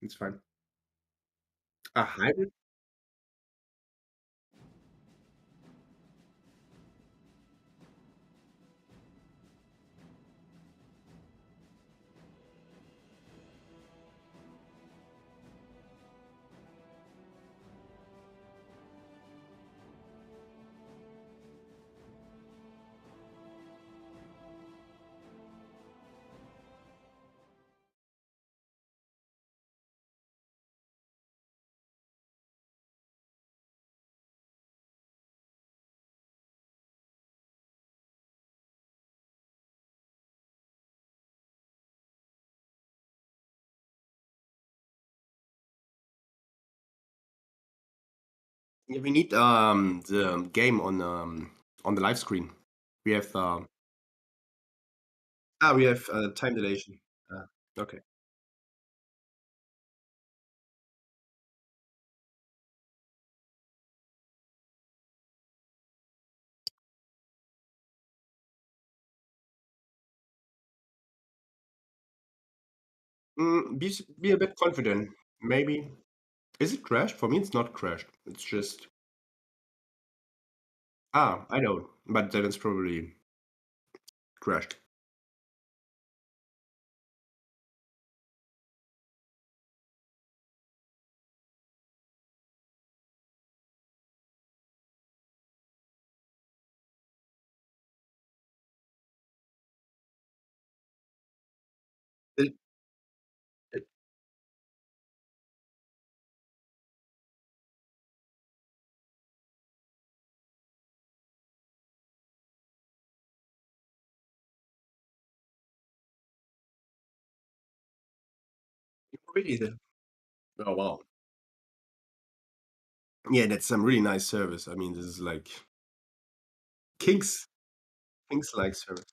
It's fine. A hybrid? Yeah, we need the game on the live screen. We have we have time dilation. Okay. Be a bit confident. Maybe. Is it crashed? For me, it's not crashed. It's just I know, but then it's probably crashed. It, it really the Oh wow. Yeah, that's some really nice service. I mean, this is like King's King's like service.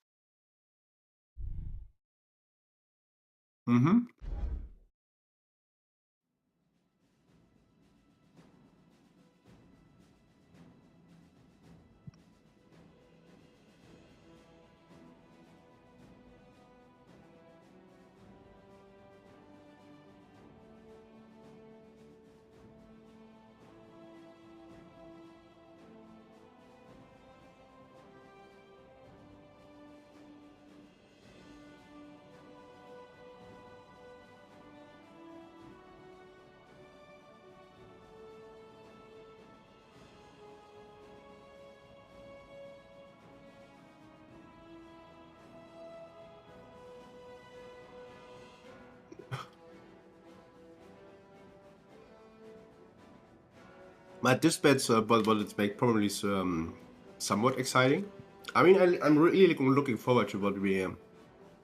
Mm-hmm. But this bet's what it's make probably somewhat exciting. I mean, I'm really looking forward to what we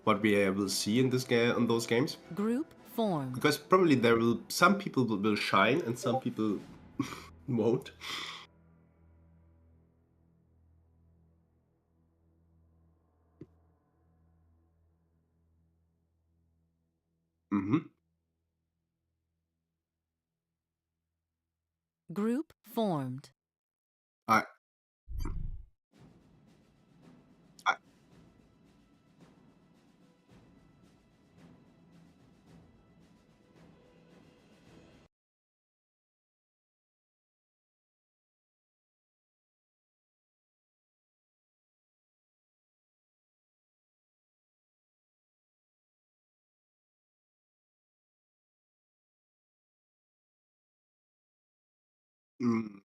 will see in this game on those games Group formed. because probably there will some people will shine and some people won't. Mm-hmm. Group formed. I, I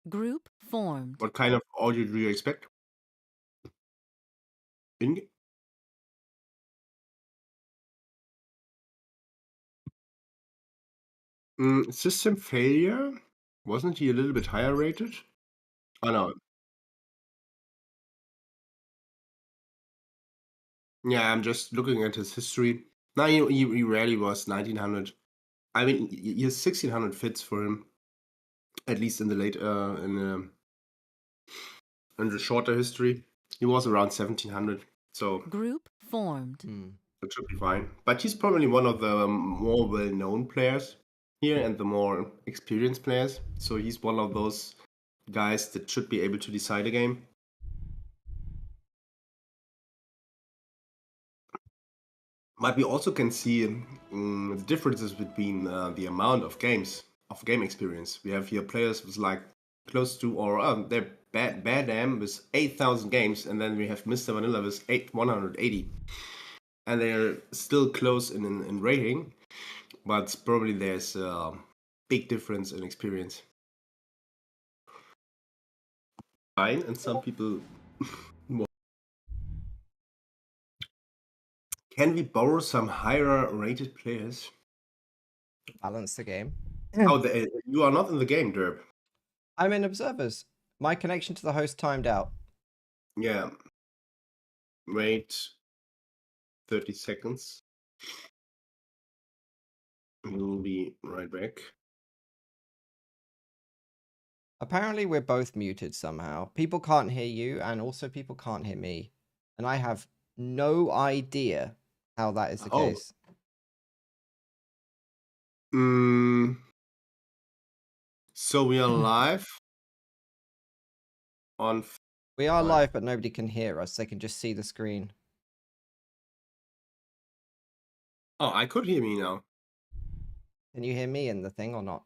Group formed. what kind of audio do you expect? In system failure? Wasn't he a little bit higher rated? Oh no. Yeah, I'm just looking at his history. No, he rarely was 1900. I mean, he has 1600 fits for him, at least in the late in the shorter history. He was around 1700, so Group formed. that should be fine. But he's probably one of the more well-known players here and the more experienced players. So he's one of those guys that should be able to decide a game. But we also can see the differences between the amount of game experience. We have here players with like close to, or they're bad with 8,000 games, and then we have Mr. Vanilla with 180, and they're still close in rating, but probably there's a big difference in experience. Fine, and some people. Can we borrow some higher rated players? Balance the game. Oh, you are not in the game, Derp. I'm in observers. My connection to the host timed out. Yeah. Wait 30 seconds. We'll be right back. Apparently, we're both muted somehow. People can't hear you, and also people can't hear me. And I have no idea how that is the case. So we are live on. We are live, but nobody can hear us. They can just see the screen. Oh, I could hear me now. Can you hear me in the thing or not?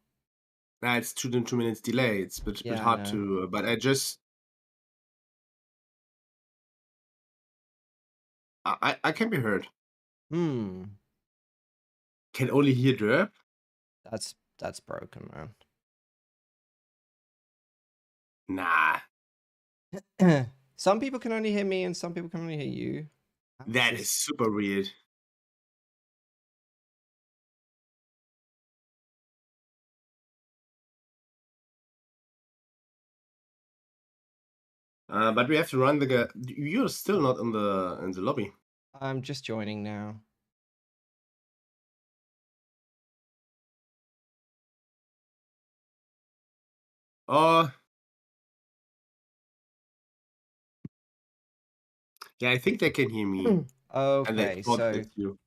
Nah, it's 2 minutes delay. It's a bit hard to. But I just. I can be heard. Can only hear Derp. That's broken, man. Nah. Some people can only hear me, and some people can only hear you. That is super weird. But we have to run the. You're still not in the lobby. I'm just joining now. Yeah, I think they can hear me. Okay, so you.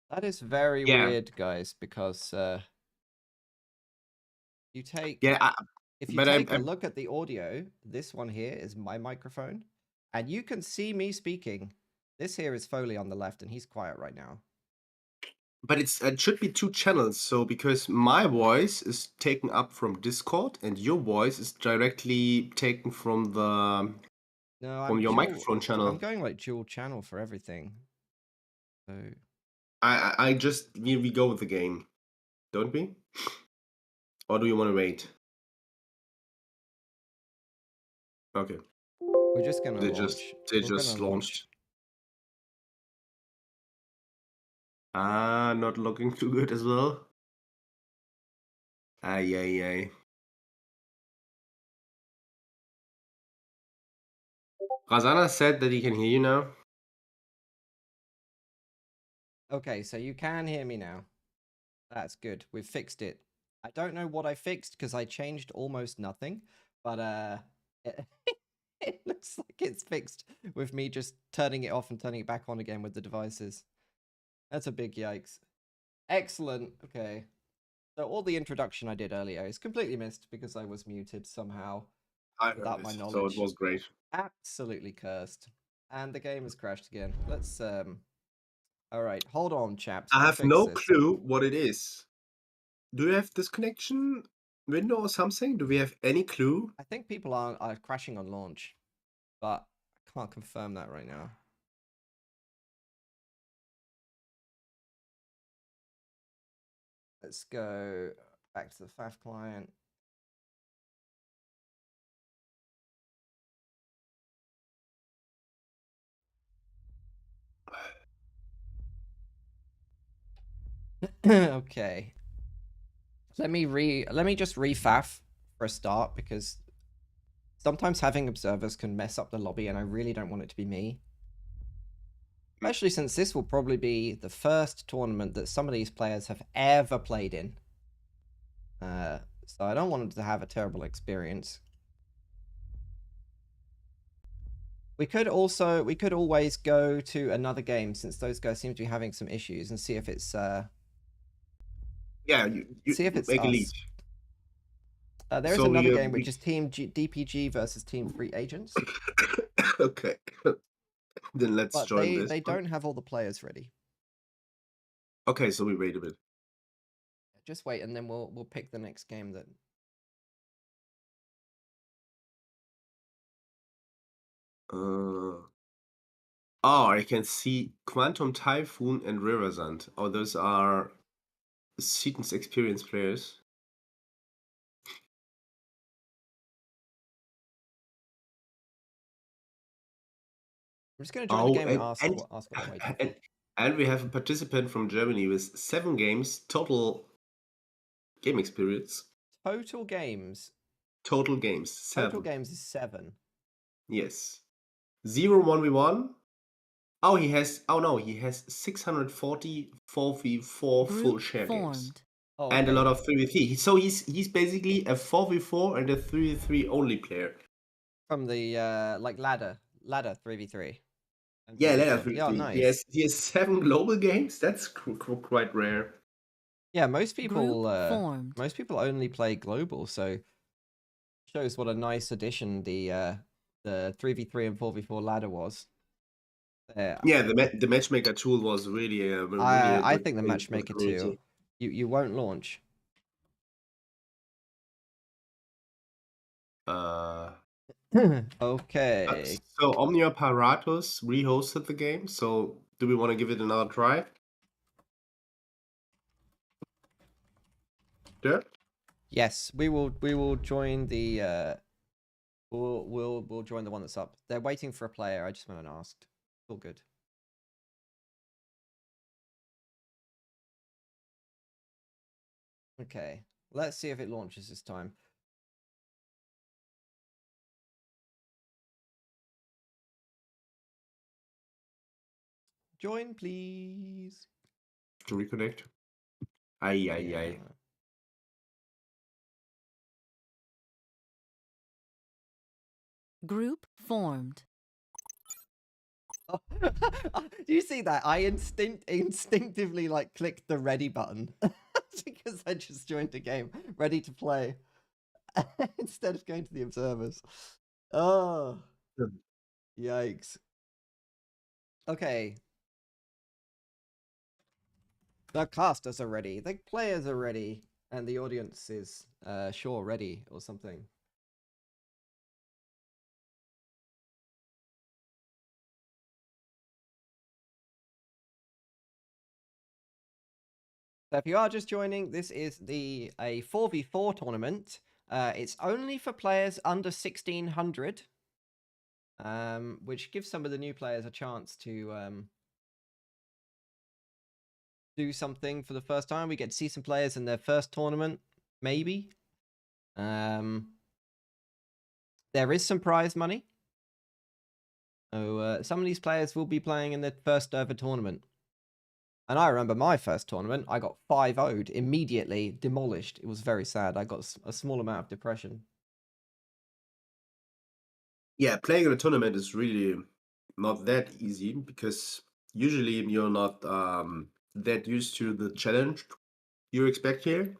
That is very weird, guys, because you take if you take a look at the audio, this one here is my microphone, and you can see me speaking. This here is Foley on the left, and he's quiet right now. But it should be 2 channels, so because my voice is taken up from Discord and your voice is directly taken from your microphone channel. I'm going like dual channel for everything. So I just we go with the game, don't we? Or do you want to wait? Okay. We're just gonna launch. They just launched. Not looking too good as well. Ay. Razana said that he can hear you now. Okay, so you can hear me now. That's good. We've fixed it. I don't know what I fixed because I changed almost nothing, but it looks like it's fixed with me just turning it off and turning it back on again with the devices. That's a big yikes. Excellent. Okay. So all the introduction I did earlier is completely missed because I was muted somehow without my knowledge. So it was great. Absolutely cursed. And the game has crashed again. Let's all right, hold on, chaps. I have no clue what it is. Do you have this connection window or something? Do we have any clue? I think people are crashing on launch, but I can't confirm that right now. Let's go back to the FAF client. Okay. Let me just re-FAF for a start because sometimes having observers can mess up the lobby and I really don't want it to be me. Especially since this will probably be the first tournament that some of these players have ever played in. So I don't want them to have a terrible experience. We could always go to another game since those guys seem to be having some issues and see if it's see if it's make a lead. There is another game which is Team DPG versus Team Free Agents. Okay. Then let's But join this they one. don't have all the players ready. Okay, so we wait a bit. Just wait, and then we'll pick the next game that. Oh, I can see Quantum Typhoon and Riversand. Oh, those are Seaton's experienced players. I'm just going to join the game and and, ask and, what they're waiting for. and we have a participant from Germany with 7 games total game experience. Total games. Total games, Total 7. games is 7. Yes. 0 1v1. Oh, he has. Oh no, he has 640 4v4 full Group share games. formed. Oh, And a okay. lot of 3v3. So he's basically a 4v4 and a 3v3 only player. From the like ladder 3v3. And Yeah, 4v4. let us Yeah, 3v3. nice. He has 7 global games. That's quite rare. Yeah, most people Group formed. most people only play global, so shows what a nice addition the 3v3 and 4v4 ladder was. Yeah, the matchmaker tool was really a I good think the thing for the matchmaker too. community. You won't launch. Okay. So Omnia Paratus rehosted the game. So do we want to give it another try? Derp? Yes, we will join the we'll join the one that's up. They're waiting for a player. I just went and asked. All good. Okay. Let's see if it launches this time. Join, please. To reconnect. Aye. Yeah. Group formed. Oh, do you see that? I instinctively like clicked the ready button because I just joined the game, ready to play, instead of going to the observers. Oh, yikes. Okay. The casters are ready, the players are ready, and the audience is sure ready or something. So if you are just joining, this is a 4v4 tournament. It's only for players under 1600, which gives some of the new players a chance to do something for the first time. We get to see some players in their first tournament, maybe. There is some prize money. So some of these players will be playing in their first ever tournament. And I remember my first tournament, I got 5-0'd immediately, demolished. It was very sad. I got a small amount of depression. Yeah, playing in a tournament is really not that easy because usually you're not that used to the challenge you expect here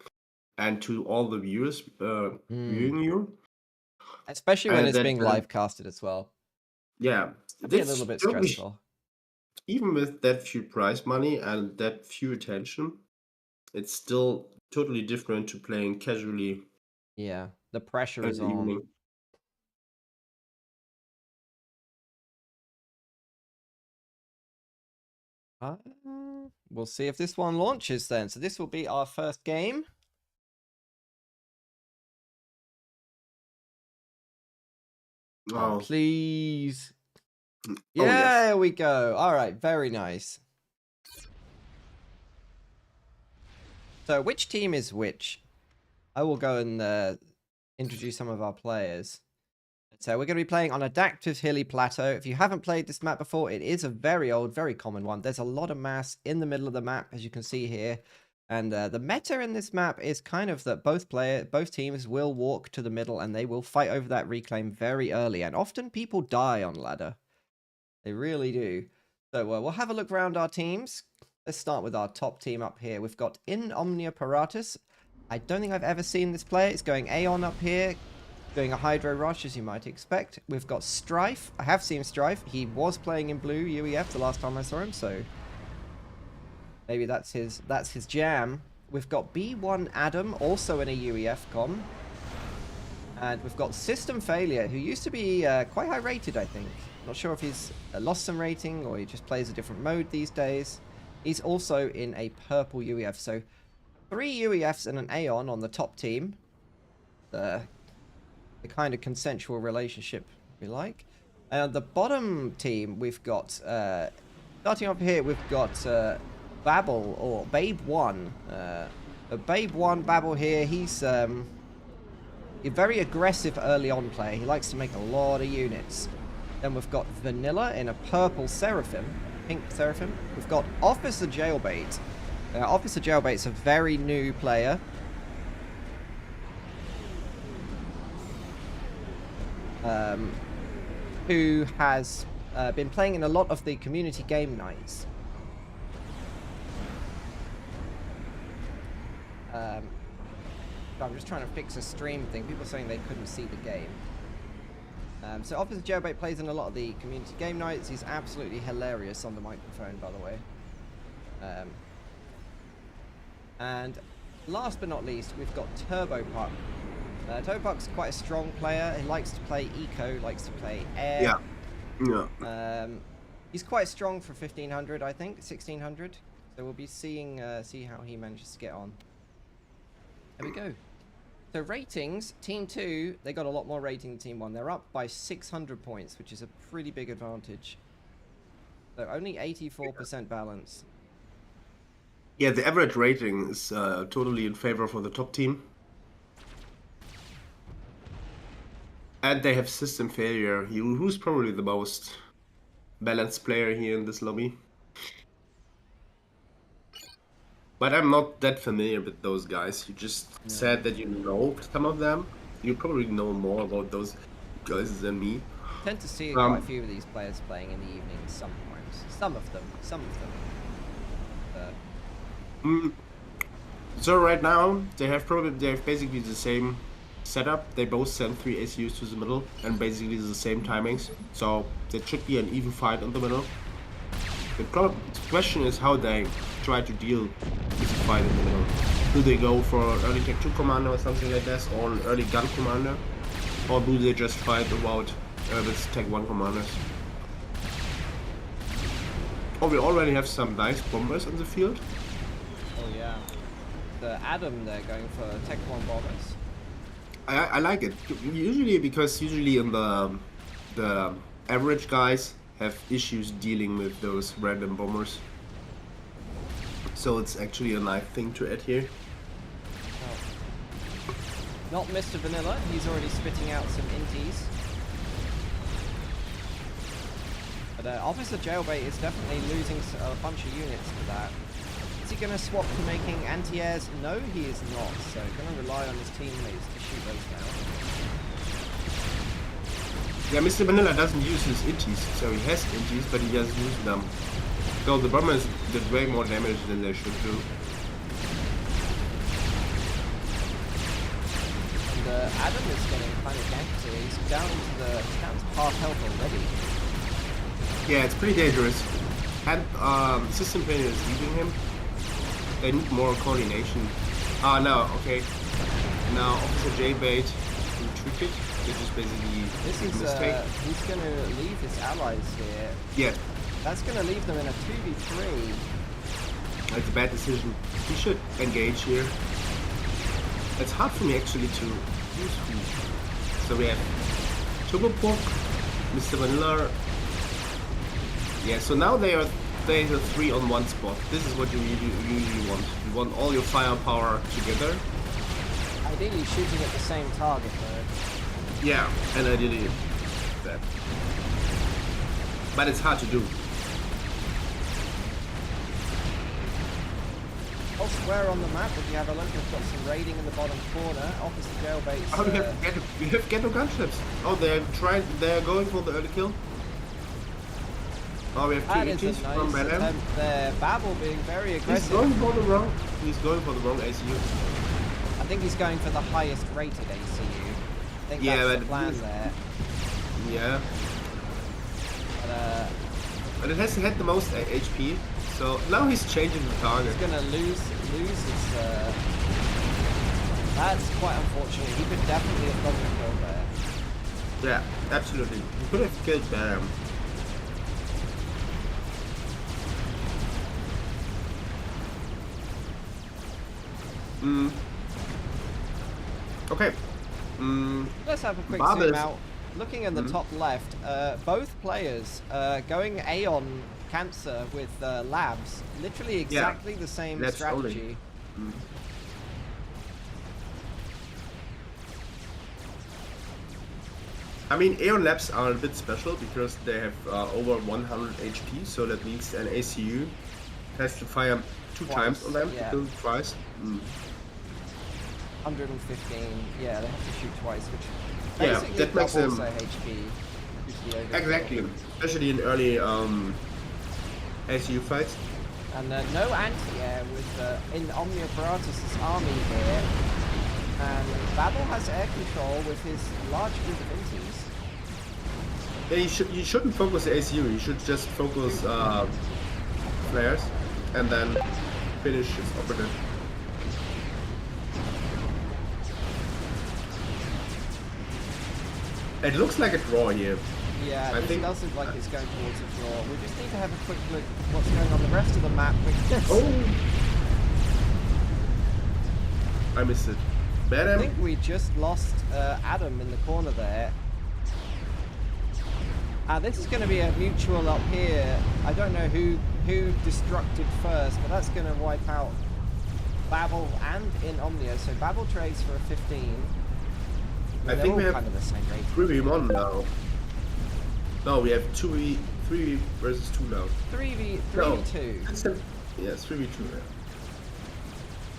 and to all the viewers viewing you. Especially when And it's that being live casted as well. yeah, It'd be a that's little bit still stressful. even with that few prize money and that few attention, it's still totally different to playing casually Yeah, the pressure in is the on. evening. We'll see if this one launches then. So this will be our first game. Oh, please. Yeah, Oh, yes. there we go. All right, very nice. So which team is which? I will go and introduce some of our players. So we're going to be playing on Adaptive Hilly Plateau. If you haven't played this map before, it is a very old, very common one. There's a lot of mass in the middle of the map, as you can see here. And the meta in this map is kind of that both teams will walk to the middle and they will fight over that reclaim very early. And often people die on ladder. They really do. So we'll have a look around our teams. Let's start with our top team up here. We've got In Omnia Paratus. I don't think I've ever seen this player. It's going Aeon up here. doing a Hydro Rush, as you might expect. We've got Strife. I have seen Strife. He was playing in blue UEF the last time I saw him, so maybe that's his jam. We've got B1 Adam, also in a UEF com. And we've got System Failure, who used to be quite high rated, I think. Not sure if he's lost some rating or he just plays a different mode these days. He's also in a purple UEF. So 3 UEFs and an Aeon on the top team. The kind of consensual relationship we like. And the bottom team, we've got, starting up here, we've got Babel, or Babe1. Babe1, Babel here, he's a very aggressive early on player. He likes to make a lot of units. Then we've got Vanilla in a purple Seraphim, pink Seraphim. We've got Officer Jailbait. Officer Jailbait's a very new player. Who has been playing in a lot of the community game nights. I'm just trying to fix a stream thing. People saying they couldn't see the game. So Officer Jailbait plays in a lot of the community game nights. He's absolutely hilarious on the microphone, by the way. And last but not least, we've got Turbo Puck. Turbo Puck's quite a strong player. He likes to play eco, likes to play air. Yeah. He's quite strong for 1500, I think, 1600. So we'll be seeing see how he manages to get on. There we go. So ratings, Team 2, they got a lot more rating than Team 1. They're up by 600 points, which is a pretty big advantage. So only 84% balance. Yeah, the average rating is totally in favor for the top team. And they have System Failure, who's probably the most balanced player here in this lobby. But I'm not that familiar with those guys. You just said that you know some of them. You probably know more about those guys than me. I tend to see quite a few of these players playing in the evenings sometimes. Some of them. So right now they have basically the same setup. They both send 3 ACUs to the middle and basically the same timings. So there should be an even fight in the middle. The question is how they try to deal with the fight in the middle. Do they go for an early Tech 2 commander or something like this, or an early gun commander? Or do they just fight about with Tech 1 commanders? Oh, we already have some nice bombers in the field. Oh yeah. The Adam, they're going for Tech 1 bombers. I like it. Usually in the average guys have issues dealing with those random bombers. So it's actually a nice thing to add here. Oh. Not Mr. Vanilla, he's already spitting out some inties. But Officer Jailbait is definitely losing a bunch of units to that. Is he going to swap to making anti-airs? No, he is not. So going to rely on his teammates to shoot those down. Yeah, Mr. Vanilla doesn't use his inties, so he has inties, but he doesn't use them. So the bombers did way more damage than they should do. And Adam is getting kind of ganked here. He's down to half health already. Yeah, it's pretty dangerous. And System Failure is leaving him. They need more coordination. Ah, no, okay. Now Officer Jailbait retreated, which is basically a mistake. He's going to leave his allies here. Yeah. That's going to leave them in a 2v3. That's a bad decision. He should engage here. It's hard for me actually to use who. So we have Turbo Puck, Mr. Vanilla. Yeah, so now they are 3 on one spot. This is what you usually want. You want all your firepower together. Ideally shooting at the same target though. Yeah, and ideally that. But it's hard to do. Elsewhere on the map, if you have a look, we've got some raiding in the bottom corner. Officer Jailbait's... Oh, we have ghetto gunships. Oh, they're going for the early kill. Oh, we have 2 inches nice from Madam. Babel being very aggressive. He's going for the wrong ACU. I think he's going for the highest rated ACU. I think Yeah, that's the but plan there. Yeah. But But it hasn't had the most HP, so now he's changing the target. he's gonna lose his. That's quite unfortunate. He could definitely have gotten a kill there. Yeah, absolutely. He could have killed Bam. Okay. Let's have a quick Barbers. zoom out. Looking in the top left, both players going Aeon Cancer with Labs. Literally exactly the same Labs strategy. I mean, Aeon Labs are a bit special because they have over 100 HP, so that means an ACU has to fire two times on them to kill them twice. 115, yeah, they have to shoot twice, which Yeah, basically that makes doubles them- their HP. Exactly, especially in early ACU fights. And no anti-air with in Omnioparatus' army here. And Babel has air control with his large group of inties. Yeah, you shouldn't focus the ACU. You should just focus flares and then finish his operative. It looks like a draw here. Yeah, I this think- does look like it's going towards a draw. We just need to have a quick look at what's going on the rest of the map because I missed it. I Bad think we just lost Adam in the corner there. This is going to be a mutual up here. I don't know who destructed first, but that's going to wipe out Babel and in Omnia. So Babel trades for a 15. I think we have kind of the same rate. 3v1 now. No, we have 3v versus 2 now. 3v2. Yeah, it's 3v2 now.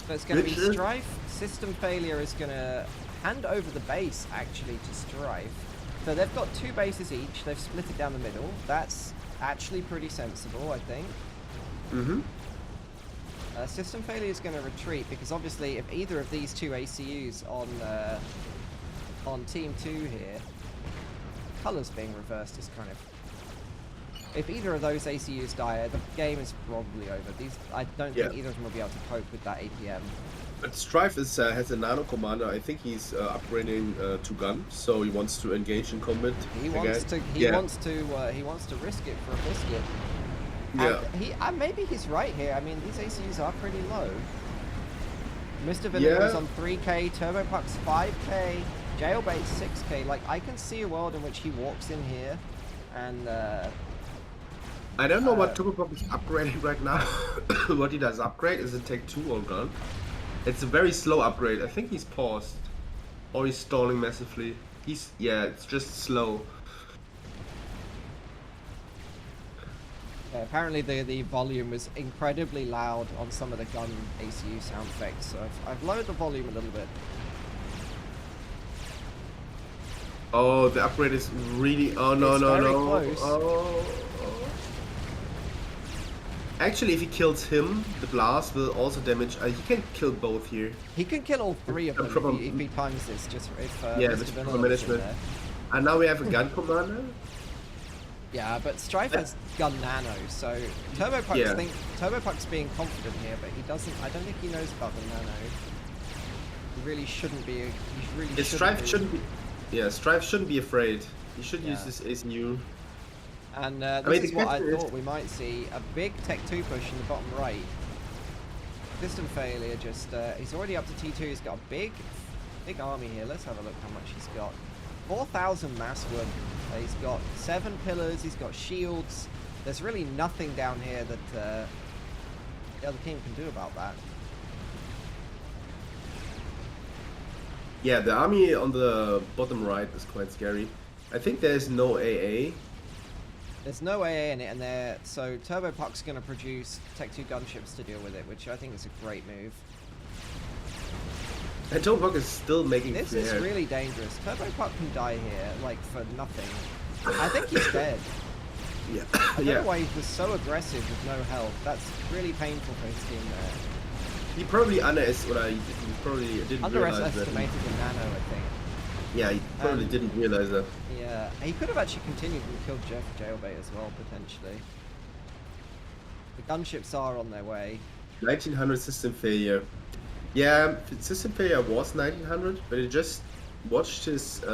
So it's going to be Which is- Strife. System Failure is going to hand over the base, actually, to Strife. So they've got 2 bases each. They've split it down the middle. That's actually pretty sensible, I think. System Failure is going to retreat because obviously if either of these 2 ACUs on Team 2 here, colours being reversed is kind of... If either of those ACUs die, the game is probably over. I don't think either of them will be able to cope with that APM. But Strife has a nano commander. I think he's upgrading to gun, so he wants to engage in combat. He wants to risk it for a biscuit. Yeah. And maybe he's right here. I mean, these ACUs are pretty low. Mr. Vanilla is on 3k, Turbo Puck's 5k, Jailbait's 6k. Like, I can see a world in which he walks in here and I don't know what Turbo is upgrading right now. What he does upgrade is it take 2 or gun. It's a very slow upgrade. I think he's paused. Or he's stalling massively. It's just slow. Yeah, apparently the volume was incredibly loud on some of the gun ACU sound effects, so I've lowered the volume a little bit. Oh, the upgrade is really... Oh, no, It's no, very no. close. Oh. Actually, if he kills him, the blast will also damage... he can kill both here. He can kill all 3 of them if he times this, just if Yeah, Mr. with Vanilla proper was in management. there. And now we have a gun commander. Yeah, but Strife has gun nano, so Turbo Puck's being confident here, but he doesn't. I don't think he knows about the nano. He really shouldn't be. He really Strife shouldn't be... Yeah, Strife shouldn't be afraid. He should use this ACU. And this is what I thought we might see. A big Tech 2 push in the bottom right. System Failure just... he's already up to T2. He's got a big army here. Let's have a look how much he's got. 4,000 mass wood. He's got 7 pillars. He's got shields. There's really nothing down here that the other team can do about that. Yeah, the army on the bottom right is quite scary. I think there's no AA. There's no AA in it, and so Turbo Puck's going to produce Tech 2 gunships to deal with it, which I think is a great move. And Turbo Puck is still making This flare. is really dangerous. Turbo Puck can die here, like, for nothing. I think he's dead. Yeah. I don't know why he was so aggressive with no health. That's really painful for his team there. He probably didn't realize that. Underestimated the nano, I think. Yeah, he probably didn't realize that. Yeah, he could have actually continued and killed Jeff Jailbait as well, potentially. The gunships are on their way. 1900 system failure. Yeah, system failure was 1900, but I just watched his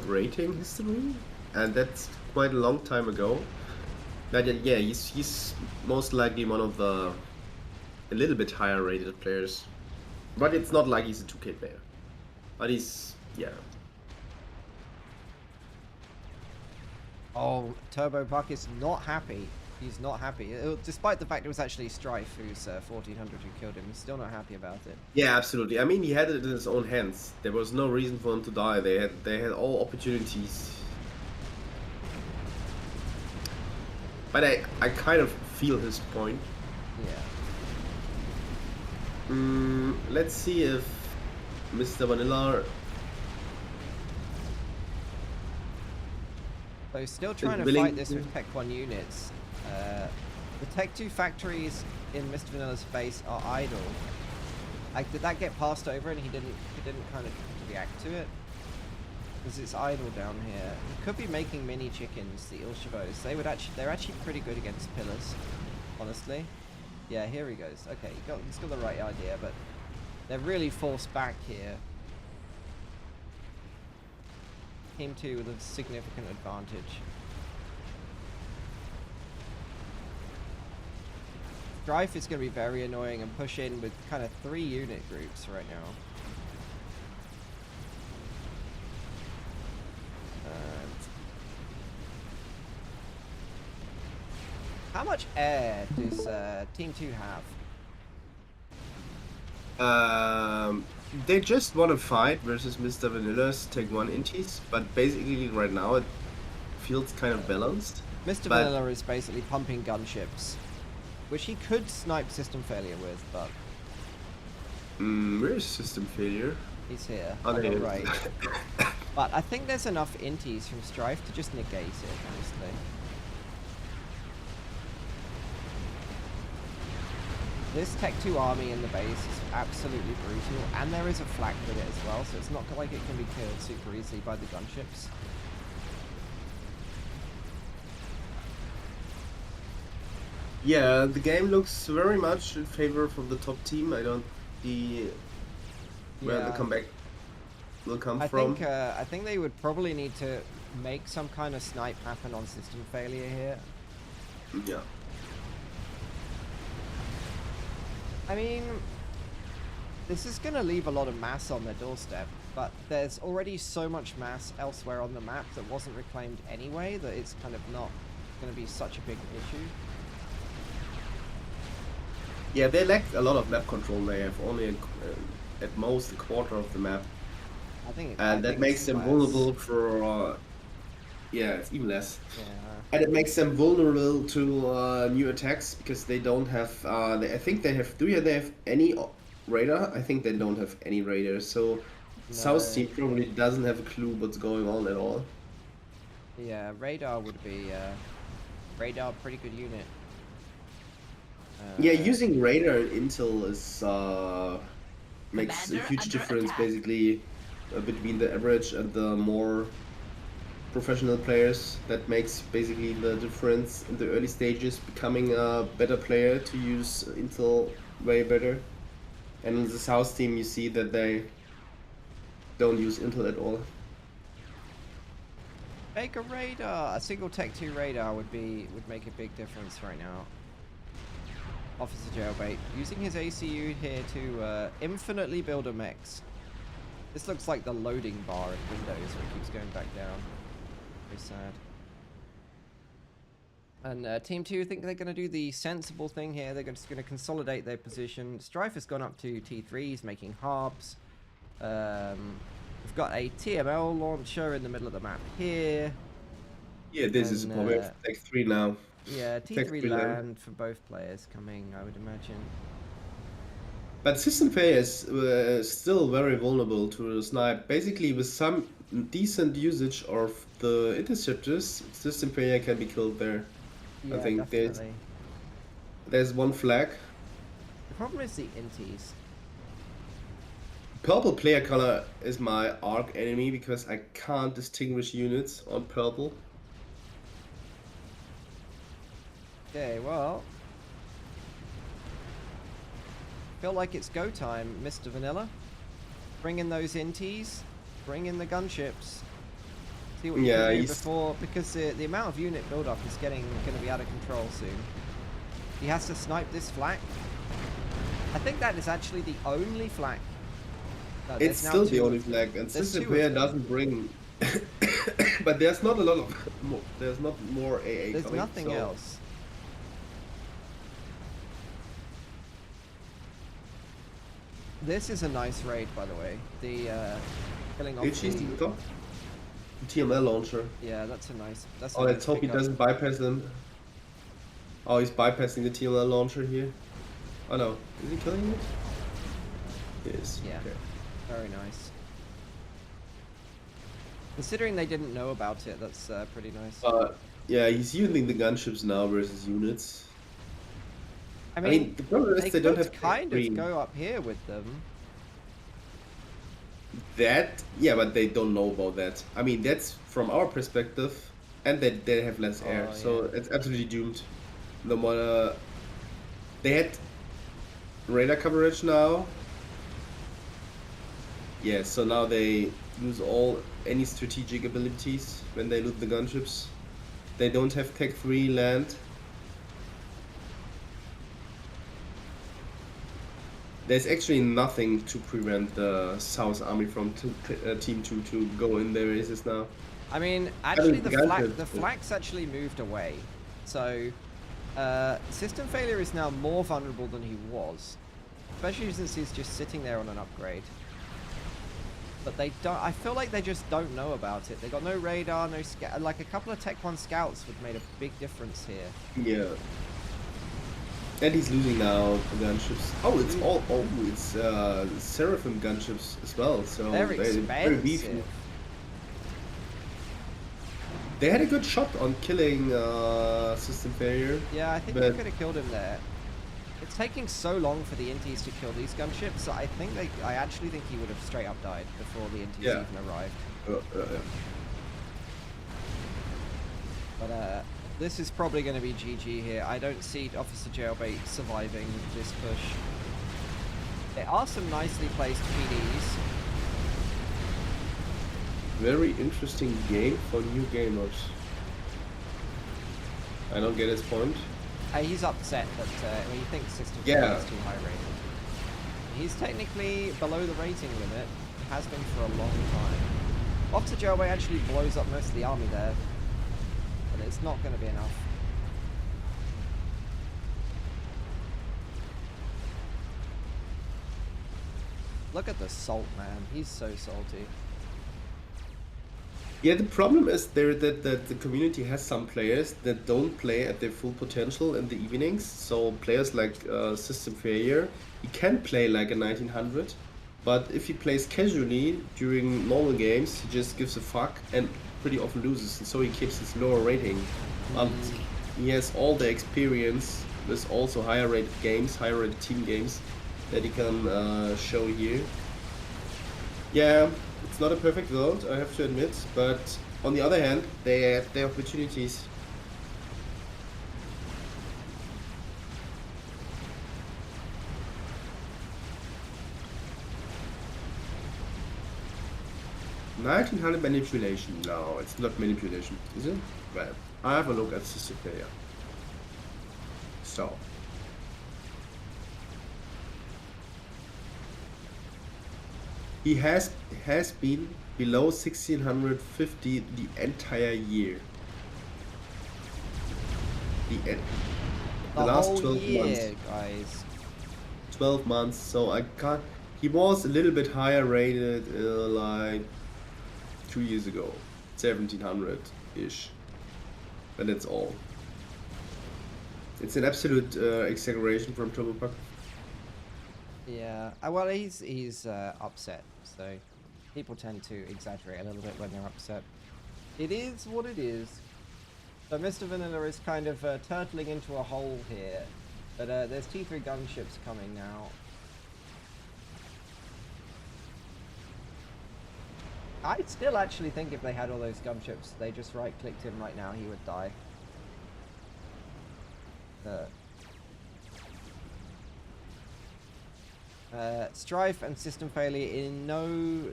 rating history, and that's quite a long time ago. But yeah, he's most likely one of the a little bit higher rated players. But it's not like he's a 2K player. But he's, yeah. Oh, Turbo Buck is not happy. He's not happy. Despite the fact it was actually Strife who's 1400 who killed him, he's still not happy about it. Yeah, absolutely. I mean, he had it in his own hands. There was no reason for him to die. They had all opportunities. But I kind of feel his point. Yeah. Let's see if Mr. Vanilla. So he's still trying to fight this with Tech 1 units. The Tech 2 factories in Mr. Vanilla's base are idle. Like, did that get passed over and he didn't kind of react to it? Because it's idle down here. He could be making mini chickens, the Ilshavos. They're actually pretty good against pillars, honestly. Yeah, here he goes. Okay, he's got the right idea, but they're really forced back here. Team 2 with a significant advantage. Strife is going to be very annoying and push in with kind of 3 unit groups right now. How much air does Team 2 have? They just want to fight versus Mr. Vanilla's Tech 1 inties, but basically right now it feels kind of balanced. Mr. Vanilla is basically pumping gunships, which he could snipe system failure with, but... Where's system failure? He's here. Oh, there right. But I think there's enough inties from Strife to just negate it, honestly. This Tech 2 army in the base is absolutely brutal, and there is a flak with it as well, so it's not like it can be killed super easily by the gunships. Yeah, the game looks very much in favor of the top team. I don't see where the comeback will come from. I think they would probably need to make some kind of snipe happen on system failure here. Yeah. I mean, this is going to leave a lot of mass on their doorstep, but there's already so much mass elsewhere on the map that wasn't reclaimed anyway that it's kind of not going to be such a big issue. Yeah, they lack a lot of map control. They have only at most a quarter of the map. That makes them vulnerable for... yeah, it's even less. Yeah. And it makes them vulnerable to new attacks because they don't have... I think they have... Do they have any radar? I think they don't have any radar, so... No. South team probably doesn't have a clue what's going on at all. Yeah, radar would be... radar, pretty good unit. Yeah, using radar and intel is makes a huge difference basically between the average and the more professional players. That makes basically the difference in the early stages, becoming a better player to use intel way better. And in the South team you see that they don't use intel at all. Make a radar! A single Tech 2 radar would make a big difference right now. Officer Jailbait using his ACU here to infinitely build a mechs. This looks like the loading bar in Windows where it keeps going back down. Very sad. And Team 2 think they're going to do the sensible thing here. They're just going to consolidate their position. Strife has gone up to T3s, making harbs. We've got a TML launcher in the middle of the map here. Yeah, this is a problem. Tech 3 now. Yeah, T3 land for both players coming, I would imagine. But system failure is still very vulnerable to the snipe. Basically, with some decent usage of the interceptors, system failure can be killed there. Yeah, I think definitely. There's one flag. The problem is the inties. Purple player color is my arc enemy because I can't distinguish units on purple. Okay, well. Feel like it's go time, Mr. Vanilla. Bring in those inties. Bring in the gunships. See what you can do before, because the amount of unit buildup is going to be out of control soon. He has to snipe this flak. I think that is actually the only flak. No, it's still the only flag, and System Player doesn't bring. But there's not a lot of. There's not more AA. There's coming, nothing so. else. This is a nice raid, by the way. The killing off the TML launcher. Yeah, that's a nice. That's. Oh, let's hope he doesn't bypass them. Oh, he's bypassing the TML launcher here. Oh no, is he killing it? Yes. Yeah. Okay. Very nice. Considering they didn't know about it, that's pretty nice. Yeah, he's using the gunships now versus units. I mean the problem is they don't have kind of go up here with them. Yeah, but they don't know about that. I mean, that's from our perspective, and they have less air, so it's absolutely doomed. No matter they had radar coverage now. Yeah, so now they lose any strategic abilities when they loot the gunships. They don't have Tech 3 land. There's actually nothing to prevent the South Army from Team 2 to go in their bases now. I mean, actually the flak's actually moved away. So, system failure is now more vulnerable than he was. Especially since he's just sitting there on an upgrade. But they don't. I feel like they just don't know about it. They got no radar, no scout. Like a couple of Tech 1 scouts would have made a big difference here. Yeah. And he's losing now the gunships. Oh, it's Seraphim gunships as well. So they're expensive. Very beefy. They had a good shot on killing System Failure. Yeah, I think they could have killed him there. It's taking so long for the inties to kill these gunships, so I actually think he would have straight up died before the inties even arrived. Yeah. But this is probably going to be GG here. I don't see Officer Jailbait surviving this push. There are some nicely placed PDs. Very interesting game for new gamers. I don't get his point. He's upset that he thinks System is too high rated. He's technically below the rating limit. Has been for a long time. Officer Jailbait actually blows up most of the army there. But it's not going to be enough. Look at the salt, man. He's so salty. Yeah, the problem is that the community has some players that don't play at their full potential in the evenings. So players like System Failure, he can play like a 1900, but if he plays casually during normal games, he just gives a fuck and pretty often loses, and so he keeps his lower rating. He has all the experience with also higher rated games, higher rated team games that he can show here. Yeah. It's not a perfect world, I have to admit, but on the other hand, they have their opportunities. $1900 manipulation. No, it's not manipulation, is it? Well, I have a look at System Player. So. He has been below 1650 the entire year. The last 12 months, guys. 12 months. So I can't. He was a little bit higher rated like 2 years ago, 1700 ish. But that's all. It's an absolute exaggeration from TurboPuck. Yeah, well, he's upset, so people tend to exaggerate a little bit when they're upset. It is what it is. So Mr. Vanilla is kind of turtling into a hole here, but there's T3 gunships coming now. I still actually think if they had all those gunships, they just right-clicked him right now, he would die. Strife and system failure in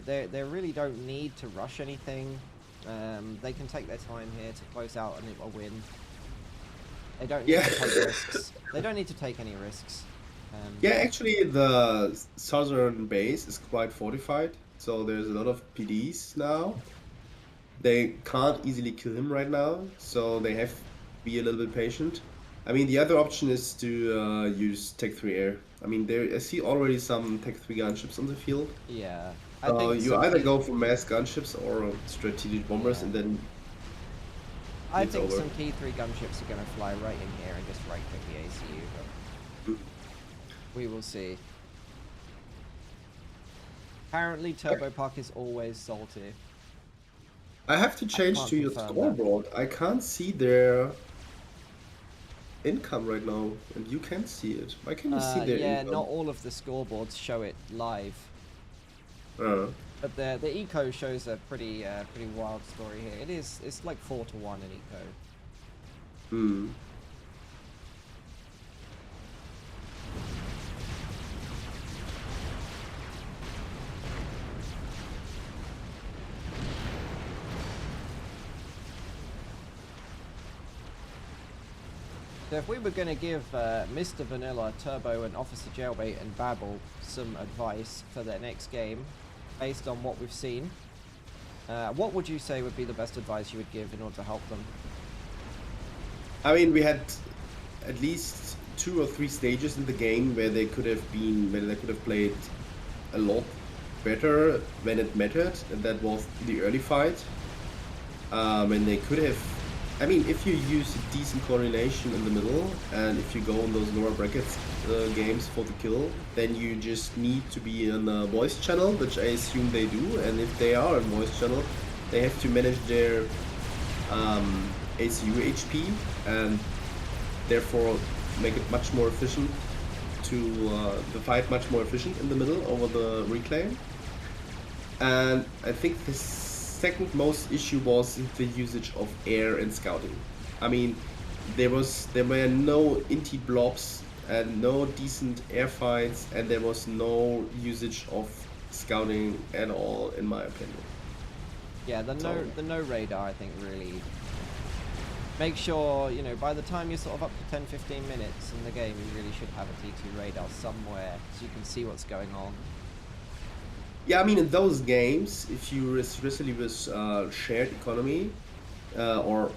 they really don't need to rush anything. They can take their time here to close out a win. They don't need to take risks. They don't need to take any risks. Yeah, actually the southern base is quite fortified, so there's a lot of PDs now. They can't easily kill him right now, so they have to be a little bit patient. I mean, the other option is to use Tech 3 Air. I mean, I see already some Tech 3 gunships on the field. Yeah. So you either go for mass gunships or strategic bombers, and then I think some Key 3 gunships are going to fly right in here and just right-click the ACU, but we will see. Apparently, Turbo Puck is always salty. I have to change to your scoreboard. I can't see their income right now, and you can see it. Why can you see their income? Not all of the scoreboards show it live. But the eco shows a pretty wild story here. It's like 4-1 in eco. So if we were going to give Mr. Vanilla, Turbo, and Officer Jailbait and Babel some advice for their next game, based on what we've seen, what would you say would be the best advice you would give in order to help them? I mean, we had at least 2 or 3 stages in the game where they could have played a lot better when it mattered, and that was the early fight. And they could have, I mean, if you use a decent coordination in the middle, and if you go on those lower brackets games for the kill, then you just need to be in a voice channel, which I assume they do, and if they are in voice channel, they have to manage their ACU HP, and therefore make it much more efficient the fight much more efficient in the middle over the reclaim. And I think the second most issue was the usage of air and scouting. I mean, there were no inti blobs and no decent air fights, and there was no usage of scouting at all, in my opinion. Yeah, the no radar, I think, really make sure, you know, by the time you're sort of up to 10-15 minutes in the game, you really should have a T2 radar somewhere so you can see what's going on. Yeah, I mean, in those games, if you especially with shared economy, or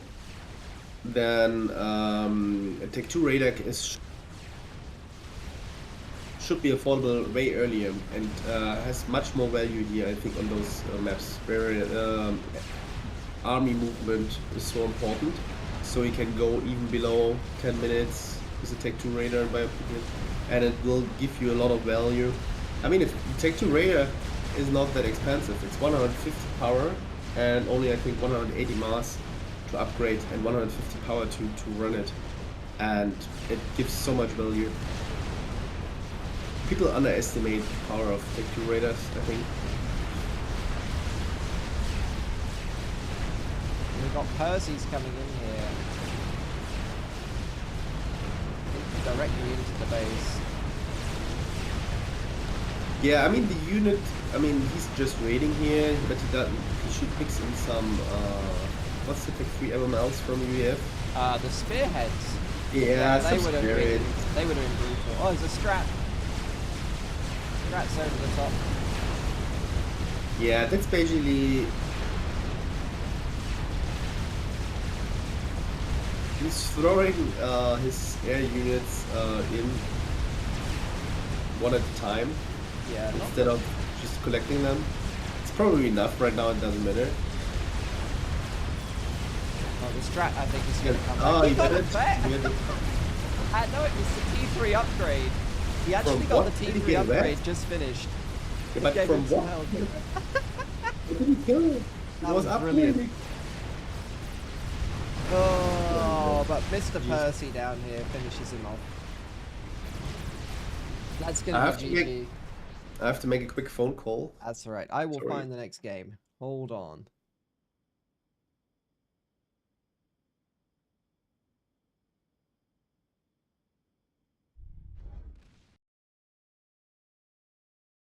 then a Tech 2 radar should be affordable way earlier, and has much more value here, I think, on those maps where army movement is so important. So you can go even below 10 minutes with a Tech 2 radar, in my opinion, and it will give you a lot of value. I mean, if Tech 2 radar is not that expensive, it's 150 power and only, I think, 180 mass to upgrade and 150 power to run it, and it gives so much value. People underestimate the power of Tech 2 radars, I think. We've got Percy's coming in here. Directly into the base. Yeah, I mean, the unit, I mean, he's just waiting here, but he should mix in some, what's the Tech 3 MMLs from UEF? The spearheads. Yeah, they would have been brutal. Oh, there's a strat. Strat's over the top. Yeah, that's basically... He's throwing his air units in one at a time, instead of just collecting them. It's probably enough right now, it doesn't matter. Oh, the strat, I think, is going to come back. Oh, he got it back! No, it was the T3 upgrade. He actually got the T3 upgrade just finished. Yeah, but from what? What did he kill? It was brilliant. Oh, but Mr. Percy down here finishes him off. That's going to be GG. I have to make a quick phone call. That's alright. I will find the next game. Hold on.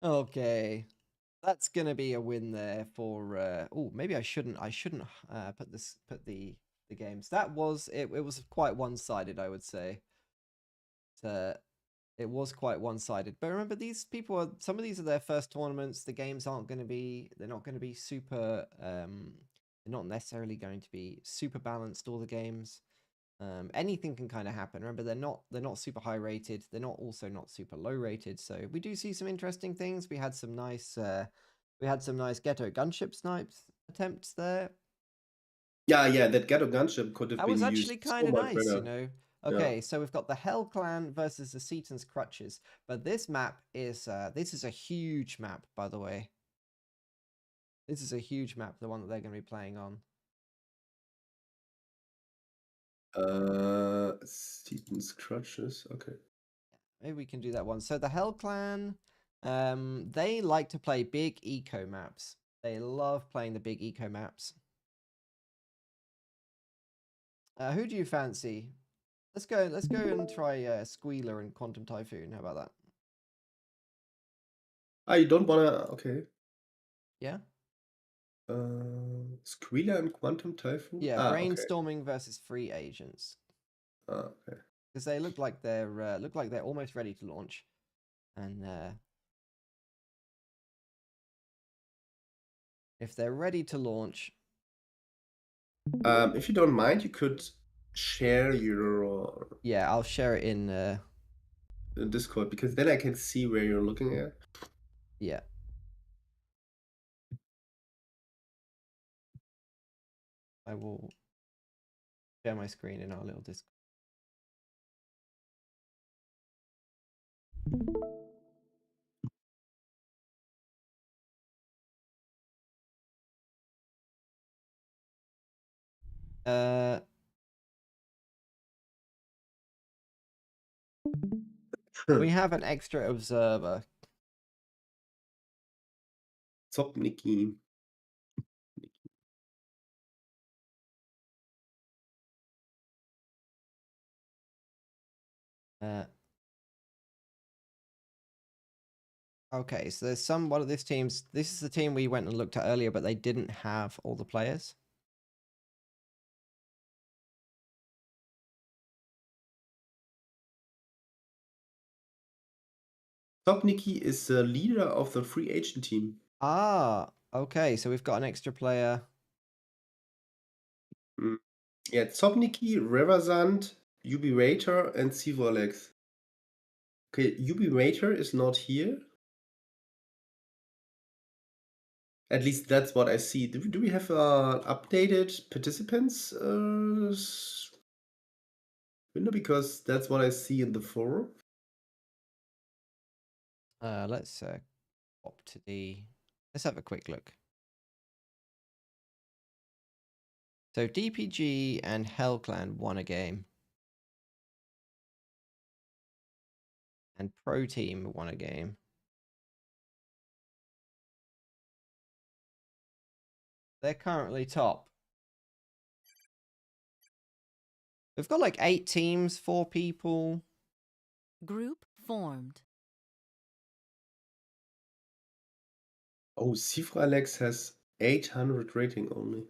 Okay. That's gonna be a win there for oh, maybe I shouldn't put the games. That was it was quite one-sided, I would say. It was quite one-sided. But remember, these people are some of these are their first tournaments. The games aren't going to be they're not going to be super they're not necessarily going to be super balanced, all the games. Anything can kind of happen. Remember, they're not super high rated. They're not super low rated. So we do see some interesting things. We had some nice ghetto gunship snipes attempts there. Yeah, that ghetto gunship could have That been was used actually so kind of much nice, better. you know. Okay, so we've got the Hell Clan versus the Seaton's Crutches, but this map is this is a huge map, by the way. This is a huge map, the one that they're going to be playing on. Stephen's Crutches. Okay. Maybe we can do that one. So the Hell Clan, they like to play big eco maps. They love playing the big eco maps. Who do you fancy? Let's go and try Squealer and Quantum Typhoon. How about that? You don't wanna okay. Yeah? Squealer and Quantum Typhoon? Yeah, Okay. brainstorming versus free agents. Okay. Because they look like they're almost ready to launch. And if they're ready to launch, If you don't mind, you could share your yeah, I'll share it in Discord, because then I can see where you're looking at. yeah. I will share my screen in our little Discord. We have an extra observer. Zopniki. Okay, so there's one of this team's. This is the team we went and looked at earlier, but they didn't have all the players. Zopniki is the leader of the free agent team. Ah, okay, so we've got an extra player. Yeah, Zopniki, Reversand, Ubivator, and Sivolex. Okay, Ubivator is not here. At least that's what I see. Do we have updated participants window? Because that's what I see in the forum. Let's pop to the. Let's have a quick look. So DPG and Hell Clan won a game. And Pro Team won a game. They're currently top. We've got like 8 teams, 4 people. Group formed. Oh, Cifralex has 800 rating only.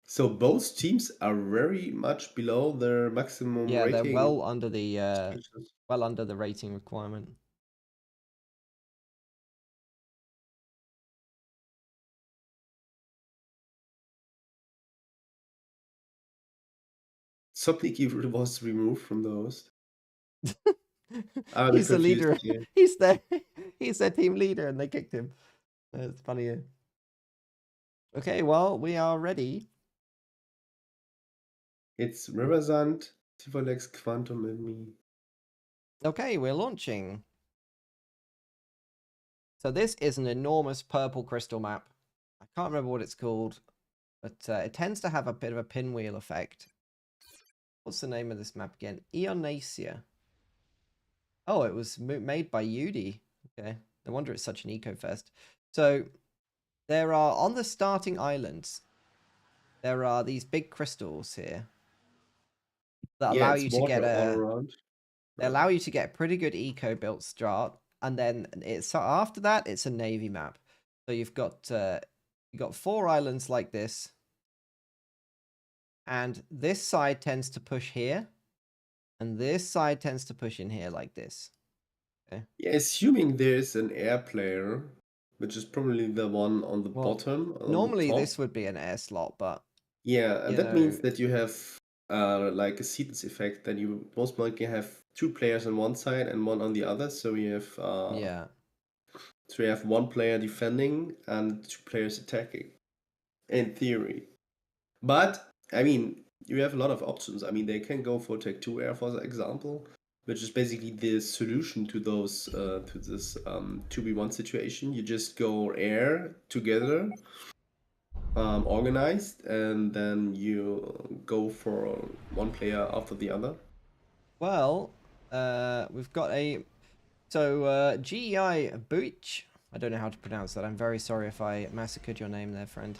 So both teams are very much below their maximum Yeah, rating. they're well under the rating requirement. Sopniki was removed from the host. He's the leader. Yeah. He's their team leader, and they kicked him. It's funny. Okay, well, we are ready. It's Reversand, Cifralex, Quantum, and me. Okay, we're launching. So this is an enormous purple crystal map. I can't remember what it's called, but it tends to have a bit of a pinwheel effect. What's the name of this map again? Ionasia. Oh, it was made by Yudi. Okay, no wonder it's such an eco fest. So There are, on the starting islands, there are these big crystals here that Yeah, allow it's you to get water all a, around. they Right. allow you to get a pretty good eco built start, and then it's after that it's a navy map. So you've got 4 islands like this, and this side tends to push here, and this side tends to push in here like this. Okay. Yeah, assuming there's an air player, which is probably the one on the Well, bottom, on the normally top. this would be an air slot, but Yeah, and you that means know, that you have like a sequence effect. Then you most likely have 2 players on one side and one on the other. So you have yeah. so you have 1 player defending and 2 players attacking, in theory. But I mean, you have a lot of options. I mean, they can go for Tech 2 Air, for example, which is basically the solution to those to this 2v1 situation. You just go air together, organized, and then you go for 1 player after the other. Well, we've got a GEI Booch. I don't know how to pronounce that. I'm very sorry if I massacred your name there, friend.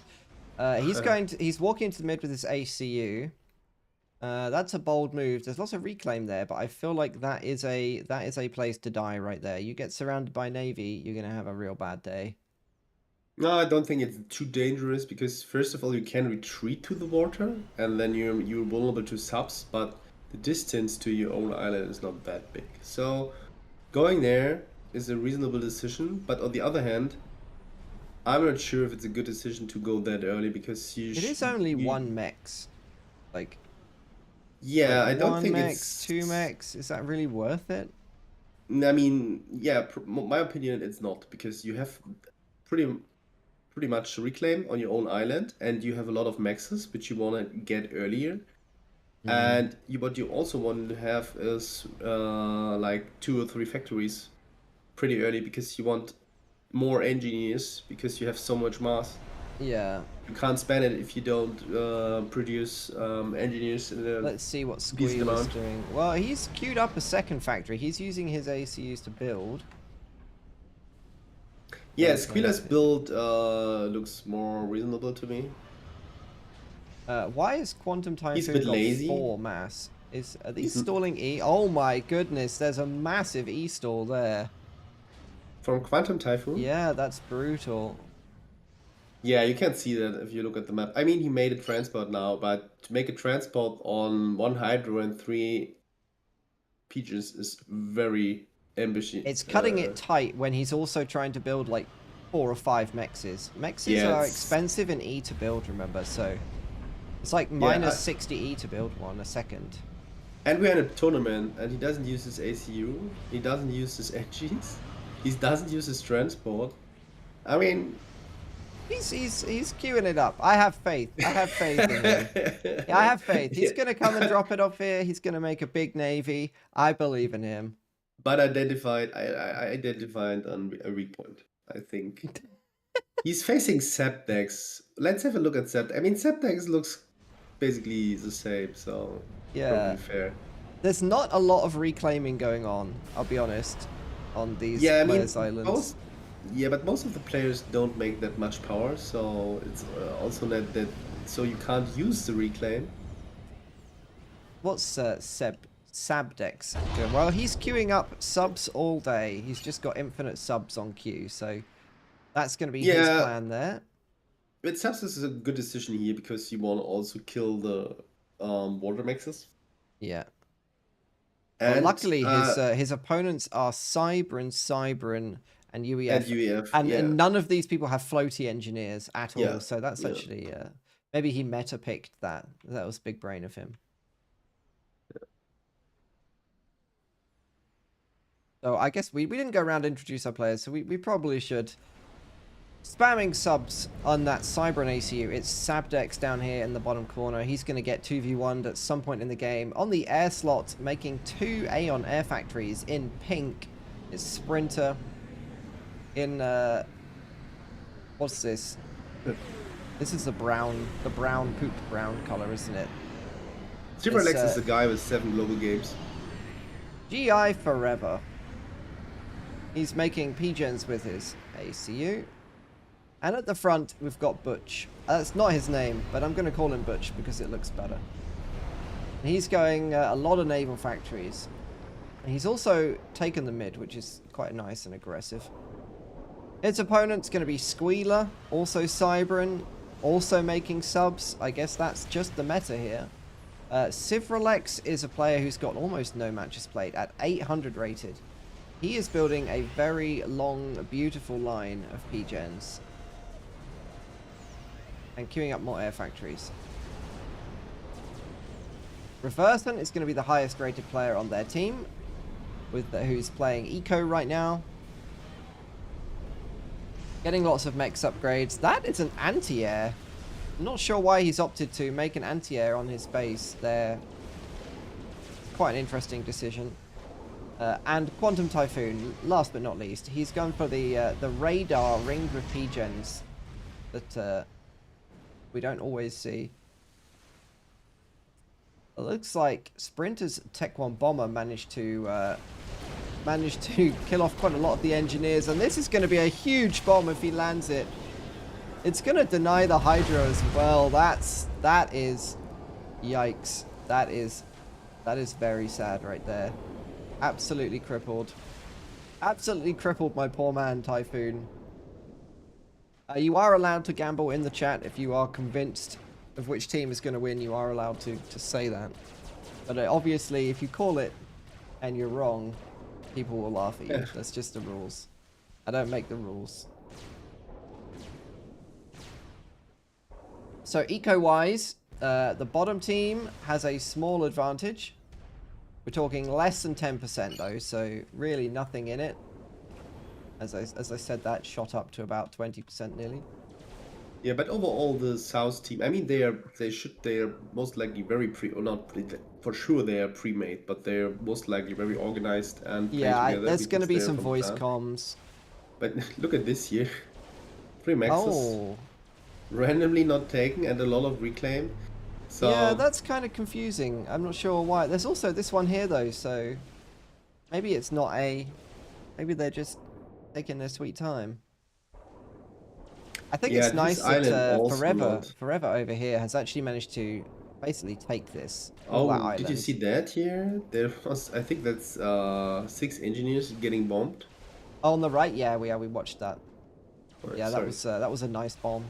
He's walking into the mid with his ACU. That's a bold move. There's lots of reclaim there, but I feel like that is a place to die right there. You get surrounded by Navy, you're gonna have a real bad day. No, I don't think it's too dangerous because first of all, you can retreat to the water, and then you're vulnerable to subs, but the distance to your own island is not that big. So going there is a reasonable decision, but on the other hand, I'm not sure if it's a good decision to go that early because It is only 1 mex. Like yeah, I don't 1 think mex, it's 2 mex. Is that really worth it? I mean, yeah, my opinion, it's not because you have pretty much reclaim on your own island, and you have a lot of maxes which you want to get earlier. And what you also want to have is like 2 or 3 factories pretty early because you want more engineers because you have so much mass. Yeah. You can't spend it if you don't produce engineers in a Let's see what decent Squeal is amount. doing. Well, he's queued up a second factory. He's using his ACUs to build. Yeah, He's going Squilla's to... build looks more reasonable to me. why is Quantum He's a Typhoon bit got lazy. 4 mass? Are these stalling E? Oh my goodness, there's a massive E stall there. From Quantum Typhoon? Yeah, that's brutal. Yeah, you can see that if you look at the map. I mean, he made a transport now, but to make a transport on 1 Hydro and 3 Peaches is very ambitious. It's cutting it tight when he's also trying to build like 4 or 5 mexes. Mexes Yeah, are it's... expensive in E to build, remember, so it's like minus 60 E to build one a second. And we're in a tournament, and he doesn't use his ACU, he doesn't use his engines, he doesn't use his transport. I mean... He's queuing it up. I have faith. I have faith in him. Yeah, I have faith. He's going to come and drop it off here. He's going to make a big navy. I believe in him. But I identified a weak point, I think. He's facing Sepdex. Let's have a look at Sepdex. I mean, Sepdex looks basically the same, so yeah, probably fair. There's not a lot of reclaiming going on, I'll be honest, on these players' islands. But most of the players don't make that much power, so it's also that so you can't use the reclaim. What's Sabdex? Well, he's queuing up subs all day. He's just got infinite subs on queue, so that's going to be his plan there. But subs is a good decision here because you want to also kill the water mexes. Yeah. And well, luckily, his opponents are Cybran, and UEF. And none of these people have floaty engineers at all. So that's actually... maybe he meta-picked that. That was big brain of him. So I guess we didn't go around to introduce our players, so we probably should. Spamming subs on that Cybran ACU. It's Sabdex down here in the bottom corner. He's going to get 2v1'd at some point in the game. On the air slot, making 2 Aeon air factories in pink is Sprinter. In, what's this? This is the poop brown color, isn't it? Super Alex is the guy with 7 global games. GI forever. He's making PGens with his ACU. And at the front, we've got Butch. That's not his name, but I'm going to call him Butch because it looks better. He's going a lot of naval factories. And he's also taken the mid, which is quite nice and aggressive. His opponent's going to be Squealer, also Cybran, also making subs. I guess that's just the meta here. Civralex is a player who's got almost no matches played at 800 rated. He is building a very long, beautiful line of P-gens. And queuing up more air factories. Reverson is going to be the highest rated player on their team, with who's playing Eco right now. Getting lots of mechs upgrades. That is an anti-air. I'm not sure why he's opted to make an anti-air on his base there. Quite an interesting decision. And Quantum Typhoon, last but not least, he's gone for the radar ringed with P-gens that we don't always see. It looks like Sprinter's Tech 1 bomber managed to kill off quite a lot of the engineers, and this is going to be a huge bomb if he lands it. It's going to deny the Hydra as well. That is yikes. That is very sad right there. Absolutely crippled. Absolutely crippled my poor man, Typhoon. You are allowed to gamble in the chat if you are convinced of which team is going to win. You are allowed to say that. But obviously, if you call it and you're wrong, people will laugh at you. That's just the rules. I don't make the rules. So eco-wise, the bottom team has a small advantage. We're talking less than 10% though, so really nothing in it. As I said, that shot up to about 20% nearly. Yeah, but overall the South team, I mean, they are most likely very for sure they are pre-made, but they're most likely very organized and play together. There's going to be some voice comms. But look at this here, 3 maxes, randomly not taken and a lot of reclaim. So yeah, that's kind of confusing. I'm not sure why. There's also this one here though, so maybe it's not a. Maybe they're just taking their sweet time. I think it's nice that Forever over here has actually managed to basically take this. Oh, did you see that here? There was, I think that's 6 engineers getting bombed. Oh, on the right, yeah, we watched that. Right, yeah, that was a nice bomb.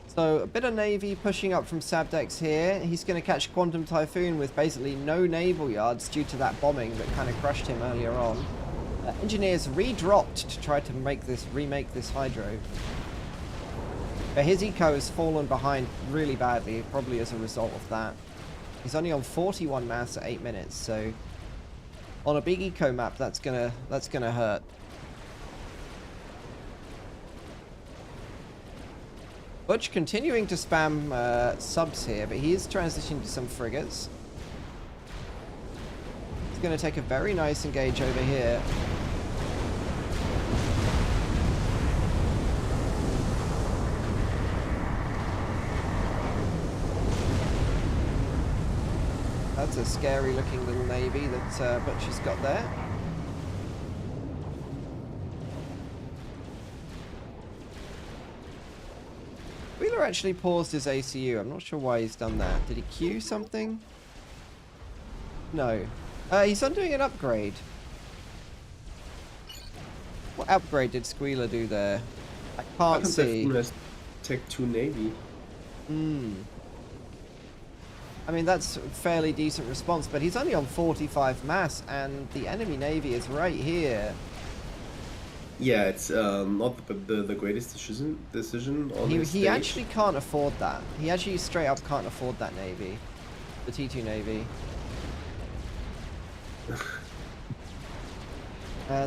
So a bit of Navy pushing up from Sabdex here. He's going to catch Quantum Typhoon with basically no naval yards due to that bombing that kind of crushed him earlier on. Engineers re-dropped to try to remake this Hydro. But his eco has fallen behind really badly, probably as a result of that. He's only on 41 mass at 8 minutes, so on a big eco map, that's gonna hurt. Butch continuing to spam subs here, but he is transitioning to some frigates. He's going to take a very nice engage over here. That's a scary looking little navy that Butch has got there. Wheeler actually paused his ACU. I'm not sure why he's done that. Did he queue something? No. He's undoing an upgrade. What upgrade did Squealer do there? I can't see. Tech 2 Navy. I mean, that's a fairly decent response, but he's only on 45 mass, and the enemy Navy is right here. Yeah, it's not the greatest decision on his stage. He actually can't afford that. He actually straight up can't afford that Navy. The T2 Navy.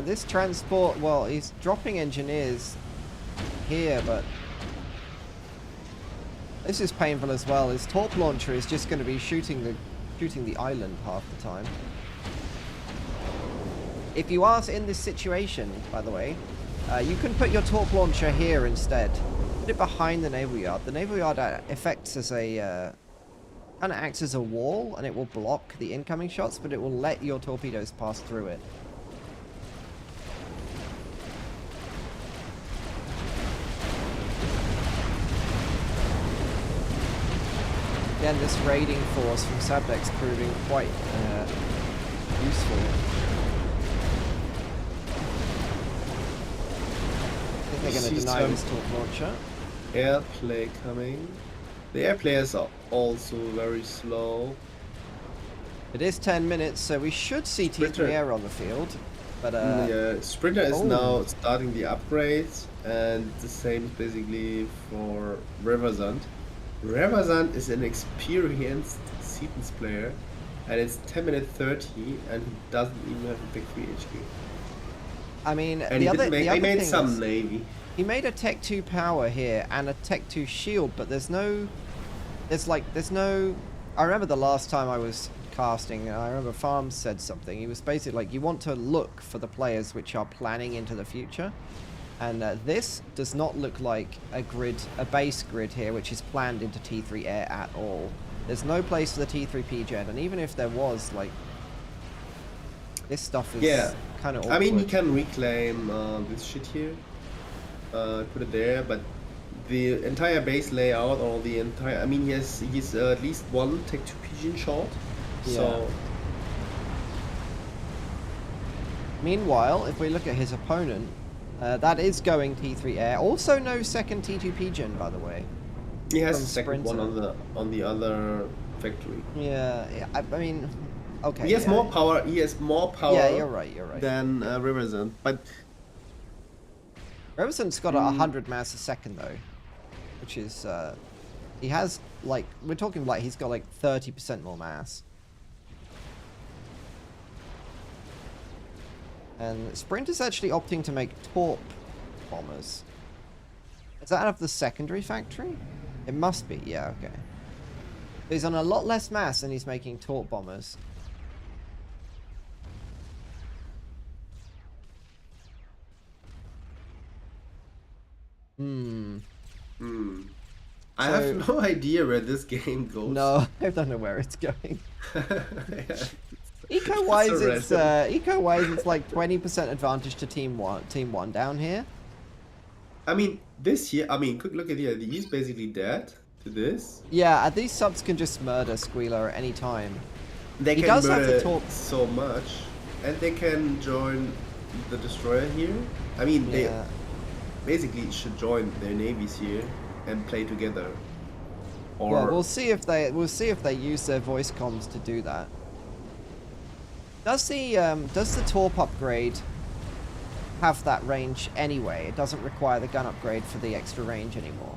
This transport, well, he's dropping engineers here, but this is painful as well. His torp launcher is just going to be shooting the island half the time. If you are in this situation, by the way, you can put your torp launcher here instead. Put it behind the naval yard. The naval yard affects as a kind of acts as a wall, and it will block the incoming shots, but it will let your torpedoes pass through it. Again, this raiding force from Sabdex proving quite useful. I think they're going to deny this torp launcher. Airplay coming. The air players are also very slow. It is 10 minutes, so we should see T3 Air on the field. But yeah, Sprinter is now starting the upgrades, and the same basically for Reversand. Reversand is an experienced Seatons player, and it's 10 minute 30, and he doesn't even have a big 3 HQ. I mean, and he made some Navy. He made a Tech 2 power here and a Tech 2 shield, but there's no... I remember the last time I was casting, I remember Farms said something. He was basically like, you want to look for the players which are planning into the future. And this does not look like a base grid here, which is planned into T3 Air at all. There's no place for the T3 PGen, and even if there was, like, this stuff is kind of awkward. I mean, you can reclaim this shit here, put it there, but the entire base layout, or the entire, I mean, he's at least one Tech 2 PGen short, so... Meanwhile, if we look at his opponent, that is going T3 Air. Also no second T2 PGen, by the way. He has a second one on the other factory. Yeah, I mean, okay. He has more power. He has more power. Yeah, you're right. You're right. Than Reversand, but Reversand's got 100 mass a second though, which is he has like we're talking like he's got like 30% more mass. And Sprinter's actually opting to make torp bombers. Is that out of the secondary factory? It must be, yeah, okay. He's on a lot less mass and he's making torp bombers. I have no idea where this game goes. No, I don't know where it's going. Eco-wise, it's like 20% advantage to Team One down here. I mean, this here. I mean, quick look at here. He's basically dead to this. Yeah, these subs can just murder Squealer at any time. He does have the torp so much, and they can join the destroyer here. I mean, they basically should join their navies here and play together. Or well, we'll see if they use their voice comms to do that. Does the torp upgrade have that range anyway? It doesn't require the gun upgrade for the extra range anymore.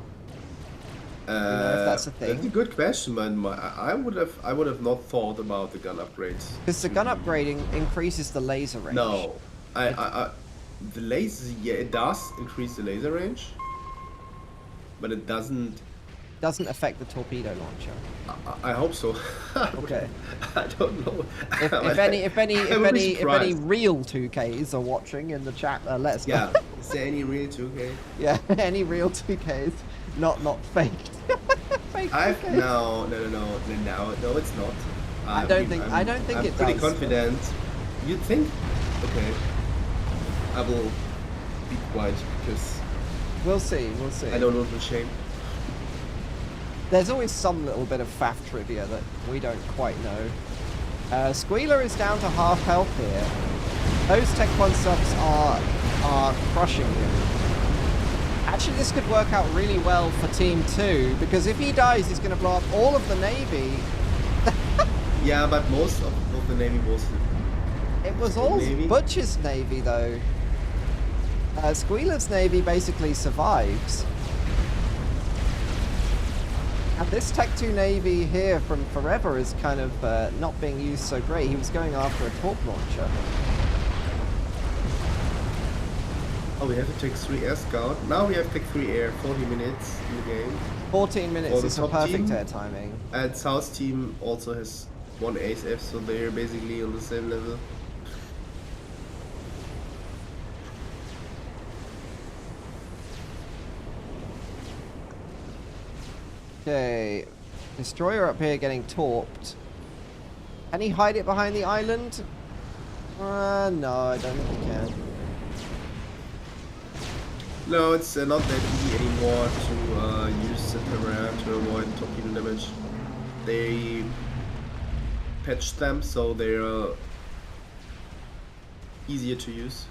You know if that's a thing. That's a good question, man. I would have not thought about the gun upgrades. Because the gun upgrading increases the laser range. No, the laser, yeah, it does increase the laser range, but it doesn't affect the torpedo launcher. I hope so. Okay. I don't know. If any real 2Ks are watching in the chat, let us know. Yeah. Is there any real 2K? Yeah, any real 2Ks, not faked. Fake 2Ks. No, it's not. I don't think it does. I'm pretty confident. You'd think? Okay. I will be quiet because we'll see. I don't know the shame. There's always some little bit of faff trivia that we don't quite know. Squealer is down to half health here. Those Tech 1 subs are crushing him. Actually, this could work out really well for Team 2, because if he dies, he's going to blow up all of the Navy. Yeah, but most of the Navy was... It was all Butcher's Navy, though. Squealer's Navy basically survives. And this Tech 2 Navy here from Forever is kind of not being used so great. He was going after a torp launcher. Oh, we have to take 3 air scout. Now we have to take 3 air, 40 minutes in the game. 14 minutes is a perfect air timing. And South team also has 1 ace F, so they're basically on the same level. Okay, destroyer up here getting torped. Can he hide it behind the island? No, I don't think he can. No, it's not that easy anymore to use the camera to avoid torpedo damage. they patched them so they're easier to use.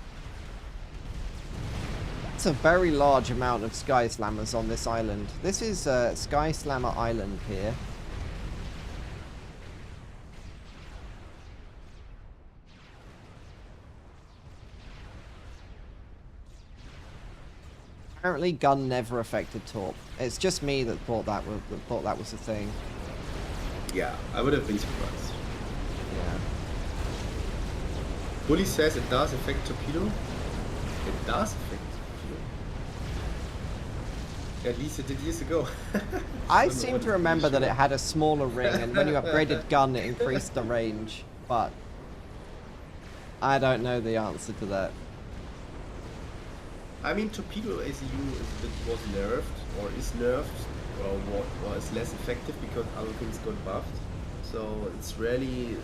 It's a very large amount of Sky Slammers on this island. This is Sky Slammer Island here. Apparently, gun never affected Torp. It's just me that thought that was a thing. Yeah, I would have been surprised. Yeah. Bully says it does affect torpedo. It does affect torpedo. At least it did years ago. I seem to remember that it had a smaller ring, and when you upgraded gun, it increased the range. But I don't know the answer to that. I mean, torpedo ACU was nerfed, or is nerfed, or is less effective because other things got buffed. So it's really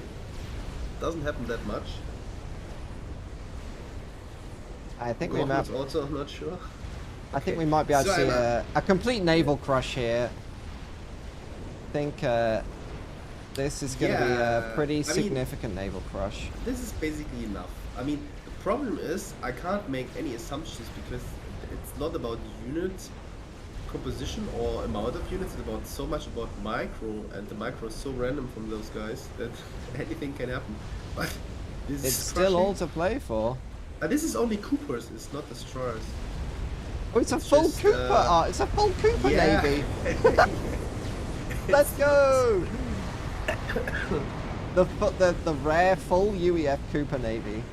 doesn't happen that much. I think we might. Also, I'm not sure. I think we might be able to see a complete naval crush here. I think this is going to be a pretty significant naval crush. This is basically enough. I mean, the problem is I can't make any assumptions because it's not about unit composition or amount of units. It's about so much about micro, and the micro is so random from those guys that anything can happen. But this it's is still all to play for. This is only Coopers. It's not destroyers. Oh, it's a full Cooper! It's a full Cooper Navy! Let's go! the rare full UEF Cooper Navy.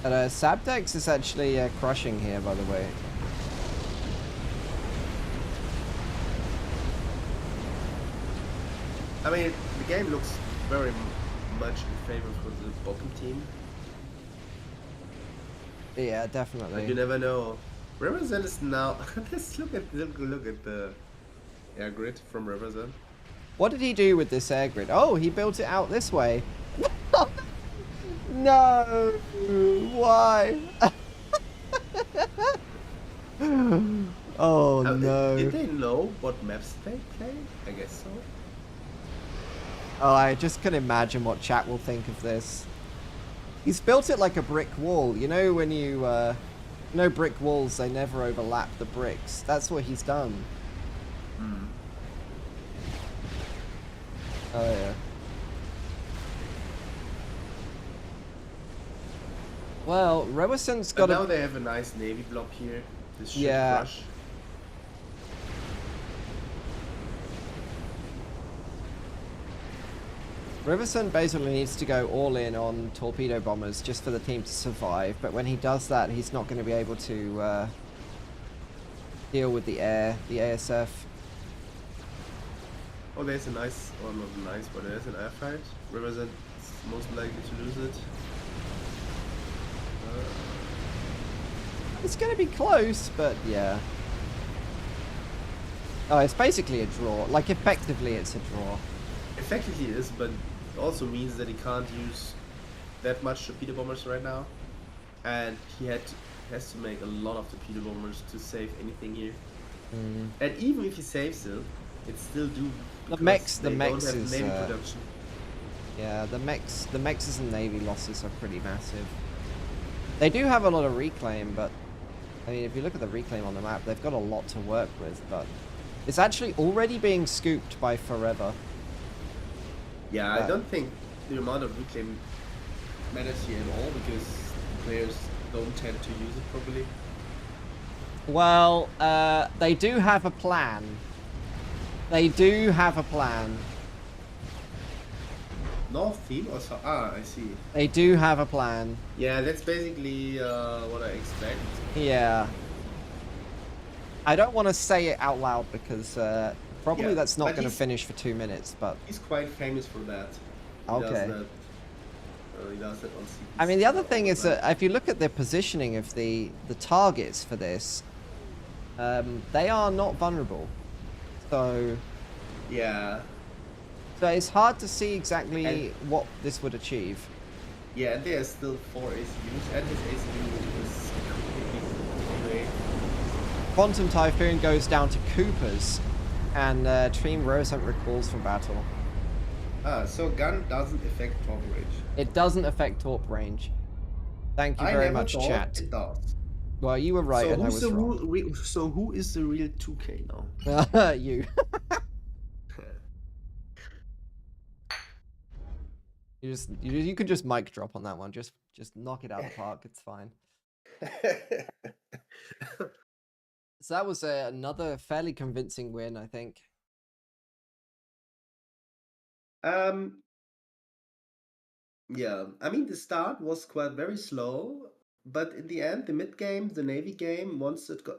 And Sabdex is actually crushing here, by the way. I mean, the game looks very much in favor for the bottom team. Yeah, definitely. But you never know. Riverzen is now. Let's look at the air grid from Riverzen. What did he do with this air grid? Oh, he built it out this way. No! Why? Oh no! Did they know what maps they play? I guess so. Oh, I just can imagine what chat will think of this. He's built it like a brick wall. You know when you know brick walls, they never overlap the bricks. That's what he's done. Mm. Oh yeah. Well, Rewison's got now they have a nice navy block here. This ship crush. Riverson basically needs to go all in on torpedo bombers just for the team to survive, but when he does that, he's not going to be able to deal with the ASF. Oh, there's a nice, or not nice, but there's an airfight. Riverson is most likely to lose it. It's going to be close, but yeah. Oh, it's basically a draw. Like, effectively, it's a draw. Effectively it is, but it also means that he can't use that much torpedo bombers right now. And he has to make a lot of torpedo bombers to save anything here. Mm. And even if he saves it, it's still due. The mechs don't is... have navy production. Yeah, the mechs and navy losses are pretty massive. They do have a lot of reclaim, but I mean, if you look at the reclaim on the map, they've got a lot to work with, but it's actually already being scooped by Forever. Yeah, I don't think the amount of reclaim matters here at all, because players don't tend to use it properly. Well, they do have a plan. They do have a plan. North theme or so? Ah, I see. They do have a plan. Yeah, that's basically what I expect. Yeah. I don't want to say it out loud because probably that's not going to finish for 2 minutes, but... He's quite famous for that. Okay. He does that on CPC. I mean, the other thing is that if you look at the positioning of the targets for this, they are not vulnerable. So... Yeah. So it's hard to see exactly what this would achieve. Yeah, and there's still 4 ACUs, and his ACU is completely away. Quantum Typhoon goes down to Cooper's, and Team Rosehunt recalls from battle. So gun doesn't affect torp range. It doesn't affect torp range. Thank you very much, chat. It does. Well, you were right, So and I was wrong. So who is the real 2K now? You. You could just mic drop on that one. Just knock it out of the park. It's fine. So that was another fairly convincing win, I think. Yeah, I mean the start was quite very slow, but in the end, the mid game, the Navy game, once it got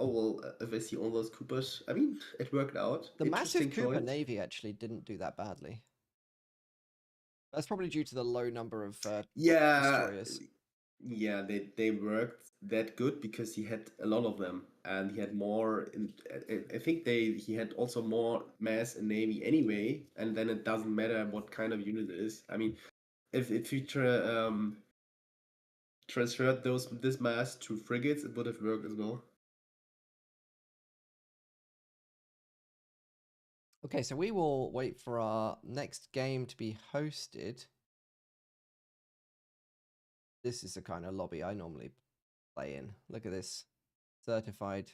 if I see all those Coopers, I mean it worked out. The massive Interesting Cooper choice. Navy actually didn't do that badly. That's probably due to the low number of destroyers. Yeah, they worked that good because he had a lot of them, and he had more. I think he had also more mass in Navy anyway, and then it doesn't matter what kind of unit it is. I mean, if you transferred this mass to frigates, it would have worked as well. Okay, so we will wait for our next game to be hosted. This is the kind of lobby I normally play in. Look at this, certified.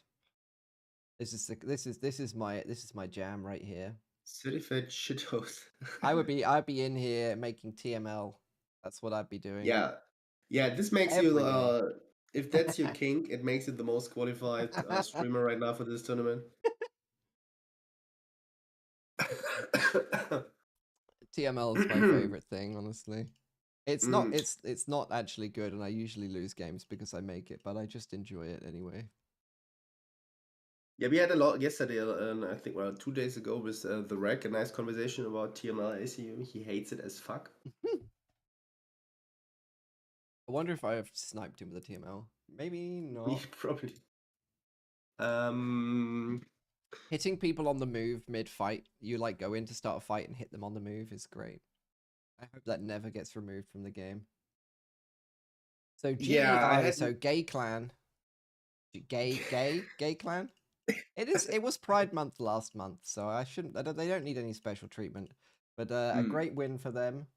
This is my jam right here. Certified shithouse. I'd be in here making TML. That's what I'd be doing. Yeah. This makes Every you if that's your kink, it makes it the most qualified streamer right now for this tournament. TML is my favorite thing, honestly. It's not actually good, and I usually lose games because I make it, but I just enjoy it anyway. Yeah, we had a lot yesterday, I think 2 days ago with the Rec, a nice conversation about TML ACU. He hates it as fuck. I wonder if I have sniped him with a TML. Maybe not. Probably. Hitting people on the move mid-fight, you like go in to start a fight and hit them on the move is great. I hope that never gets removed from the game. So GEI, so gay clan. Gay clan? It was Pride Month last month, so they don't need any special treatment. But a great win for them.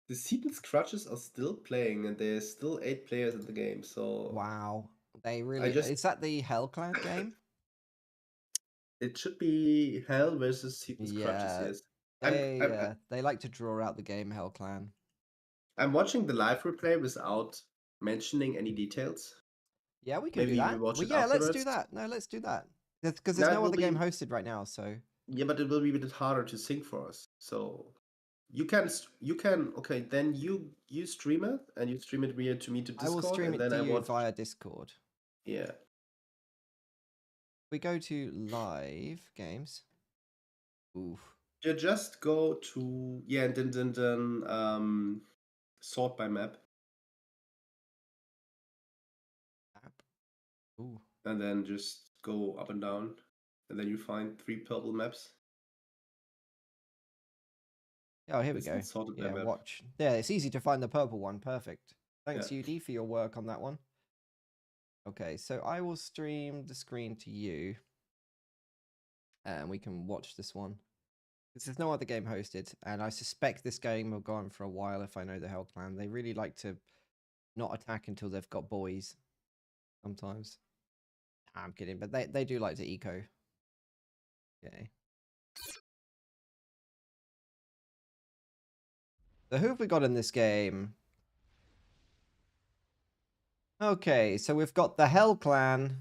The Seaton's Crutches are still playing, and there's still 8 players in the game, so... Wow. They really... Is that the Hell Clan game? It should be Hell versus Seaton's Crutches, yes. They like to draw out the game, Hell Clan. I'm watching the live replay without mentioning any details. Yeah, we can do that. Let's do that. No, let's do that. Because there's no other game hosted right now, so... Yeah, but it will be a bit harder to sync for us, so... You can okay, then you stream it, and you stream it via to me to Discord. I will stream it to you via Discord. Yeah. We go to live games. Oof. You just go to and then sort by map. Ooh. And then just go up and down, and then you find 3 purple maps. Oh, here we go. Yeah, watch. Yeah, it's easy to find the purple one. Perfect. Thanks, UD, for your work on that one. Okay, so I will stream the screen to you. And we can watch this one. Because there's no other game hosted. And I suspect this game will go on for a while if I know the Hell Clan. They really like to not attack until they've got boys. Sometimes. I'm kidding, but they do like to eco. Okay. So who have we got in this game? Okay, so we've got the Hell Clan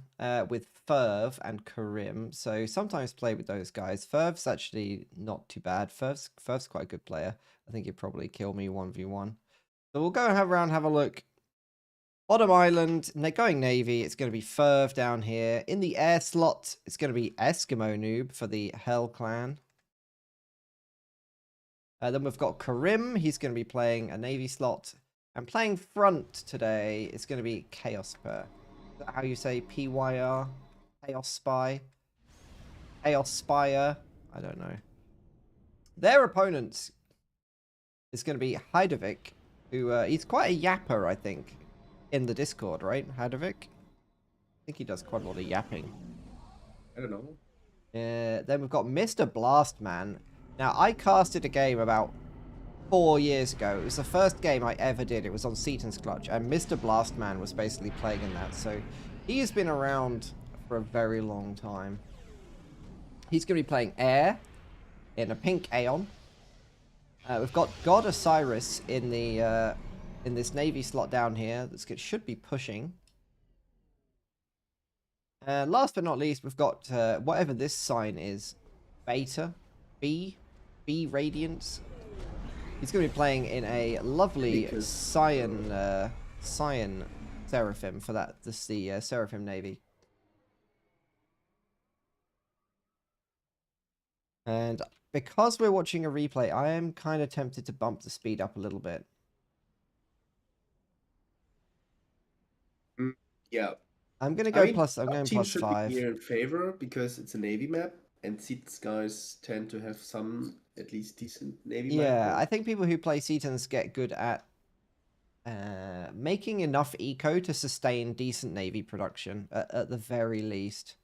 with Ferv and Karim. So sometimes play with those guys. Ferv's actually not too bad. Ferv's quite a good player. I think he'd probably kill me 1v1. So we'll go around, have a look. Bottom island, going Navy. It's going to be Ferv down here. In the air slot, it's going to be Eskimo Noob for the Hell Clan. Then we've got Karim. He's going to be playing a Navy slot. And playing front today is going to be Chaos Per. Is that how you say PYR? Chaos Spy? Chaos Spire? I don't know. Their opponent is going to be Heidovic, who he's quite a yapper, I think, in the Discord, right? Heidovic? think he does quite a lot of yapping. I don't know. Then we've got Mr. Blastman. Now, I casted a game about 4 years ago. It was the first game I ever did. It was on Seaton's Clutch, and Mr. Blastman was basically playing in that. So he has been around for a very long time. He's going to be playing Air in a pink Aeon. We've got God Osiris in the in this Navy slot down here. That should be pushing. Last but not least, we've got whatever this sign is, Beta, B Radiance. He's going to be playing in a lovely Cyan Seraphim for that. This is the Seraphim Navy. And because we're watching a replay, I am kind of tempted to bump the speed up a little bit. Yeah. I'm going to go plus. I'm going team plus should 5. be here in favor because it's a Navy map, and Seats guys tend to have some at least decent Navy map. Yeah, I think people who play Setons get good at making enough eco to sustain decent Navy production, at the very least.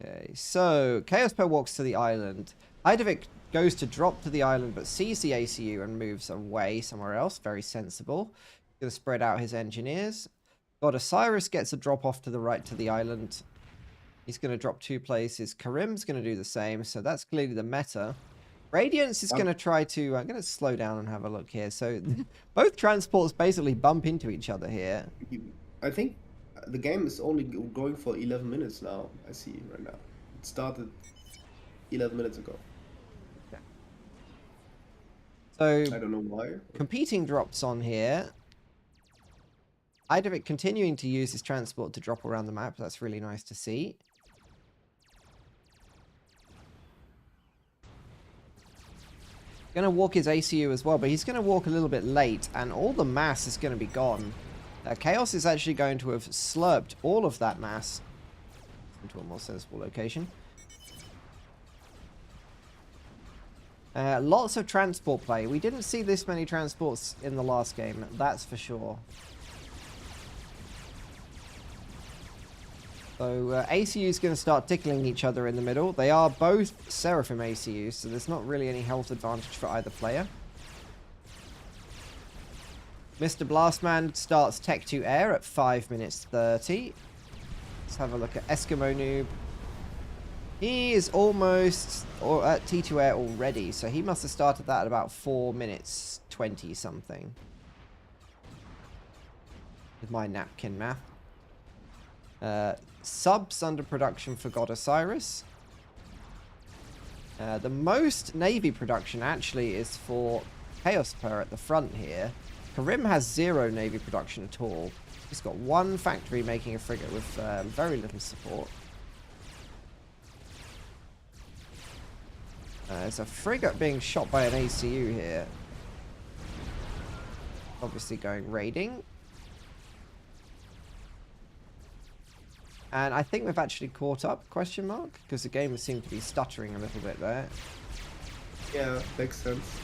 Okay, so Chaosper walks to the island. Heidovic goes to drop to the island, but sees the ACU and moves away somewhere else. Very sensible. He's going to spread out his engineers. God Osiris gets a drop off to the right to the island. He's going to drop 2 places. Karim's going to do the same, so that's clearly the meta. Radiance is going to try to... I'm going to slow down and have a look here. So both transports basically bump into each other here. I think the game is only going for 11 minutes now, I see right now. It started 11 minutes ago. Okay. So I don't know why. Competing drops on here. Heidovic continuing to use his transport to drop around the map. That's really nice to see. Going to walk his ACU as well, but he's going to walk a little bit late, and all the mass is going to be gone. Chaos is actually going to have slurped all of that mass into a more sensible location. Lots of transport play. We didn't see this many transports in the last game, that's for sure. So ACU is going to start tickling each other in the middle. They are both Seraphim ACUs, so there's not really any health advantage for either player. Mr. Blastman starts Tech 2 Air at 5 minutes 30. Let's have a look at Eskimo Noob. He is almost at T2 Air already, so he must have started that at about 4 minutes 20 something. With my napkin math. Subs under production for God Osiris. The most Navy production actually is for Chaosper at the front here. Karim has 0 Navy production at all. He's got 1 factory making a frigate with very little support. There's a frigate being shot by an ACU here. Obviously going raiding. And I think we've actually caught up, question mark? Because the game seemed to be stuttering a little bit there. Yeah, makes sense.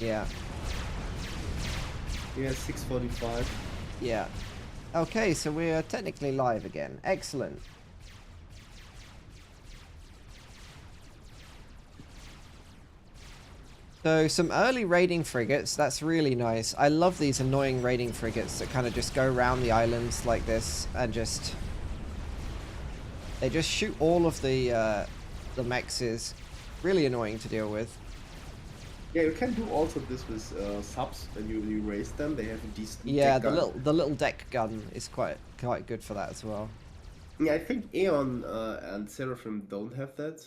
Yeah. Yeah, 6:45. Yeah. Okay, so we're technically live again. Excellent. So some early raiding frigates, that's really nice. I love these annoying raiding frigates that kind of just go around the islands like this and just... They just shoot all of the mexes. Really annoying to deal with. Yeah, you can do also this with subs when you raise them. They have a decent Yeah, deck the gun. little deck gun is quite good for that as well. Yeah, I think Aeon and Seraphim don't have that.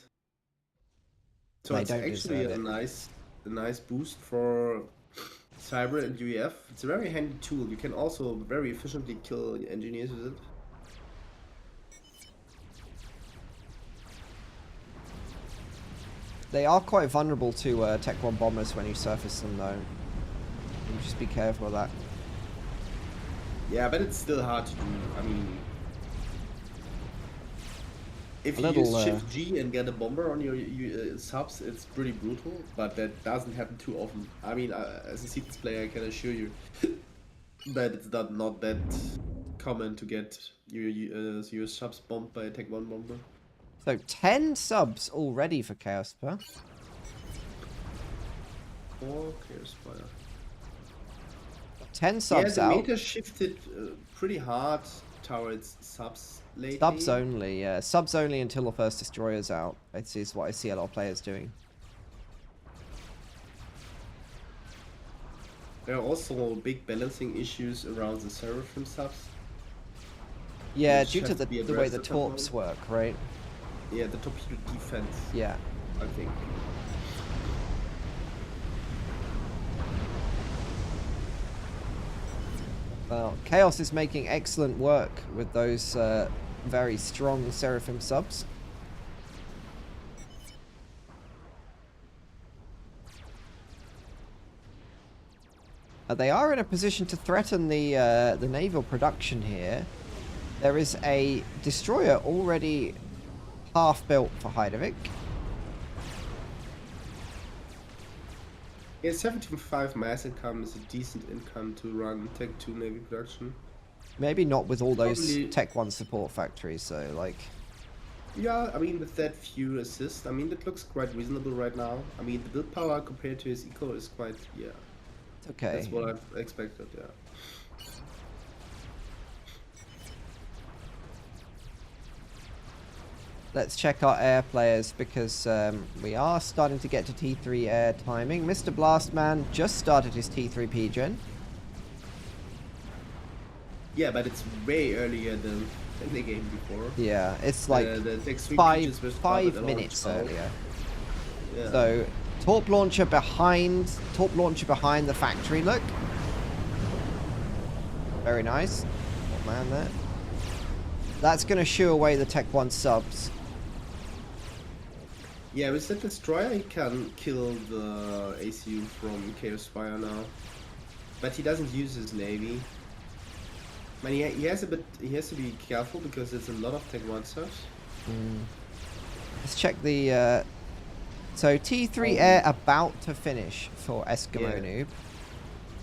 So They it's don't actually deserve a nice boost for Cyber and UEF. It's a very handy tool. You can also very efficiently kill engineers with it. They are quite vulnerable to Tech 1 bombers when you surface them, though. You just be careful of that. Yeah, but it's still hard to do. I mean, if you little, use Shift G and get a bomber on your subs, it's pretty brutal, but that doesn't happen too often. I mean, as a Seeds player, I can assure you that it's not that common to get your subs bombed by a Tech 1 bomber. So 10 subs already for Chaos Spire. Or Chaos Spire. 10 subs yeah, the out. meta shifted pretty hard towards subs lately. Subs only, yeah. Subs only until the first destroyer's out. This is what I see a lot of players doing. There are also big balancing issues around the Seraphim subs. Yeah, Which due to have the to be way the addressed at some torps point. work, right? Yeah, the torpedo defense, Yeah. I think. Well, Chaos is making excellent work with those very strong Seraphim subs. They are in a position to threaten the naval production here. There is a destroyer already half built for Heidevick. Yeah, 75 mass income is a decent income to run Tech 2 Navy production. Maybe not with all those Probably... Tech 1 support factories, so like... Yeah, I mean, with that few assists, I mean, that looks quite reasonable right now. I mean, the build power compared to his eco is quite, yeah. It's okay. That's what I've expected, yeah. Let's check our air players because we are starting to get to T3 air timing. Mr. Blastman just started his T3 PGen. Yeah, but it's way earlier than the game before. Yeah, it's like the Tech 3 five minutes earlier. Yeah. So, torp launcher behind the factory. Look, very nice. Oh, man, there. That's going to shoo away the Tech 1 subs. Yeah, with that destroyer, he can kill the ACU from Chaos Spire now, but he doesn't use his navy. I mean, he has to be careful because there's a lot of Tech 1 subs. Let's check the. So T3 air about to finish for Eskimo Noob.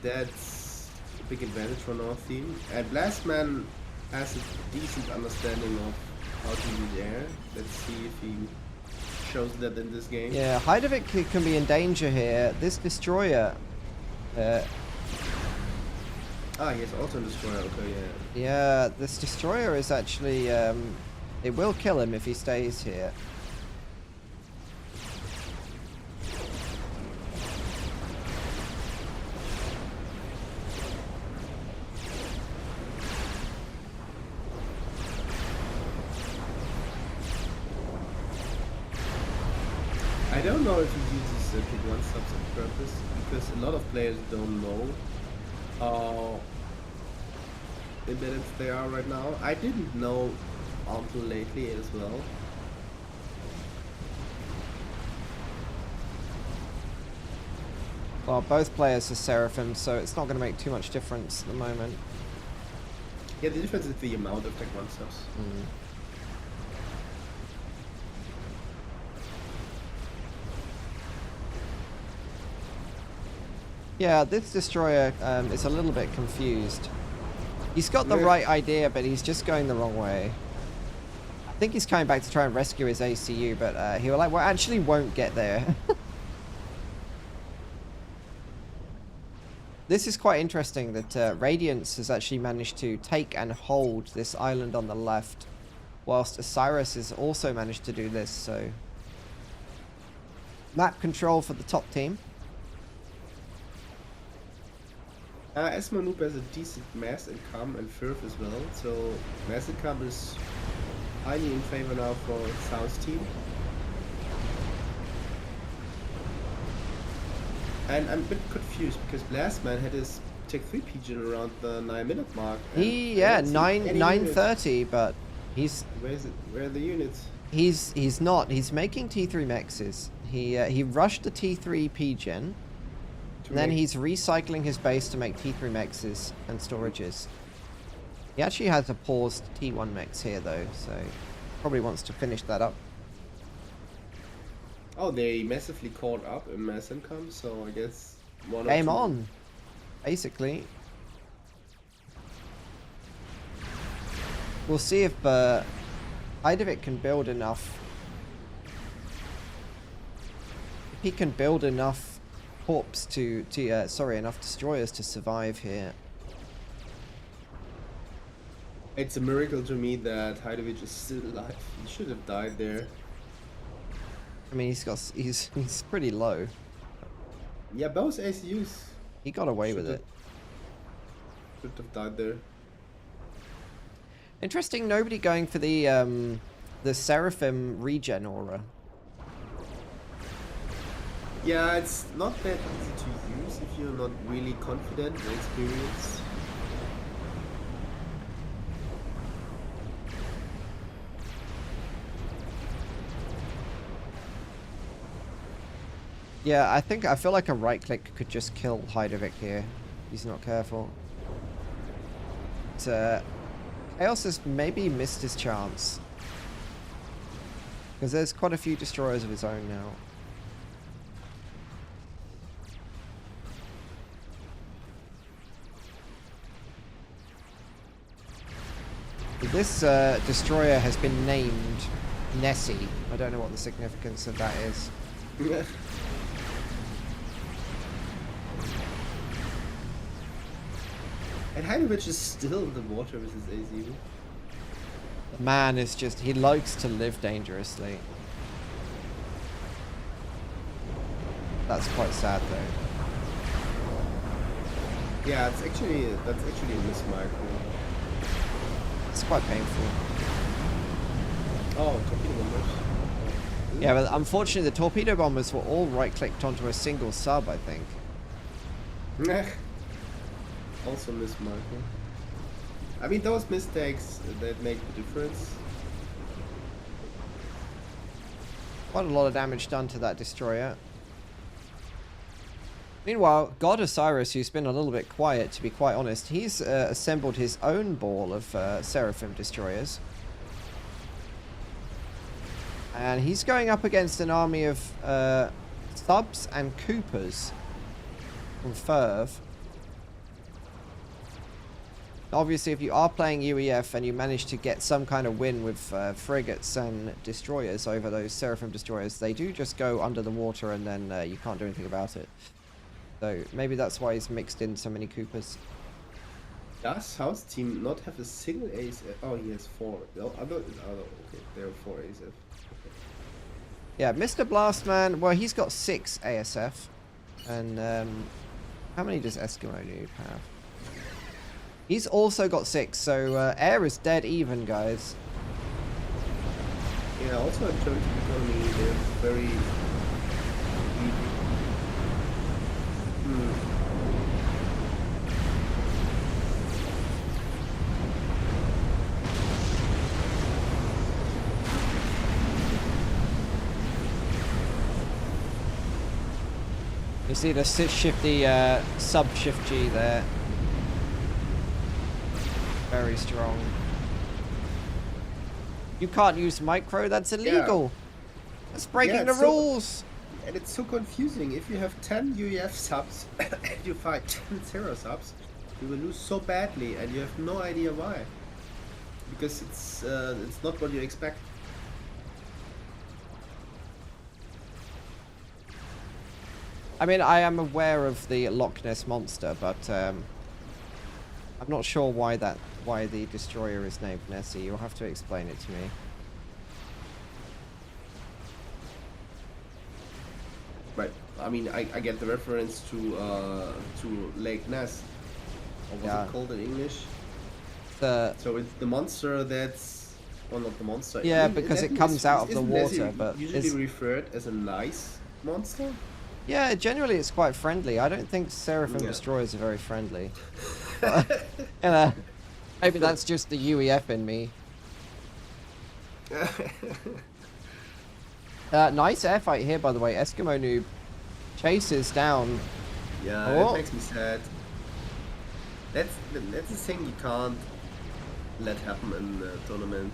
That's a big advantage for our team. And Blastman has a decent understanding of how to use air. Let's see if he shows that in this game. Yeah, Heidevick can be in danger here. This destroyer. He has also a destroyer. Okay, yeah. Yeah, this destroyer is actually. It will kill him if he stays here. I don't know if he uses the Pick 1 subs on purpose, because a lot of players don't know how imbalanced they are right now. I didn't know until lately as well. Well, both players are Seraphim, so it's not going to make too much difference at the moment. Yeah, the difference is the amount of Tech 1 subs. Yeah, this destroyer is a little bit confused. He's got the right idea, but he's just going the wrong way. I think he's coming back to try and rescue his ACU, but he actually won't get there. This is quite interesting that Radiance has actually managed to take and hold this island on the left, whilst Osiris has also managed to do this, so... Map control for the top team. Eskimo Noob has a decent mass income and Firth as well, so mass income is highly in favor now for South's team. And I'm a bit confused because Blastman had his Tech 3 pigeon around the 9-minute mark. Yeah, 9:30, but he's... Where are the units? He's not. He's making T3 mexes. He rushed the T3 PGen. And then he's recycling his base to make T3 mexes and storages. He actually has a paused T1 mex here though, so probably wants to finish that up. Oh, they massively caught up in mass income, so I guess Game on, basically. We'll see if Heidevic can build enough. If he can build enough corps enough destroyers to survive here. It's a miracle to me that Heidevic is still alive. He should have died there. I mean, he's pretty low. Yeah, both ACUs. He got away with it. Should have died there. Interesting, nobody going for the Seraphim regen aura. Yeah, it's not that easy to use if you're not really confident and experienced. Yeah, I feel like a right click could just kill Heidevic here. He's not careful. But, Chaos has maybe missed his chance. Because there's quite a few destroyers of his own now. This destroyer has been named Nessie. I don't know what the significance of that is. And Heidevic is still in the water with his ACU. The man is just, he likes to live dangerously. That's quite sad though. Yeah, that's actually a miss micro. It's quite painful. Oh, torpedo bombers. Yeah, but unfortunately the torpedo bombers were all right-clicked onto a single sub, I think. Also miss micro. I mean, those mistakes that make the difference. Quite a lot of damage done to that destroyer. Meanwhile, God Osiris, who's been a little bit quiet, to be quite honest, he's assembled his own ball of Seraphim destroyers. And he's going up against an army of subs and Coopers from Ferv. Obviously, if you are playing UEF and you manage to get some kind of win with frigates and destroyers over those Seraphim destroyers, they do just go under the water and then you can't do anything about it. So maybe that's why he's mixed in so many Coopers. Does House Team not have a single ASF? Oh, he has 4. Oh, okay, there are 4 ASF. Okay. Yeah, Mr. Blastman, well, he's got 6 ASF. And how many does Eskimo Noob have? He's also got 6, so Air is dead even, guys. Yeah, also in terms of economy, they're very... You see the shifty sub-shift G there. Very strong. You can't use micro, that's illegal. Yeah. That's breaking the rules. And it's so confusing. If you have 10 UEF subs and you fight 10 Zero subs, you will lose so badly and you have no idea why. Because it's not what you expect. I mean, I am aware of the Loch Ness Monster, but I'm not sure why the destroyer is named Nessie. You'll have to explain it to me. Right. I mean, I get the reference to Lake Ness. Or was it called in English? So it's the monster that's... Well, not the monster. Yeah, I mean, because it comes out of the water, but usually referred as a nice monster? Yeah, generally it's quite friendly. I don't think Seraphim destroyers are very friendly. But, you know, maybe that's just the UEF in me. Nice airfight here, by the way. Eskimo Noob chases down. Yeah, that makes me sad. That's the thing you can't let happen in the tournament.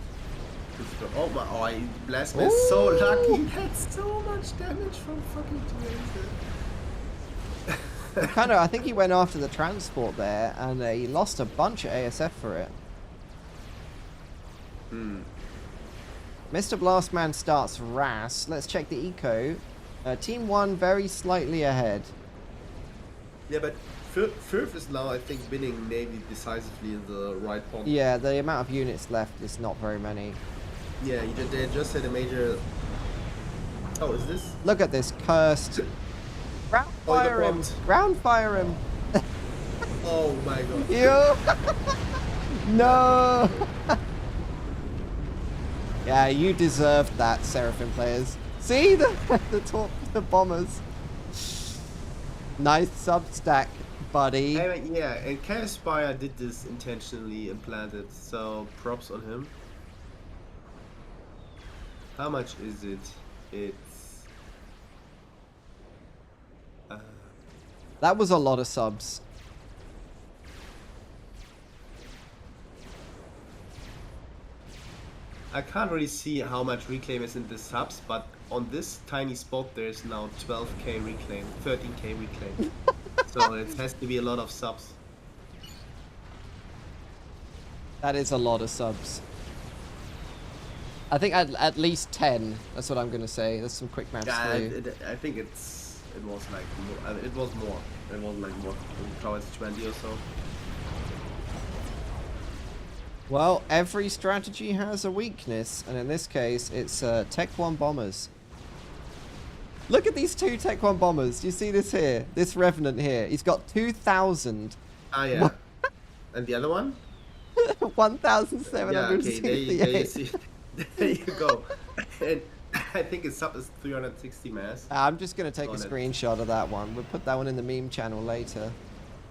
Oh my! Blasphemy is so lucky. That's so much damage from fucking Teresa. I think he went after the transport there, and he lost a bunch of ASF for it. Mr. Blastman starts RAS. Let's check the eco. Team 1 very slightly ahead. Yeah, but Firth is now, I think, winning Navy decisively in the right pond. Yeah, the amount of units left is not very many. Yeah, they just had a major... Oh, is this? Look at this cursed. Round fire him! Round fire him! Oh my god. You! No! Yeah, you deserved that, Seraphim players. See the bombers. Nice sub-stack, buddy. Yeah, and Spire did this intentionally and planted, so props on him. How much is it? It's... That was a lot of subs. I can't really see how much reclaim is in the subs, but on this tiny spot there's now 12k reclaim, 13k reclaim. So it has to be a lot of subs. That is a lot of subs. I think at least 10. That's what I'm gonna say. There's some quick maths for you. I think it was like more. It was more. It was like more towards 20 or so. Well, every strategy has a weakness, and in this case, it's Tech 1 bombers. Look at these two Tech 1 bombers. Do you see this here? This Revenant here. He's got 2,000. Ah, yeah. And the other one? 1,768. Yeah, okay, there you go. And I think his sub is 360 mass. I'm just going to take a screenshot of that one. We'll put that one in the meme channel later.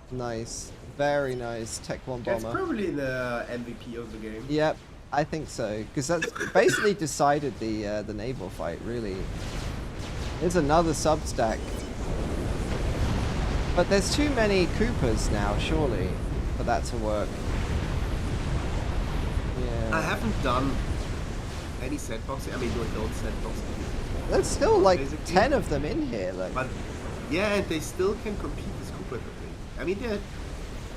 Nice. Very nice. Tech 1 bomber. That's probably the MVP of the game. Yep, I think so. Because that's basically decided the naval fight, really. There's another sub-stack. But there's too many Coopers now, surely, for that to work. Yeah. I haven't done any sandboxing. I mean, don't sandboxing. There's still like basically 10 of them in here. Like. But yeah, and they still can compete with Cooper. I mean, there are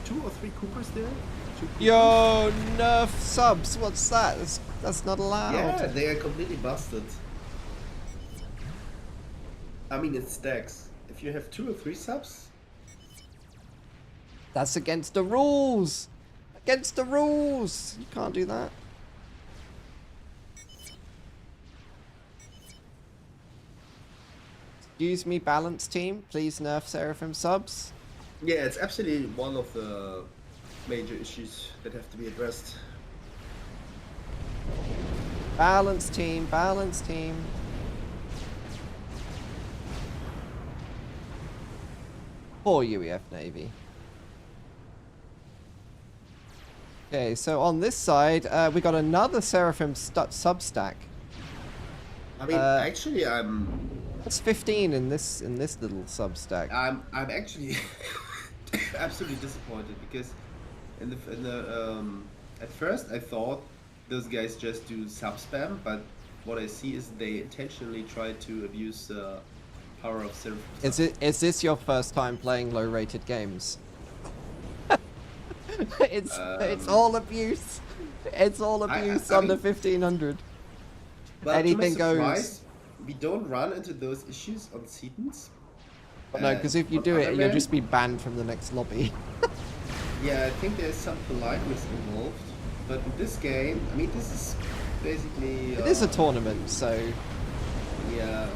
2 or 3 Coopers there. Yo, nerf subs. What's that? That's not allowed. Yeah, they are completely busted. I mean, it stacks. If you have 2 or 3 subs, that's against the rules. Against the rules. You can't do that. Excuse me, balance team. Please nerf Seraphim subs. Yeah, it's absolutely one of the major issues that have to be addressed. Balance team, balance team. Poor UEF Navy. Okay, so on this side, we got another Seraphim substack. I mean, actually, That's 15 in this little substack. I'm actually absolutely disappointed because at first I thought those guys just do sub spam, but what I see is they intentionally try to abuse the power of Seraphim. Is this your first time playing low-rated games? It's all abuse. It's all abuse under 1500. Well, anything to my surprise, goes. We don't run into those issues on Cetans. No, because if you do it, you'll just be banned from the next lobby. Yeah, I think there's some politeness involved. But in this game, I mean, this is basically... It is a tournament, so... Yeah.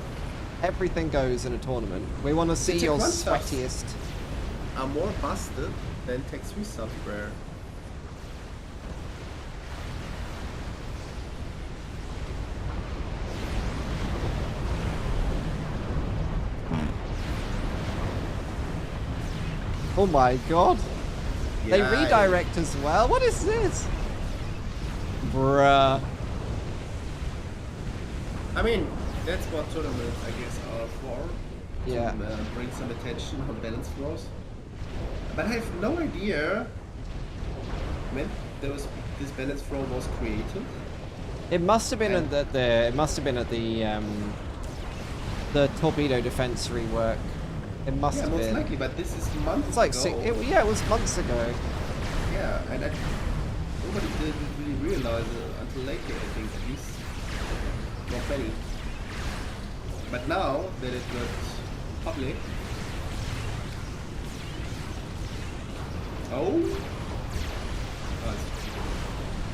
Everything goes in a tournament. We want to see your sweatiest. Are more busted than Tech 3 software. Oh my god. Yeah, They redirect as well? What is this? Bruh. I mean, that's what tournaments, I guess, are for. Yeah. To bring some attention on balance floors. But I have no idea when this balance floor was created. It must have been at the torpedo defense rework. It must have been. Most likely, but this is months it's like ago. it was months ago. Yeah, and it nobody didn't really realize it until lately, I think, at least. Not many. But now that it got public... Oh!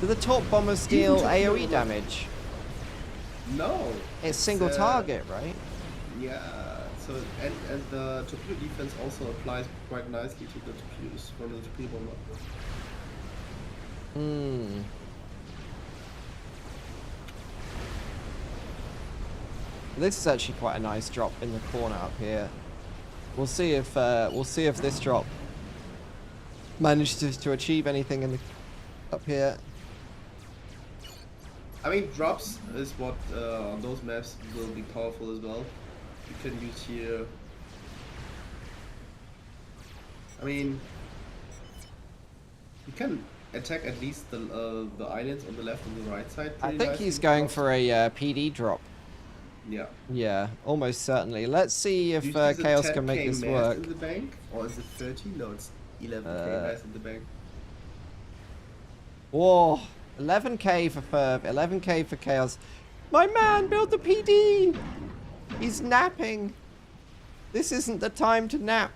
Do the torp bombers deal AoE damage? No! It's single target, right? Yeah, so and the torpedo defense also applies quite nicely to the torpedoes from the torpedo bomber. Hmm. This is actually quite a nice drop in the corner up here. We'll see if this drop manages to achieve anything in the up here. I mean, drops is what on those maps will be powerful as well. You can use here. I mean, you can attack at least the islands on the left and the right side. I think he's going for a PD drop. Yeah. Yeah, almost certainly. Let's see if Chaos can make this work. In the bank, or is it 30? No, it's 11k mass in the bank. Whoa, 11k for Ferb, 11k for Chaos. My man, build the PD! He's napping. This isn't the time to nap.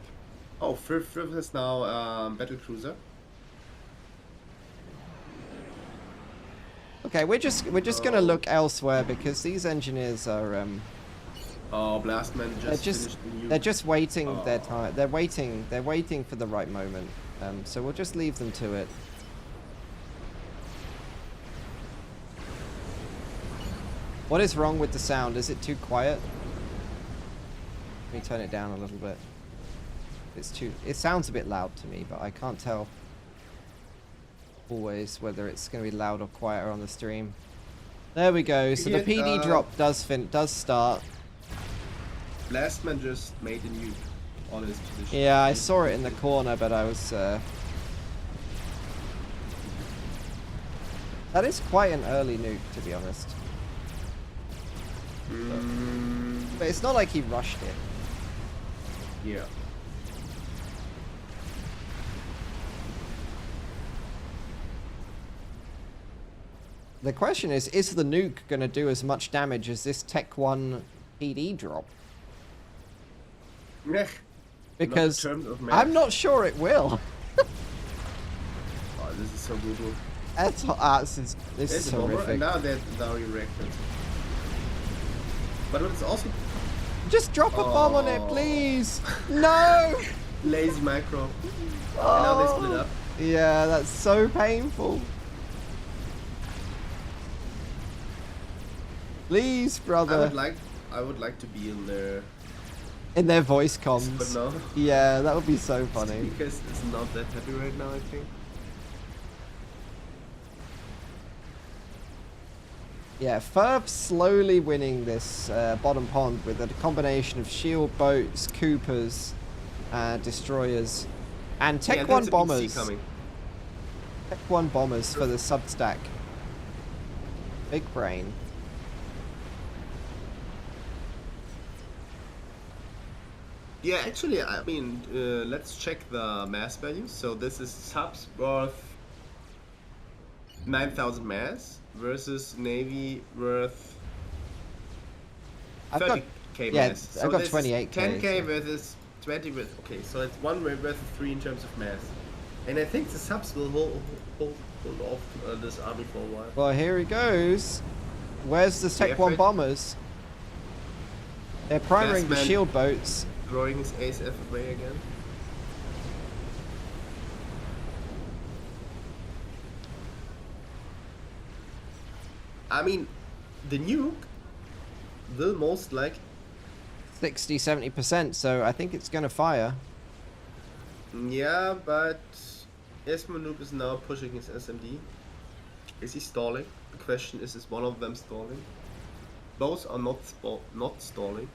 Oh, Frith is now battle cruiser. Okay, we're just gonna look elsewhere because these engineers are Oh, Blastman just they're just waiting their time. They're waiting for the right moment. So we'll just leave them to it. What is wrong with the sound? Is it too quiet? Let me turn it down a little bit. It sounds a bit loud to me, but I can't tell always whether it's going to be loud or quieter on the stream. There we go. So the PD drop does start. Blastman just made a nuke on his position. Yeah, I saw it in the corner, but I was... That is quite an early nuke, to be honest. But it's not like he rushed it. Yeah. The question is the nuke going to do as much damage as this Tech 1 PD drop? Because I'm not sure it will. Oh, this is so brutal. This is horrific. And now they're erected. But it's also... Just drop a bomb on it, please! No! Lazy micro. And now they split up. Yeah, that's so painful. Please, brother. I would like to be in their voice comms. But no. Yeah, that would be so funny. Because it's not that happy right now, I think. Yeah, Ferb slowly winning this bottom pond with a combination of shield boats, Coopers, destroyers, and Tech 1 bombers. Tech 1 bombers for the substack. Big brain. Yeah, actually, I mean, let's check the mass values. So this is subs worth 9,000 mass versus Navy worth 30k mass. So I've got 28k. 10k versus 20 with. Okay, so it's 1 versus 3 in terms of mass. And I think the subs will hold off this army for a while. Well, here he goes. Where's the Tech 1 bombers? They're primering the shield boats. Throwing his ASF away again. I mean, the nuke will most likely 60-70%, so I think it's gonna fire. Yeah, but Esmanuk is now pushing his SMD. Is he stalling? The question is one of them stalling? Both are not stalling.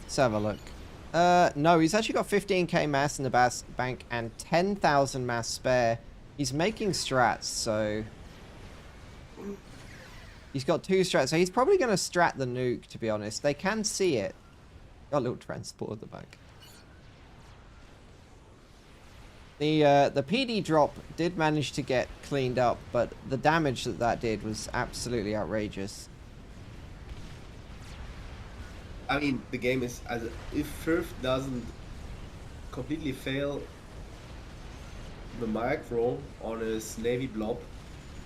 Let's have a look. No, he's actually got 15k mass in the bank and 10,000 mass spare. He's making strats, so... He's got 2 strats, so he's probably going to strat the nuke, to be honest. They can see it. Got a little transport at the back. The PD drop did manage to get cleaned up, but the damage that did was absolutely outrageous. I mean, the game is if Firth doesn't completely fail the micro on his navy blob,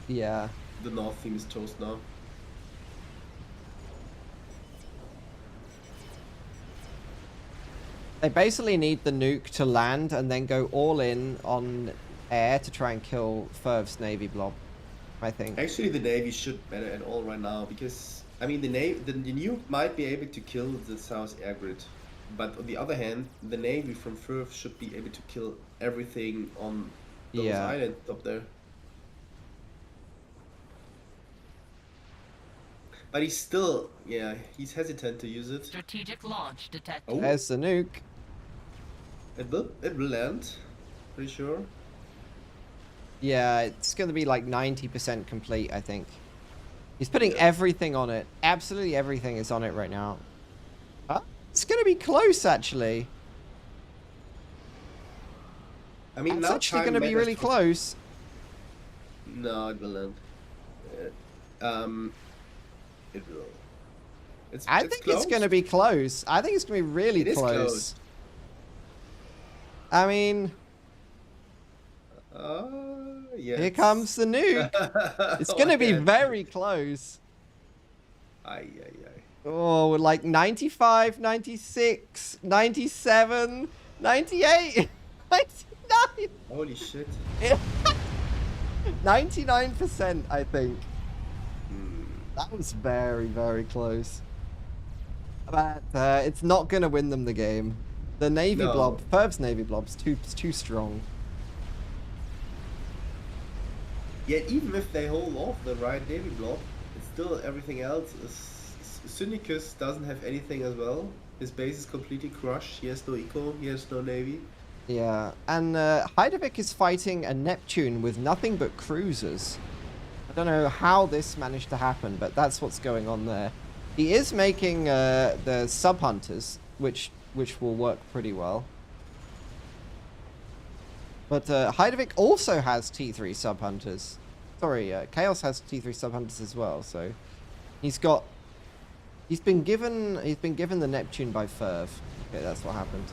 Yeah. the North theme is toast now. They basically need the nuke to land and then go all in on air to try and kill Firth's navy blob, I think. Actually, the navy should better at all right now because I mean the nuke might be able to kill the South air grid, but on the other hand, the navy from Firth should be able to kill everything on those islands up there. But he's still, yeah, he's hesitant to use it. Strategic launch detected. Oh, There's the nuke. it will land, pretty sure. Yeah, it's going to be like 90% complete, I think. He's putting everything on it. Absolutely everything is on it right now. It's going to be close, actually. I mean, It's actually going to be really close. No, it will land. It will. I think it's going to be close. I think it's going to be really close. I mean... yes. Here comes the nuke. It's going to be very close. Aye. Oh, like 95, 96, 97, 98, 99. Holy shit. 99%, I think. That was very, very close. But it's not going to win them the game. The navy blob, Firth's navy blob's too strong. Yeah, even if they hold off the right navy blob, it's still everything else is... Syndicus doesn't have anything as well. His base is completely crushed. He has no eco, he has no navy. Yeah, and Heidevick is fighting a Neptune with nothing but cruisers. I don't know how this managed to happen, but that's what's going on there. He is making the sub-hunters, which will work pretty well. But Heidevick also has T3 sub-hunters. Sorry, Chaos has T3 sub-hunters as well, so he's been given the Neptune by Firth. Okay, that's what happened.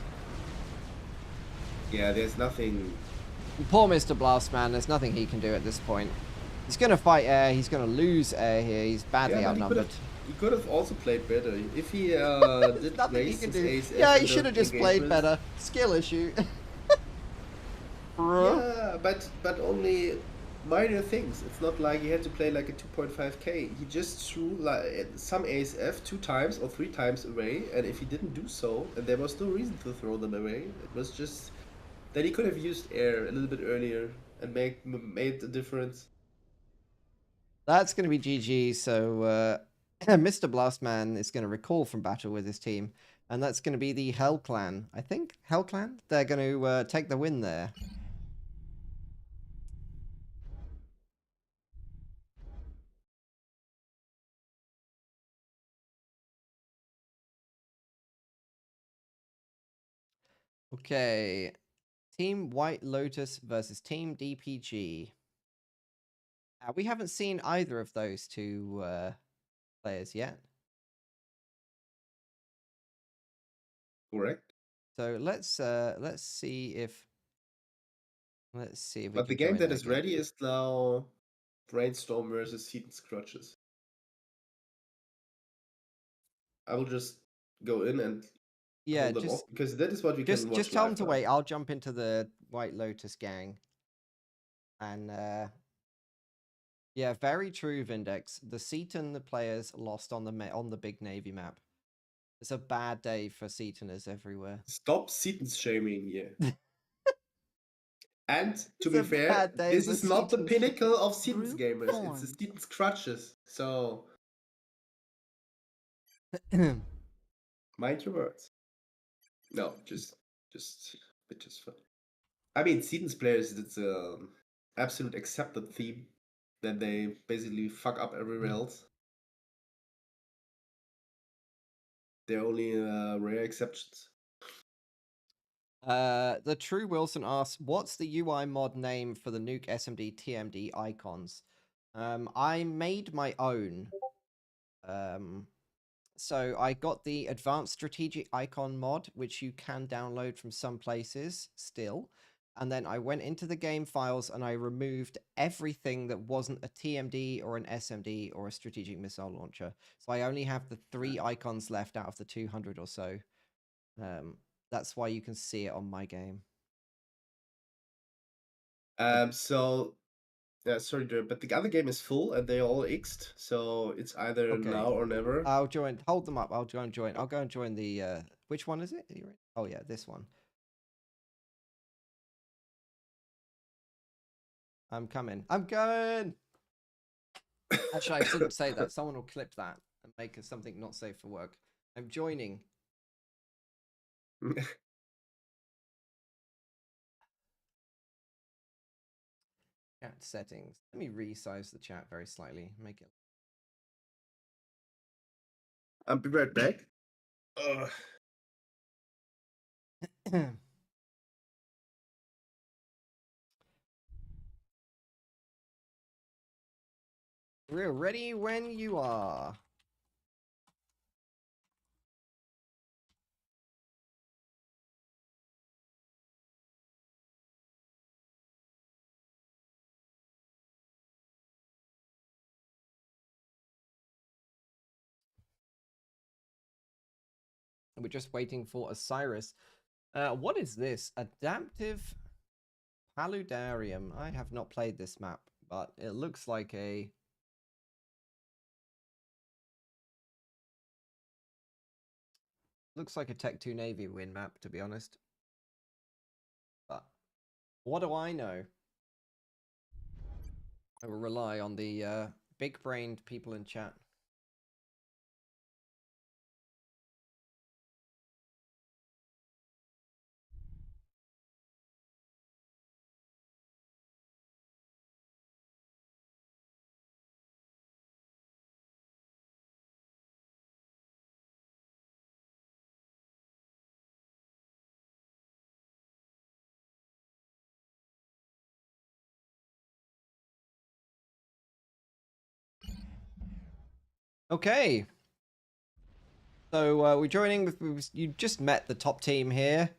Yeah, there's nothing... Poor Mr. Blastman, there's nothing he can do at this point. He's going to fight air, he's going to lose air here, he's badly outnumbered. He could have also played better. If he did nothing he race can his do. ASF Yeah, he should have just played better. Skill issue. Yeah, but only minor things. It's not like he had to play like a 2.5k. He just threw like some ASF 2 times or 3 times away, and if he didn't do so, and there was no reason to throw them away, it was just that he could have used air a little bit earlier and made a difference. That's going to be GG, so Mr. Blastman is going to recall from battle with his team, and that's going to be the Hell Clan. I think Hell Clan? They're going to take the win there. Okay, Team White Lotus versus Team DPG. We haven't seen either of those two players yet. Correct. So let's see if we But the game that is ready is now Brainstorm versus Seaton's Crutches. I will just go in and hold them off because that is what we can watch. Just tell them to wait. I'll jump into the White Lotus gang. And yeah, very true, Vindex. The Seaton players lost on the big Navy map. It's a bad day for Seatoners everywhere. Stop Seaton's shaming, yeah. And to be fair, this is not the pinnacle of Seaton's gamers. It's the Seaton's Crutches. So mind your words. No, just fun. I mean, Seaton's players, it's an absolute accepted theme that they basically fuck up everywhere else. They're only rare exceptions. The True Wilson asks, what's the UI mod name for the Nuke SMD TMD icons? I made my own. So I got the Advanced Strategic Icon mod, which you can download from some places still. And then I went into the game files and I removed everything that wasn't a TMD or an SMD or a strategic missile launcher. So I only have the 3 icons left out of the 200 or so. That's why you can see it on my game. So, yeah, sorry, Derp, but the other game is full and they're all X'd, so it's either Okay. now or never. I'll join. Hold them up. I'll go and join. I'll go and join the. Which one is it? Oh yeah, this one. I'm coming. I'm going. Actually, I shouldn't say that. Someone will clip that and make it something not safe for work. I'm joining. Chat settings. Let me resize the chat very slightly. Make it. I'll be right back. We're ready when you are. We're just waiting for Osiris. What is this? Adaptive Paludarium. I have not played this map, but it looks like a... Looks like a Tech 2 Navy win map, to be honest. But what do I know? I will rely on the big-brained people in chat. Okay. So we're joining with... You just met the top team here.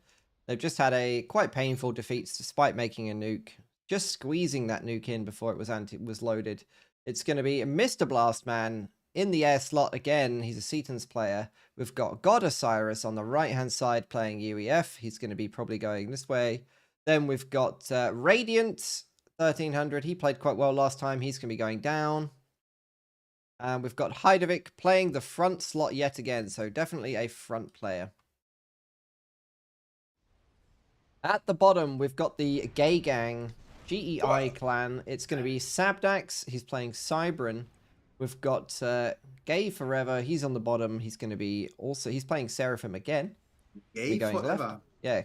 They've just had a quite painful defeats despite making a nuke. Just squeezing that nuke in before it was loaded. It's going to be Mr. Blastman in the air slot again. He's a Setons player. We've got God Osiris on the right-hand side playing UEF. He's going to be probably going this way. Then we've got Radiant 1300. He played quite well last time. He's going to be going down. And we've got Heidovic playing the front slot yet again. So definitely a front player. At the bottom, we've got the Gay Gang, GEI clan. It's going to be Sabdax. He's playing Cybran. We've got Gay Forever. He's on the bottom. He's going to be also... He's playing Seraphim again. Gay going Forever. left. Yeah.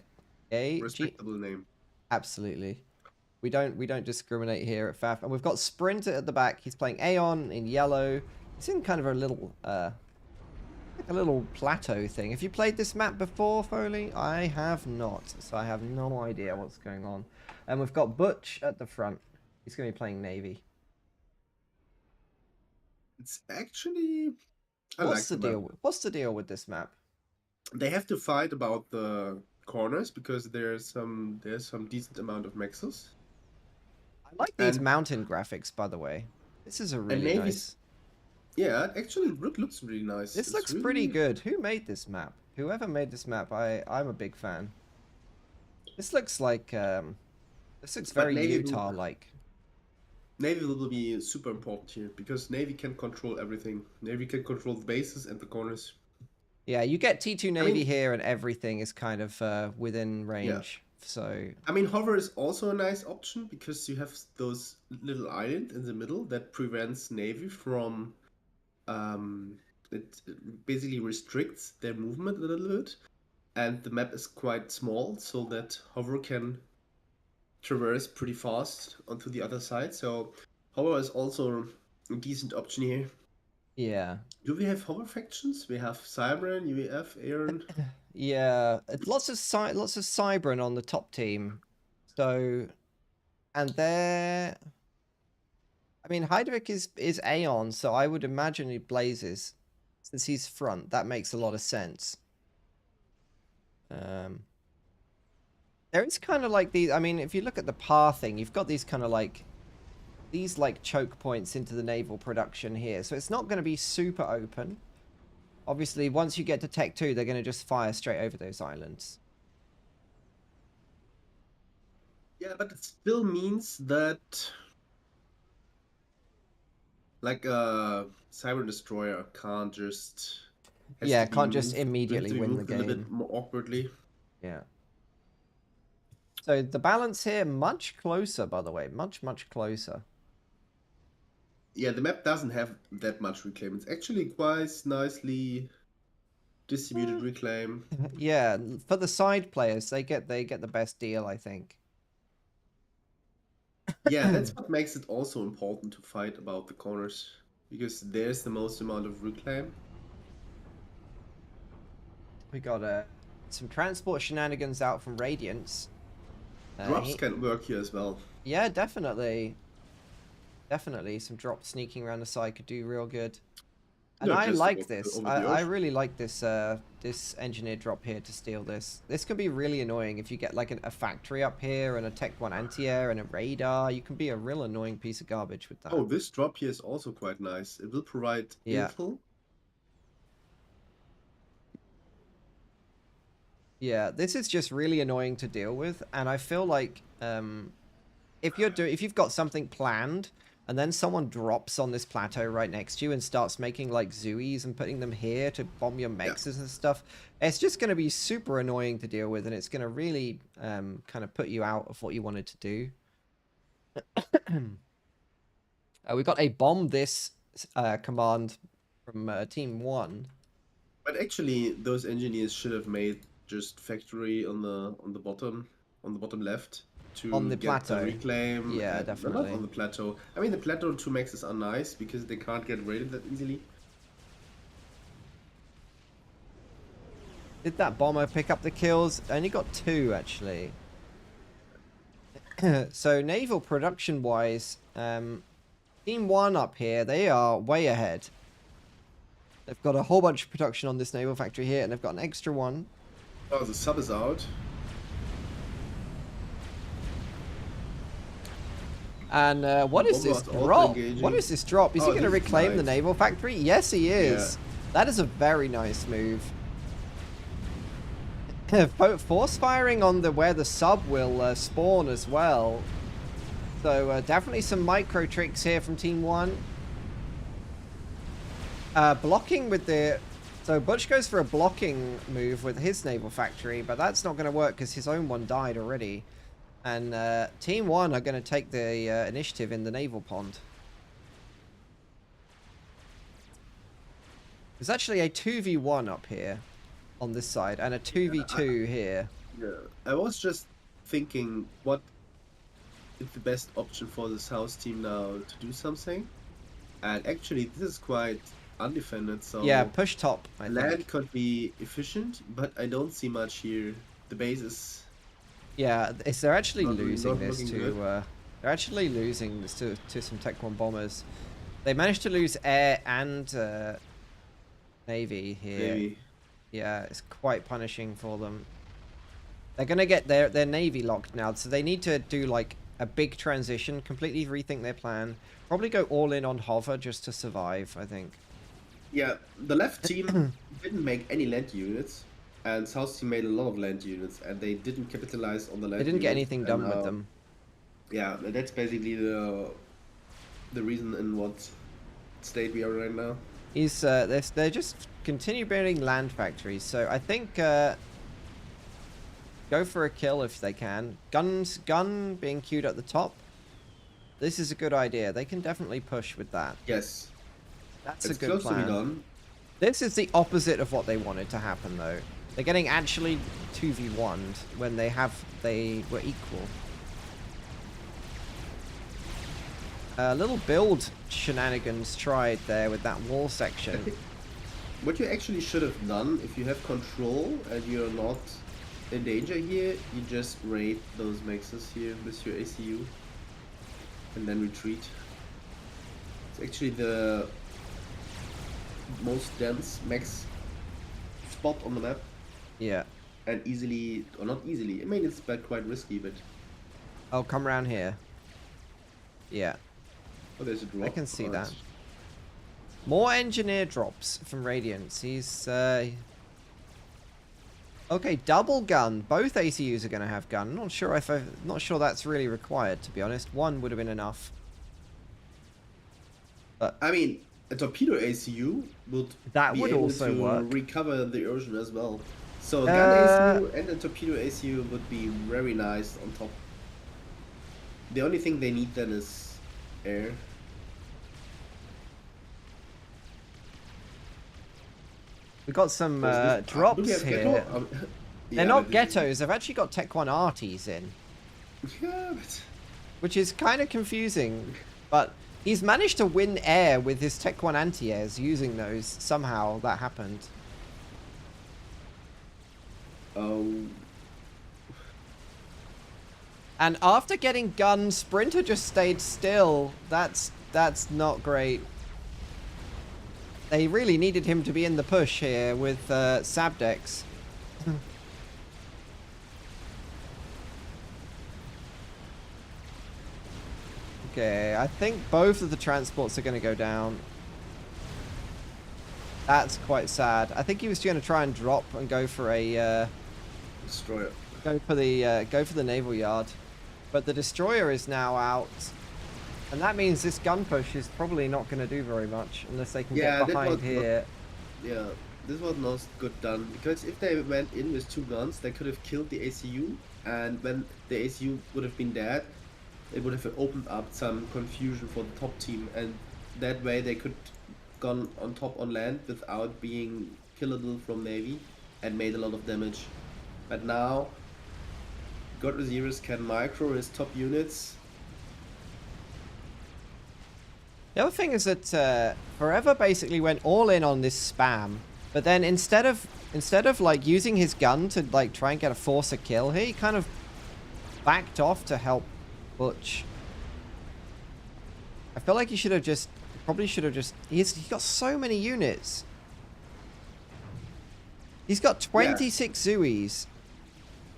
Gay. Respectable name. Absolutely. We don't discriminate here at FAF. And we've got Sprinter at the back. He's playing Aeon in yellow. It's in kind of a little... like a little plateau thing. Have you played this map before, Foley? I have not, so I have no idea what's going on. And we've got Butch at the front. He's going to be playing Navy. It's actually... What's the deal with this map? They have to fight about the corners because there's some decent amount of maxes. I like these mountain graphics, by the way. This is a really nice... Yeah, actually, it looks really nice. This looks really... pretty good. Who made this map? Whoever made this map, I'm a big fan. This looks like... this looks very Utah-like. Navy will be super important here, because Navy can control everything. Navy can control the bases and the corners. Yeah, you get T2 Navy here, and everything is kind of within range. Yeah. So... I mean, hover is also a nice option, because you have those little island in the middle that prevents Navy from... it basically restricts their movement a little bit, and the map is quite small, so that hover can traverse pretty fast onto the other side. So hover is also a decent option here. Yeah. Do we have hover factions? We have Cybran, UEF, Aaron. Yeah, lots of Cybran on the top team. So, and they're, I mean, Heidrich is Aeon, so I would imagine he blazes since he's front. That makes a lot of sense. There is kind of like these. I mean, if you look at the pathing, you've got these kind of like these like choke points into the naval production here. So it's not going to be super open. Obviously, once you get to Tech 2, they're going to just fire straight over those islands. Yeah, but it still means that like a Cyber Destroyer can't just Yeah, can't just immediately win the a little bit game. more awkwardly. Yeah. So the balance here, much closer, by the way. Much, much closer. Yeah, the map doesn't have that much reclaim. It's actually quite nicely distributed reclaim. Yeah, for the side players, they get the best deal, I think. Yeah, that's what makes it also important to fight about the corners, because there's the most amount of reclaim. We got some transport shenanigans out from Radiance. Drops can work here as well. Yeah, definitely. Definitely, some drops sneaking around the side could do real good. And No, I just like over this. the I ocean. really like this this engineer drop here to steal this. This can be really annoying if you get like a factory up here and a Tech 1 anti-air and a radar. You can be a real annoying piece of garbage with that. Oh, this drop here is also quite nice. It will provide infill. Yeah, this is just really annoying to deal with, and I feel like if you've got something planned and then someone drops on this plateau right next to you and starts making like Zooies and putting them here to bomb your mexes and stuff, it's just going to be super annoying to deal with, and it's going to really kind of put you out of what you wanted to do. We got a bomb this command from Team 1. But actually, those engineers should have made just factory on the bottom left to On the get plateau. the reclaim. Yeah, definitely. Not on the plateau. I mean, the plateau 2 maxes are nice because they can't get raided that easily. Did that bomber pick up the kills? Only got 2 actually. So naval production wise, Team 1 up here, they are way ahead. They've got a whole bunch of production on this naval factory here, and they've got an extra one. Oh, the sub is out. And what is this drop? What is this drop? Is he going to reclaim the naval factory? Yes, he is. Yeah. That is a very nice move. Force firing on where the sub will spawn as well. So definitely some micro tricks here from Team 1. Blocking with the... So Butch goes for a blocking move with his naval factory, but that's not going to work because his own one died already. And Team 1 are going to take the initiative in the naval pond. There's actually a 2v1 up here on this side and a 2v2 here. Yeah, I was just thinking what is the best option for the South team now to do something. And actually this is quite undefended, so yeah, push top. Land could be efficient, but I don't see much here. The base is... Yeah, they're actually losing this to... they're actually losing this to some Tech 1 bombers. They managed to lose air and navy here. Navy. Yeah, it's quite punishing for them. They're going to get their navy locked now, so they need to do like a big transition, completely rethink their plan. Probably go all in on hover just to survive, I think. Yeah, the left team didn't make any land units, and South team made a lot of land units, and they didn't capitalize on the land. They didn't get anything done with them. Yeah, that's basically the reason in what state we are right now. Is they're just continue building land factories, so I think go for a kill if they can. Gun being queued at the top. This is a good idea. They can definitely push with that. Yes. That's a good plan. This is the opposite of what they wanted to happen, though. They're getting actually 2v1'd when they were equal. Little build shenanigans tried there with that wall section. what you actually should have done, if you have control and you're not in danger here, you just raid those mexes here with your ACU and then retreat. It's actually the most dense max spot on the map. Yeah. And easily, or not easily, I mean it's quite risky, but... Oh, come around here. Yeah. Oh, there's a drop. I can see Alright. that. More engineer drops from Radiance. He's okay, double gun. Both ACUs are going to have gun. Not sure that's really required, to be honest. One would have been enough. But I mean, a torpedo ACU would that be would able also to work. recover the Ocean as well. So a gun ACU and a torpedo ACU would be very nice on top. The only thing they need then is air. We got some Do we drops have here. ghetto? They're Yeah, not but ghettos. They've actually got Tech 1 arties in, Yeah, but... which is kind of confusing. But he's managed to win air with his Tech 1 anti-airs using those. Somehow that happened. Oh... And after getting gunned, Sprinter just stayed still. That's not great. They really needed him to be in the push here with Sabdex. Okay, I think both of the transports are going to go down. That's quite sad. I think he was going to try and drop and go for a Destroyer. go for the naval yard, but the destroyer is now out, and that means this gun push is probably not going to do very much unless they can get behind here. Yeah, this was not good done, because if they went in with 2 guns, they could have killed the ACU, and when the ACU would have been dead, it would have opened up some confusion for the top team, and that way they could gone on top on land without being killable from Navy and made a lot of damage. But now God Osiris can micro his top units. The other thing is that Forever basically went all in on this spam, but then instead of like using his gun to like try and get a force a kill here, he kind of backed off to help Butch. I feel like he should have just he's got so many units. He's got 26 Zuis.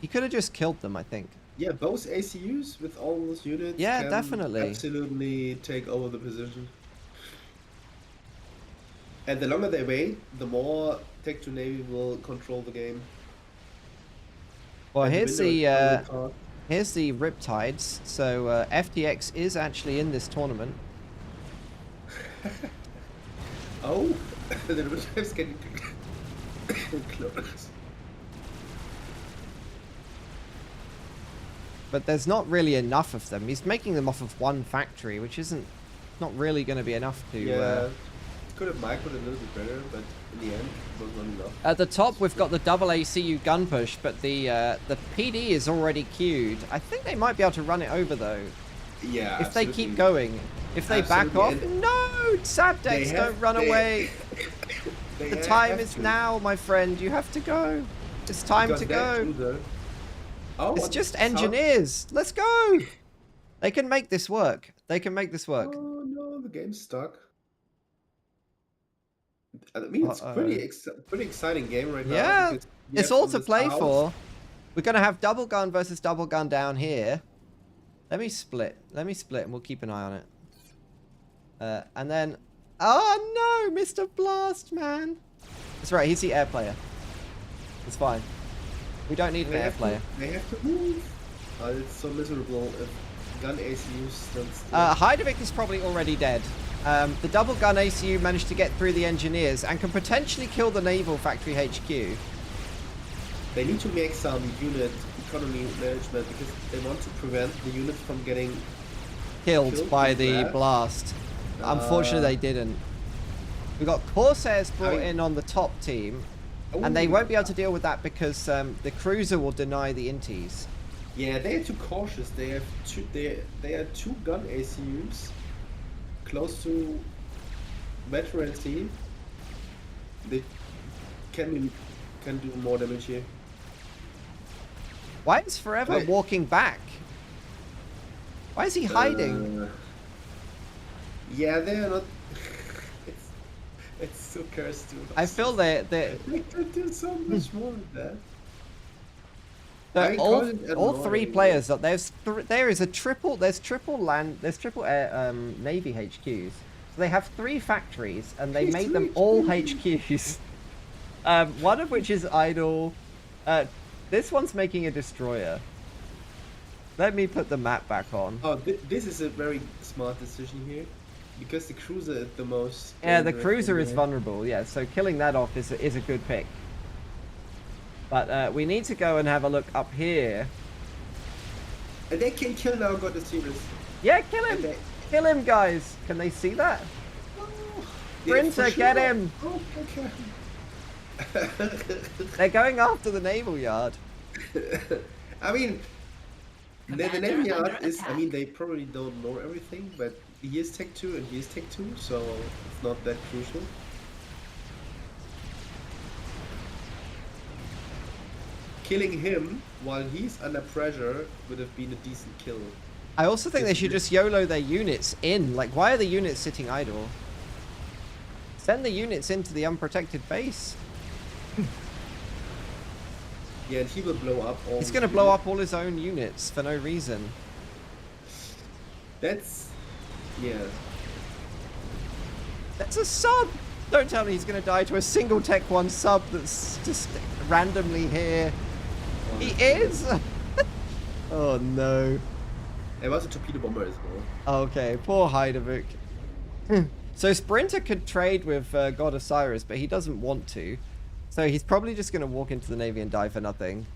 He could have just killed them, I think. Yeah, both ACUs with all those units Yeah, can definitely. absolutely take over the position. And the longer they wait, the more Tech 2 Navy will control the game. Well, And here's winner is the the card. here's the Riptides. So FTX is actually in this tournament. Oh, the Riptide's getting close. But there's not really enough of them. He's making them off of one factory, which isn't not really going to be enough to... Yeah, could have microed a little bit better, but in the end, it was not enough. At the top, we've got the double ACU gun push, but the PD is already queued. I think they might be able to run it over, though. Yeah, If they absolutely. keep going. If they back off... Absolutely. No! Sabdex, don't run away! The time is now, my friend. You have to go. It's time to go. Oh, It's just engineers. Let's go. They can make this work. They can make this work. Oh no, the game's stuck. I mean, it's pretty exciting game right now. Yeah, because we it's have all on to this play house- for. We're going to have double gun versus double gun down here. Let me split. Let me split and we'll keep an eye on it. And then... Oh no, Mr. Blast, man. That's right, he's the air player. It's fine. We don't need an air player. They have to move. Oh, it's so miserable if gun ACU stands still. Heidevick is probably already dead. The double gun ACU managed to get through the engineers and can potentially kill the naval factory HQ. They need to make some unit economy management because they want to prevent the units from getting Killed by the that. blast. Unfortunately, they didn't. We got Corsairs brought in on the top team, and they won't be able to deal with that because the cruiser will deny the inties. Yeah, they are too cautious. They have two. They are 2 gun ACUs close to veteran team. They can do more damage here. Why is Forever Wait. walking back? Why is he hiding? Yeah, they're not. it's so cursed, dude. I feel they could do so much more with that. all three players. There is a triple. There's triple Navy HQs. So they have 3 factories, and they made them all HQs. One of which is idle. This one's making a destroyer. Let me put the map back on. Oh, this is a very smart decision here, because the cruiser is the most. Yeah, the cruiser is vulnerable. Yeah, so killing that off is a good pick. But we need to go and have a look up here. And they can kill now, God the Series. Yeah, kill him! Kill him, guys! Can they see that? Oh, Sprinter, yeah, get him! Oh, okay. They're going after the naval yard. I mean, the naval yard is. I mean, they probably don't know everything, but he is Tech 2 and he is Tech 2, so it's not that crucial. Killing him while he's under pressure would have been a decent kill. I also think they should just YOLO their units in. Like, why are the units sitting idle? Send the units into the unprotected base. Yeah, and he will blow up all. He's gonna blow up all his own units for no reason. That's... yeah. That's a sub! Don't tell me he's gonna die to a single Tech 1 sub that's just randomly here. He is! Oh no. It was a torpedo bomber as well. Okay, poor Heidelberg. So Sprinter could trade with God Osiris, but he doesn't want to. So he's probably just going to walk into the Navy and die for nothing.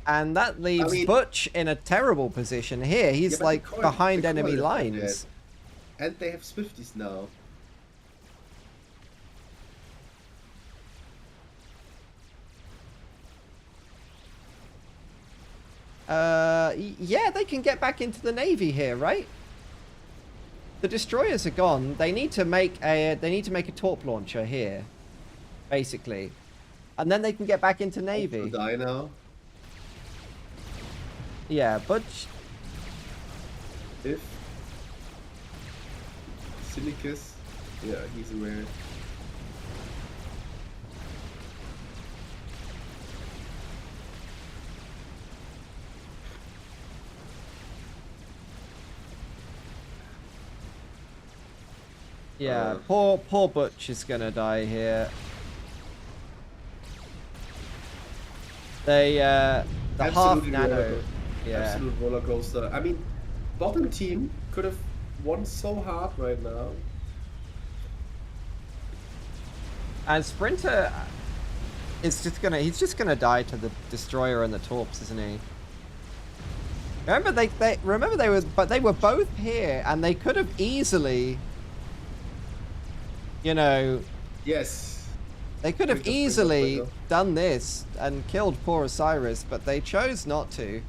And that leaves Butch in a terrible position here. He's like behind enemy lines. And they have Swifties now. Yeah, they can get back into the Navy here, right? The destroyers are gone. They need to make a torp launcher here, basically, and then they can get back into Navy. Die now. Yeah, but if Silicus, yeah, he's aware. yeah, poor Butch is gonna die here. They the half nano. Yeah. Absolute roller coaster. I mean, bottom team could have won so hard right now. And Sprinter is he's just gonna die to the destroyer and the torps, isn't he? Remember they were both here and they could have easily, you know, yes, they could have easily done this and killed poor Osiris, but they chose not to.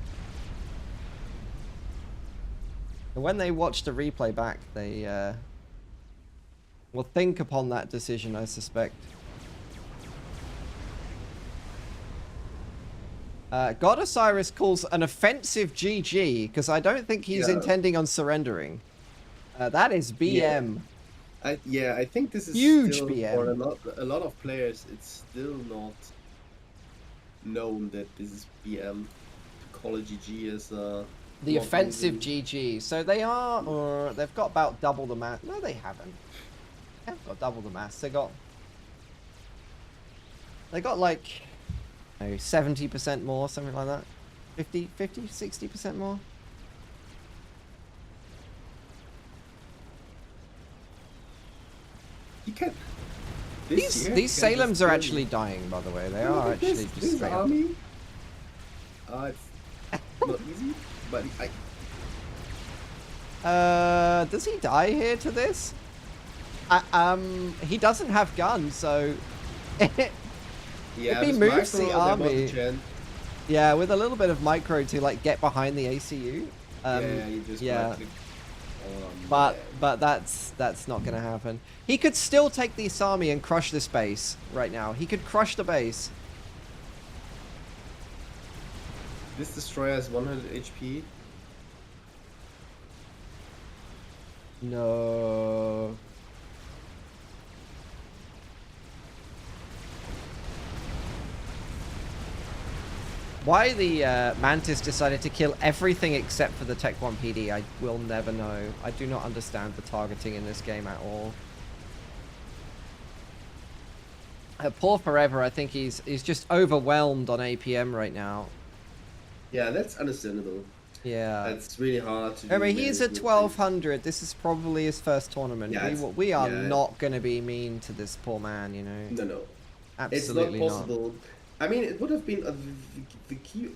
And when they watch the replay back, they will think upon that decision, I suspect. God Osiris calls an offensive GG, because I don't think he's intending on surrendering. That is BM. Yeah. I think this is huge still, BM. For a lot of players, it's still not known that this is BM. To call it GG is the offensive GG. So they are, or they've got about double the mass. No, they haven't. They haven't got double the mass. They got like 70% more, something like that. 50, 60% more. You can't. These Salems are actually dying, by the way. They are actually just straight up. Army. It's not easy, but does he die here to this? He doesn't have guns, so yeah, if he moves the army, yeah, with a little bit of micro to like get behind the ACU. You just But that's not gonna happen. He could still take this army and crush this base right now. He could crush the base. This destroyer has 100 HP. No. Why the Mantis decided to kill everything except for the Tech 1 PD, I will never know. I do not understand the targeting in this game at all. Poor Forever, I think he's just overwhelmed on APM right now. Yeah, that's understandable. Yeah. That's really hard to do. I mean, he's at 1200. This is probably his first tournament. Yeah, we are not going to be mean to this poor man, you know. No. Absolutely it's not possible. I mean, it would have been the key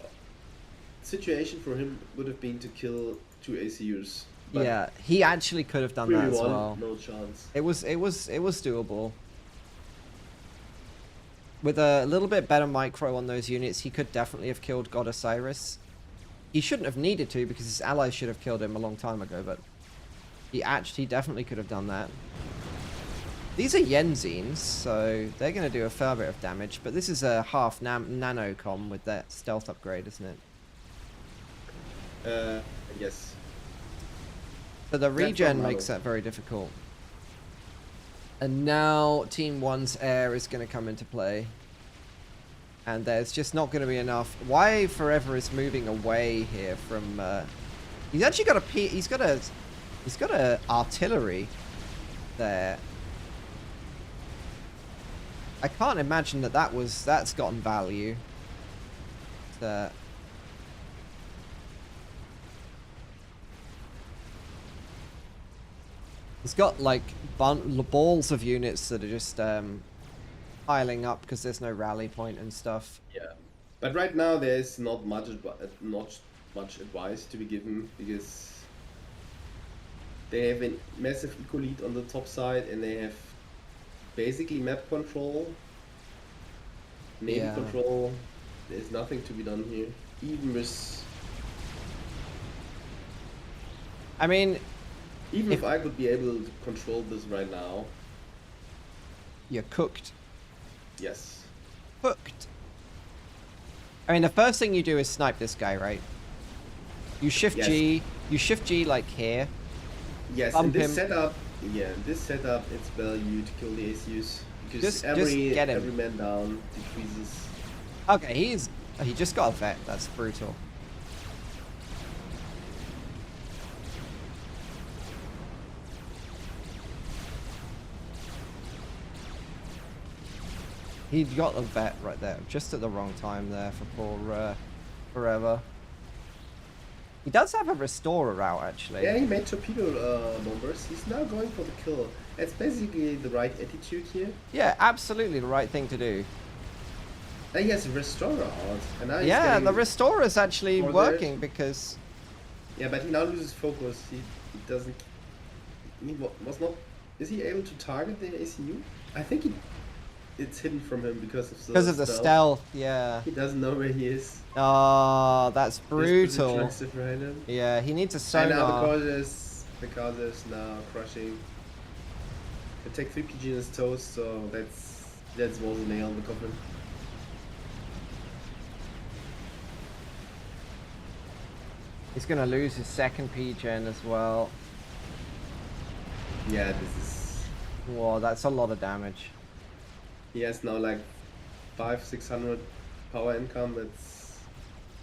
situation for him would have been to kill 2 ACUs. Yeah, he actually could have done that as well. No chance. It was doable. With a little bit better micro on those units, he could definitely have killed God Osiris. He shouldn't have needed to because his allies should have killed him a long time ago, but he definitely could have done that. These are Yenzines, so they're going to do a fair bit of damage, but this is a half nanocom with that stealth upgrade, isn't it? Yes. So the regen makes that very difficult. And now Team 1's air is going to come into play. And there's just not going to be enough. Why Forever is moving away here from... he's actually got he's got a artillery there. I can't imagine that's gotten value. He's got like balls of units that are just piling up because there's no rally point and stuff. Yeah, but right now there's not much advice to be given because they have a massive eco lead on the top side and they have basically map control, navy control. There's nothing to be done here, even with. I mean, even if I could be able to control this right now. You're cooked. Yes. Cooked. I mean, the first thing you do is snipe this guy, right? You shift G. You shift G like here. Yes, in this setup, it's value to kill the ACUs because every man down decreases. Okay, he just got a vet. That's brutal. He got a vet right there, just at the wrong time there for poor Forever. He does have a restorer out, actually. Yeah, he made torpedo bombers. He's now going for the kill. It's basically the right attitude here. Yeah, absolutely the right thing to do. And he has a restorer out. And now he's the restorer is actually working because... Yeah, but he now loses focus. He doesn't... He was not... Is he able to target the ACU? I think it's hidden from him because of the stealth, yeah. He doesn't know where he is. Oh, that's brutal. Right. Yeah, he needs a sonar. And now the Causes now crushing. They take 3 PG in his toes, so that's was a nail in the coffin. He's gonna lose his second PGen as well. Yeah, this is... Whoa, that's a lot of damage. He has now like 500-600 power income. That's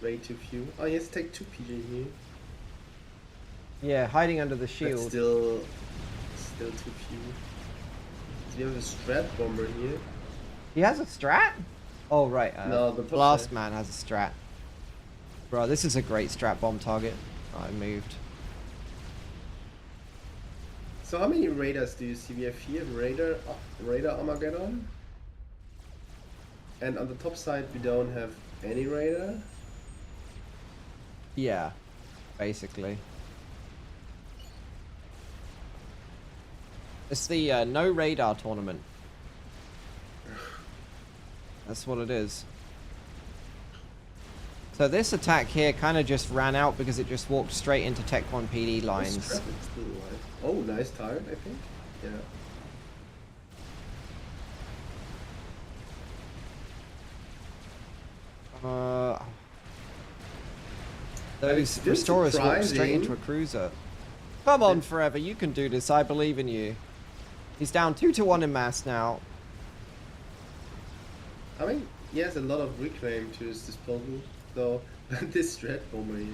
way too few. Oh, he has to take 2 PG here. Yeah, hiding under the shield. That's still too few. Do you have a strat bomber here? He has a strat? Oh right. No, the Blast Man has a strat. Bro, this is a great strat bomb target. Oh, I moved. So how many raiders do you see? We have here Raider Armageddon. And on the top side we don't have any radar. Yeah, basically. It's the no radar tournament. That's what it is. So this attack here kind of just ran out because it just walked straight into Tech 1 PD lines. This traffic is still alive. Oh, nice tire, I think. Yeah. Those restorers walked straight into a cruiser. Come on, Forever, you can do this. I believe in you. He's down 2-1 in mass now. I mean, he has a lot of reclaim to his disposal, so this strat bomber here.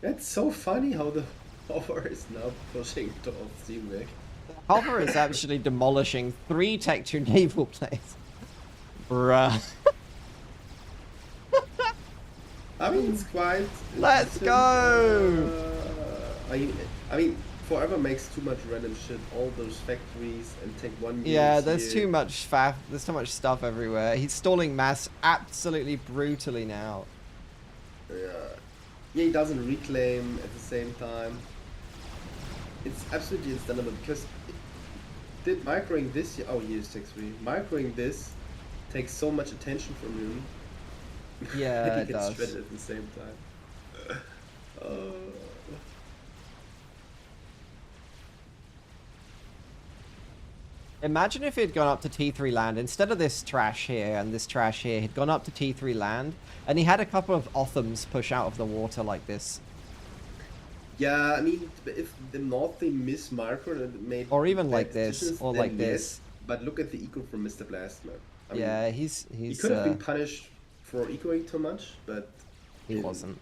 That's so funny how the hover is now pushing towards Seaweg. Hover is actually demolishing 3 Tech 2 naval planes. Bruh. I mean, it's quite... Let's go! I mean, Forever makes too much random shit. All those factories and take one... Yeah, there's too much faff. There's too much stuff everywhere. He's stalling mass absolutely brutally now. Yeah, he doesn't reclaim at the same time. It's absolutely understandable because microing this... Oh, he is Tech 3. Microing this takes so much attention from him. Yeah, he it gets does. shredded at the same time. Imagine if he'd gone up to T3 land instead of this trash here and this trash here. He'd gone up to T3 land and he had a couple of Othams push out of the water like this. Yeah, I mean, if the North they miss Marco and made... Or even like this, or like this. Yes, but look at the eco from Mr. Blastman. I yeah, mean, he's... He could have been punished for ecoing too much, but... He wasn't.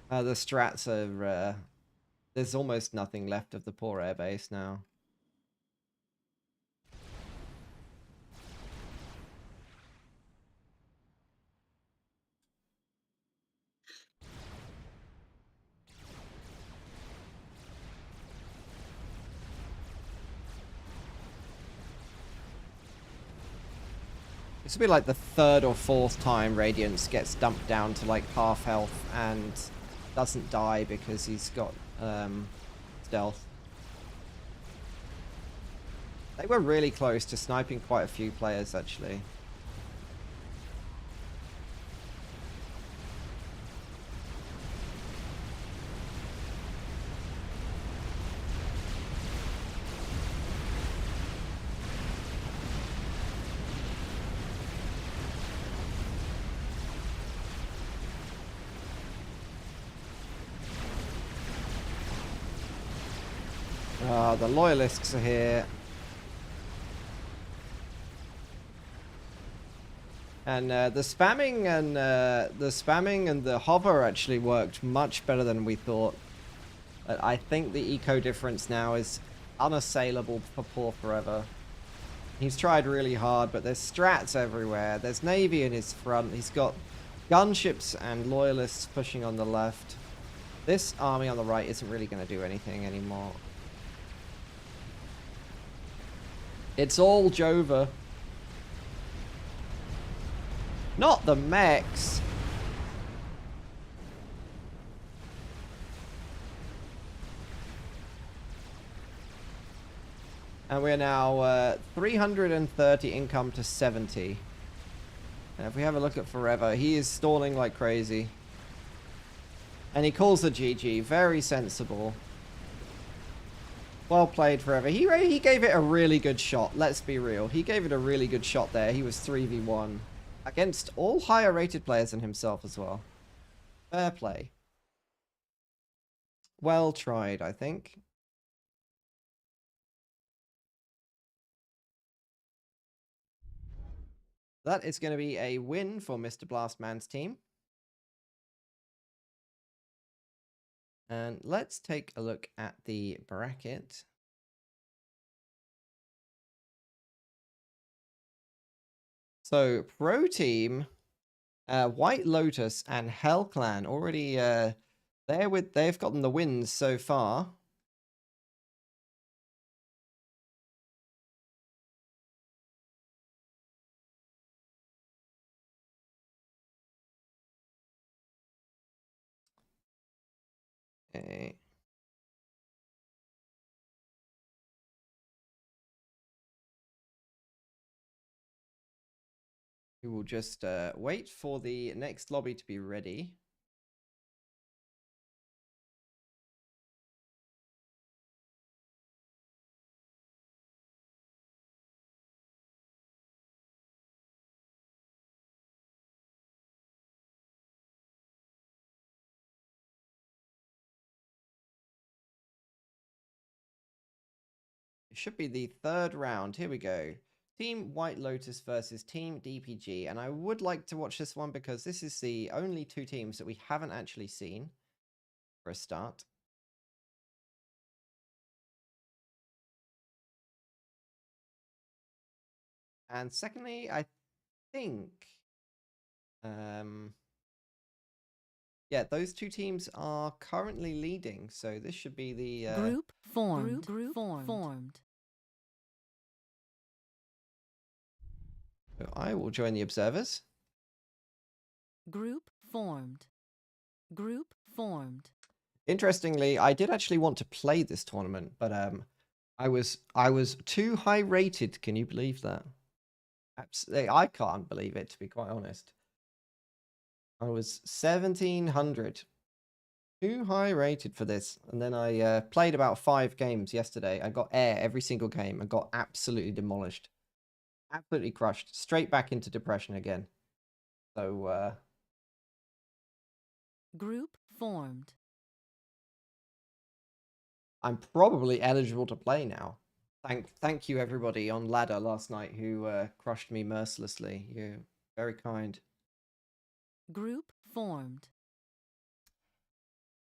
The strats are... there's almost nothing left of the poor airbase now. This will be like the 3rd or 4th time Radiance gets dumped down to like half health and doesn't die because he's got stealth. They were really close to sniping quite a few players actually. The loyalists are here. And the spamming and the hover actually worked much better than we thought. I think the eco difference now is unassailable for poor Forever. He's tried really hard, but there's strats everywhere. There's Navy in his front. He's got gunships and loyalists pushing on the left. This army on the right isn't really going to do anything anymore. It's all Jova. Not the mechs. And we're now 330 income to 70. And if we have a look at Forever, he is stalling like crazy. And he calls the GG. Very sensible. Well played, Forever. He gave it a really good shot. Let's be real. He gave it a really good shot there. He was 3v1. Against all higher rated players than himself as well. Fair play. Well tried, I think. That is going to be a win for Mr. Blastman's team. And let's take a look at the bracket. So, Pro Team, White Lotus and Hell Clan already they've gotten the wins so far. Okay. We will just wait for the next lobby to be ready. It should be the third round. Here we go. Team White Lotus versus Team DPG. And I would like to watch this one because this is the only two teams that we haven't actually seen for a start. And secondly, I think... yeah, those two teams are currently leading. So this should be the... Group formed. Group formed. So I will join the observers. Group formed. Group formed. Interestingly, I did actually want to play this tournament, but I was too high rated. Can you believe that? Absolutely, I can't believe it, to be quite honest. I was 1700, too high rated for this, and then I played about 5 games yesterday. I got air every single game and got absolutely demolished, absolutely crushed, straight back into depression again. So Group formed. I'm probably eligible to play now. Thank you everybody on ladder last night who crushed me mercilessly. You're very kind. Group formed.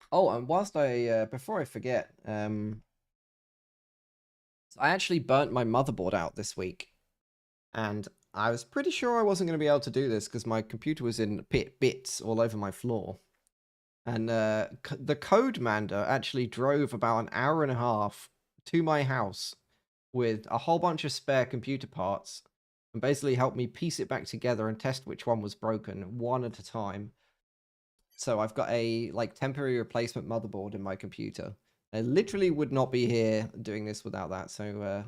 Oh, and whilst I before I forget, I actually burnt my motherboard out this week, and I was pretty sure I wasn't going to be able to do this because my computer was in bits all over my floor. And the CodeMander actually drove about an hour and a half to my house with a whole bunch of spare computer parts and basically helped me piece it back together and test which one was broken one at a time. So I've got a temporary replacement motherboard in my computer. I literally would not be here doing this without that. So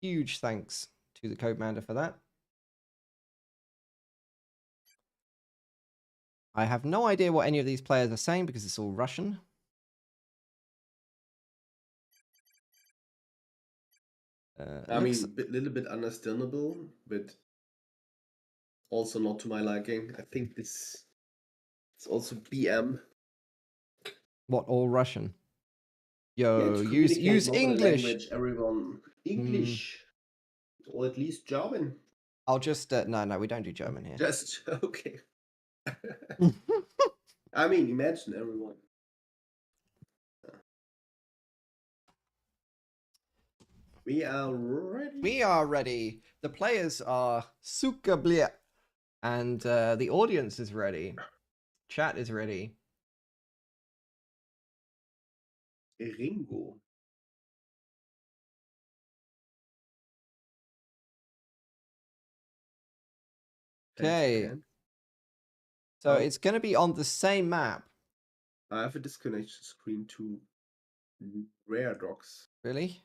huge thanks to the CodeMander for that. I have no idea what any of these players are saying because it's all Russian. I mean, a little bit understandable, but also not to my liking. I think it's also BM. What, all Russian? Yeah, Yo, to use communicate mobile English. language, everyone English, or at least German. I'll just no, we don't do German here. Just okay. I mean, imagine everyone. We are ready. We are ready. The players are super blia, and the audience is ready. Chat is ready. Ringo. Okay. So it's going to be on the same map. I have a disconnection screen to Rare Docs. Really?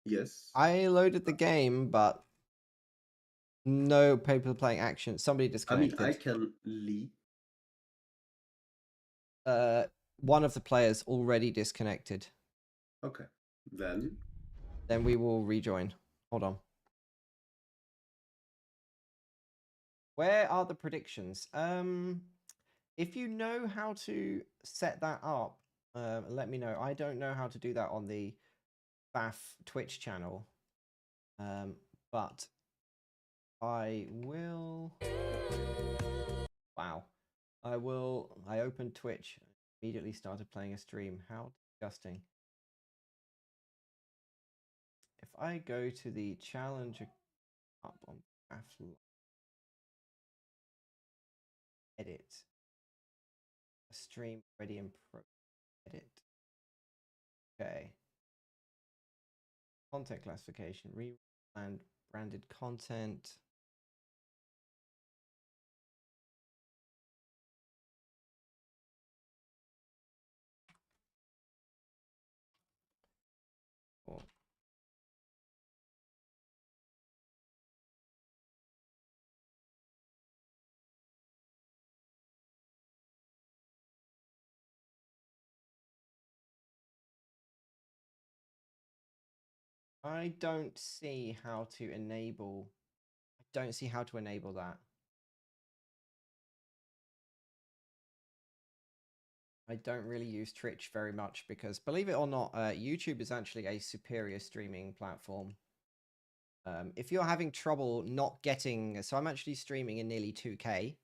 Yes. I loaded the game, but no paper playing action. Somebody disconnected. I mean, I can leave. One of the players already disconnected. Okay. Then we will rejoin. Hold on. Where are the predictions? If you know how to set that up, let me know. I don't know how to do that on the BAF Twitch channel, but I will. Wow. I opened Twitch, immediately started playing a stream. How disgusting. If I go to the challenger up on BAF, edit, stream ready and pro, edit. Okay. Content classification, and branded content. I don't see how to enable. I don't see how to enable that. I don't really use Twitch very much because, believe it or not, YouTube is actually a superior streaming platform. If you're having trouble not getting, so I'm actually streaming in nearly 2K.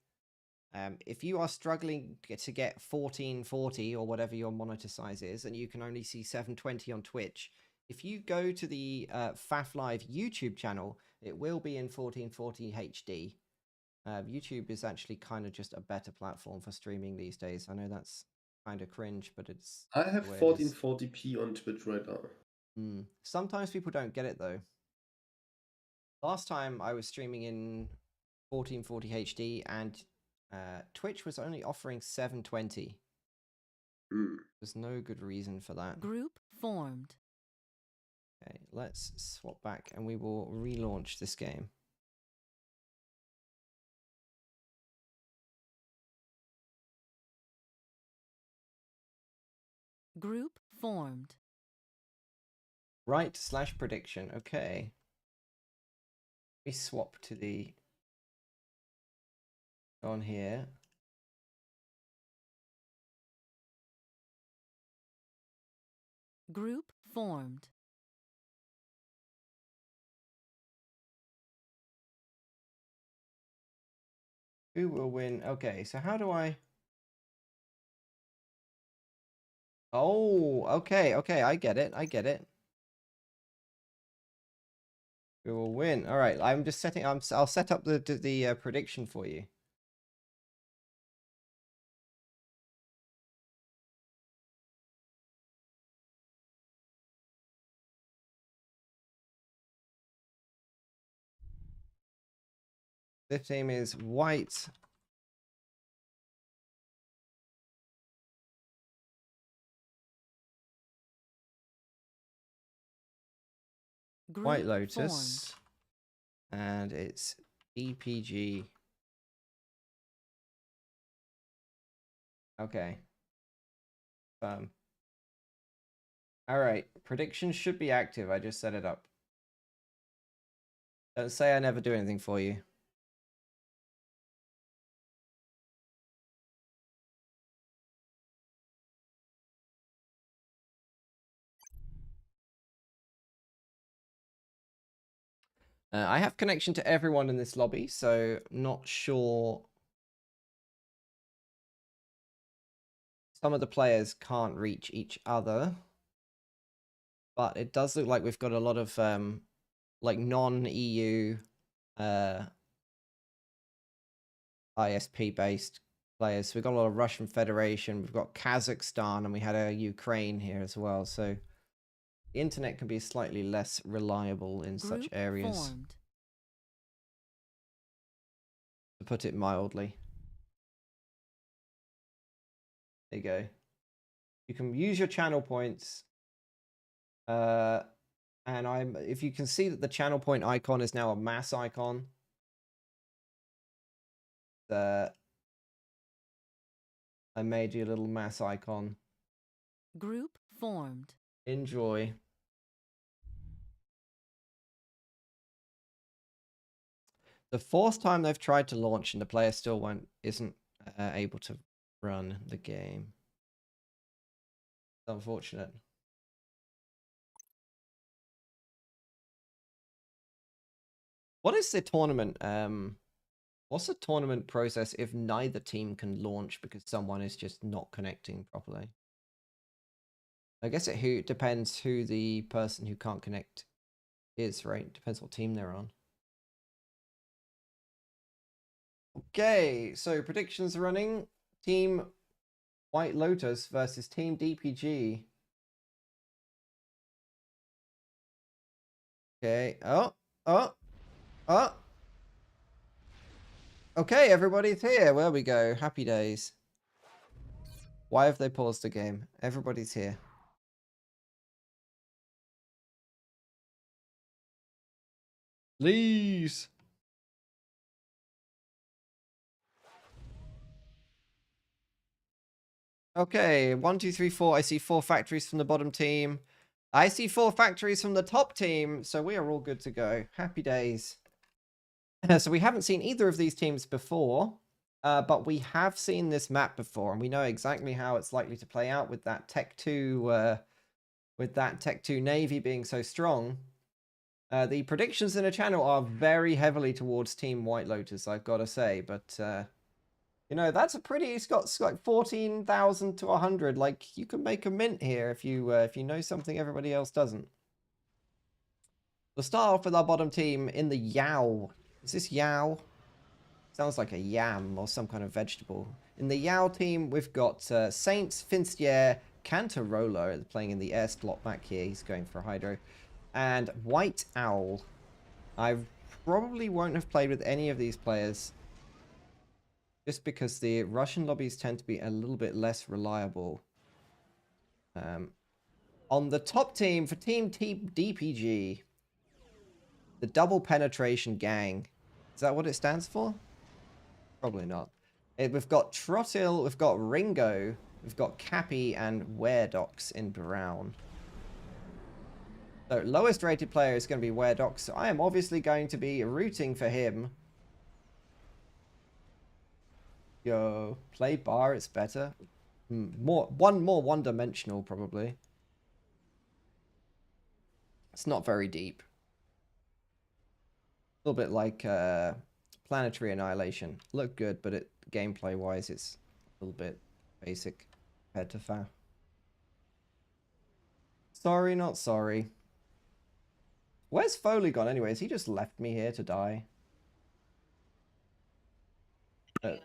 If you are struggling to get 1440 or whatever your monitor size is, and you can only see 720 on Twitch, if you go to the FAF Live YouTube channel, it will be in 1440 HD. YouTube is actually kind of just a better platform for streaming these days. I know that's kind of cringe, but it's I have the way it is. 1440p on Twitch right now. Sometimes people don't get it though. Last time I was streaming in 1440 HD and Twitch was only offering 720. There's no good reason for that. Group formed. Okay, let's swap back and we will relaunch this game. Group formed. Right/prediction. Okay. We swap to the on here. Group formed. Who will win? Okay, so how do I... Oh, okay, I get it. Who will win? All right, I'm just setting... I'll set up the prediction for you. This team is white. Group White Lotus. formed. And it's DPG. Okay. All right. Predictions should be active. I just set it up. Don't say I never do anything for you. I have connection to everyone in this lobby, so not sure. Some of the players can't reach each other. But it does look like we've got a lot of like non-EU ISP based players. So we've got a lot of Russian Federation, we've got Kazakhstan, and we had a Ukraine here as well. So the internet can be slightly less reliable in Group such areas, formed. to put it mildly. There you go. You can use your channel points. And if you can see that the channel point icon is now a mass icon. I made you a little mass icon. Group formed. Enjoy. The fourth time they've tried to launch and the player still isn't able to run the game. It's unfortunate. What is the tournament? What's the tournament process if neither team can launch because someone is just not connecting properly? I guess it depends who the person who can't connect is, right? Depends what team they're on. Okay, so predictions are running. Team White Lotus versus Team DPG. Okay. Oh. Okay, everybody's here. There we go. Happy days. Why have they paused the game? Everybody's here. Please. Okay, 1, 2, 3, 4. I see 4 factories from the bottom team. I see 4 factories from the top team, so we are all good to go. Happy days. So we haven't seen either of these teams before, but we have seen this map before, and we know exactly how it's likely to play out with that Tech 2, Navy being so strong. The predictions in the channel are very heavily towards Team White Lotus, I've got to say, but you know, that's a pretty. It's got like 14,000 to 100. Like, you can make a mint here if you know something everybody else doesn't. We'll start off with our bottom team in the Yao. Is this Yao? Sounds like a yam or some kind of vegetable. In the Yao team, we've got Saints, Finstier, Cantarola playing in the air slot back here. He's going for a Hydro. And White Owl. I probably won't have played with any of these players, just because the Russian lobbies tend to be a little bit less reliable. On the top team, for Team DPG, the Double Penetration Gang. Is that what it stands for? Probably not. We've got Trottil, we've got Ringo, we've got Cappy, and Weredox in brown. So lowest rated player is going to be Weredox. So I am obviously going to be rooting for him. Yo, play bar, it's better. More one-dimensional, probably. It's not very deep. A little bit like Planetary Annihilation. Look good, but gameplay-wise, it's a little bit basic compared to FA. Sorry, not sorry. Where's Foley gone anyway? Has he just left me here to die? I'm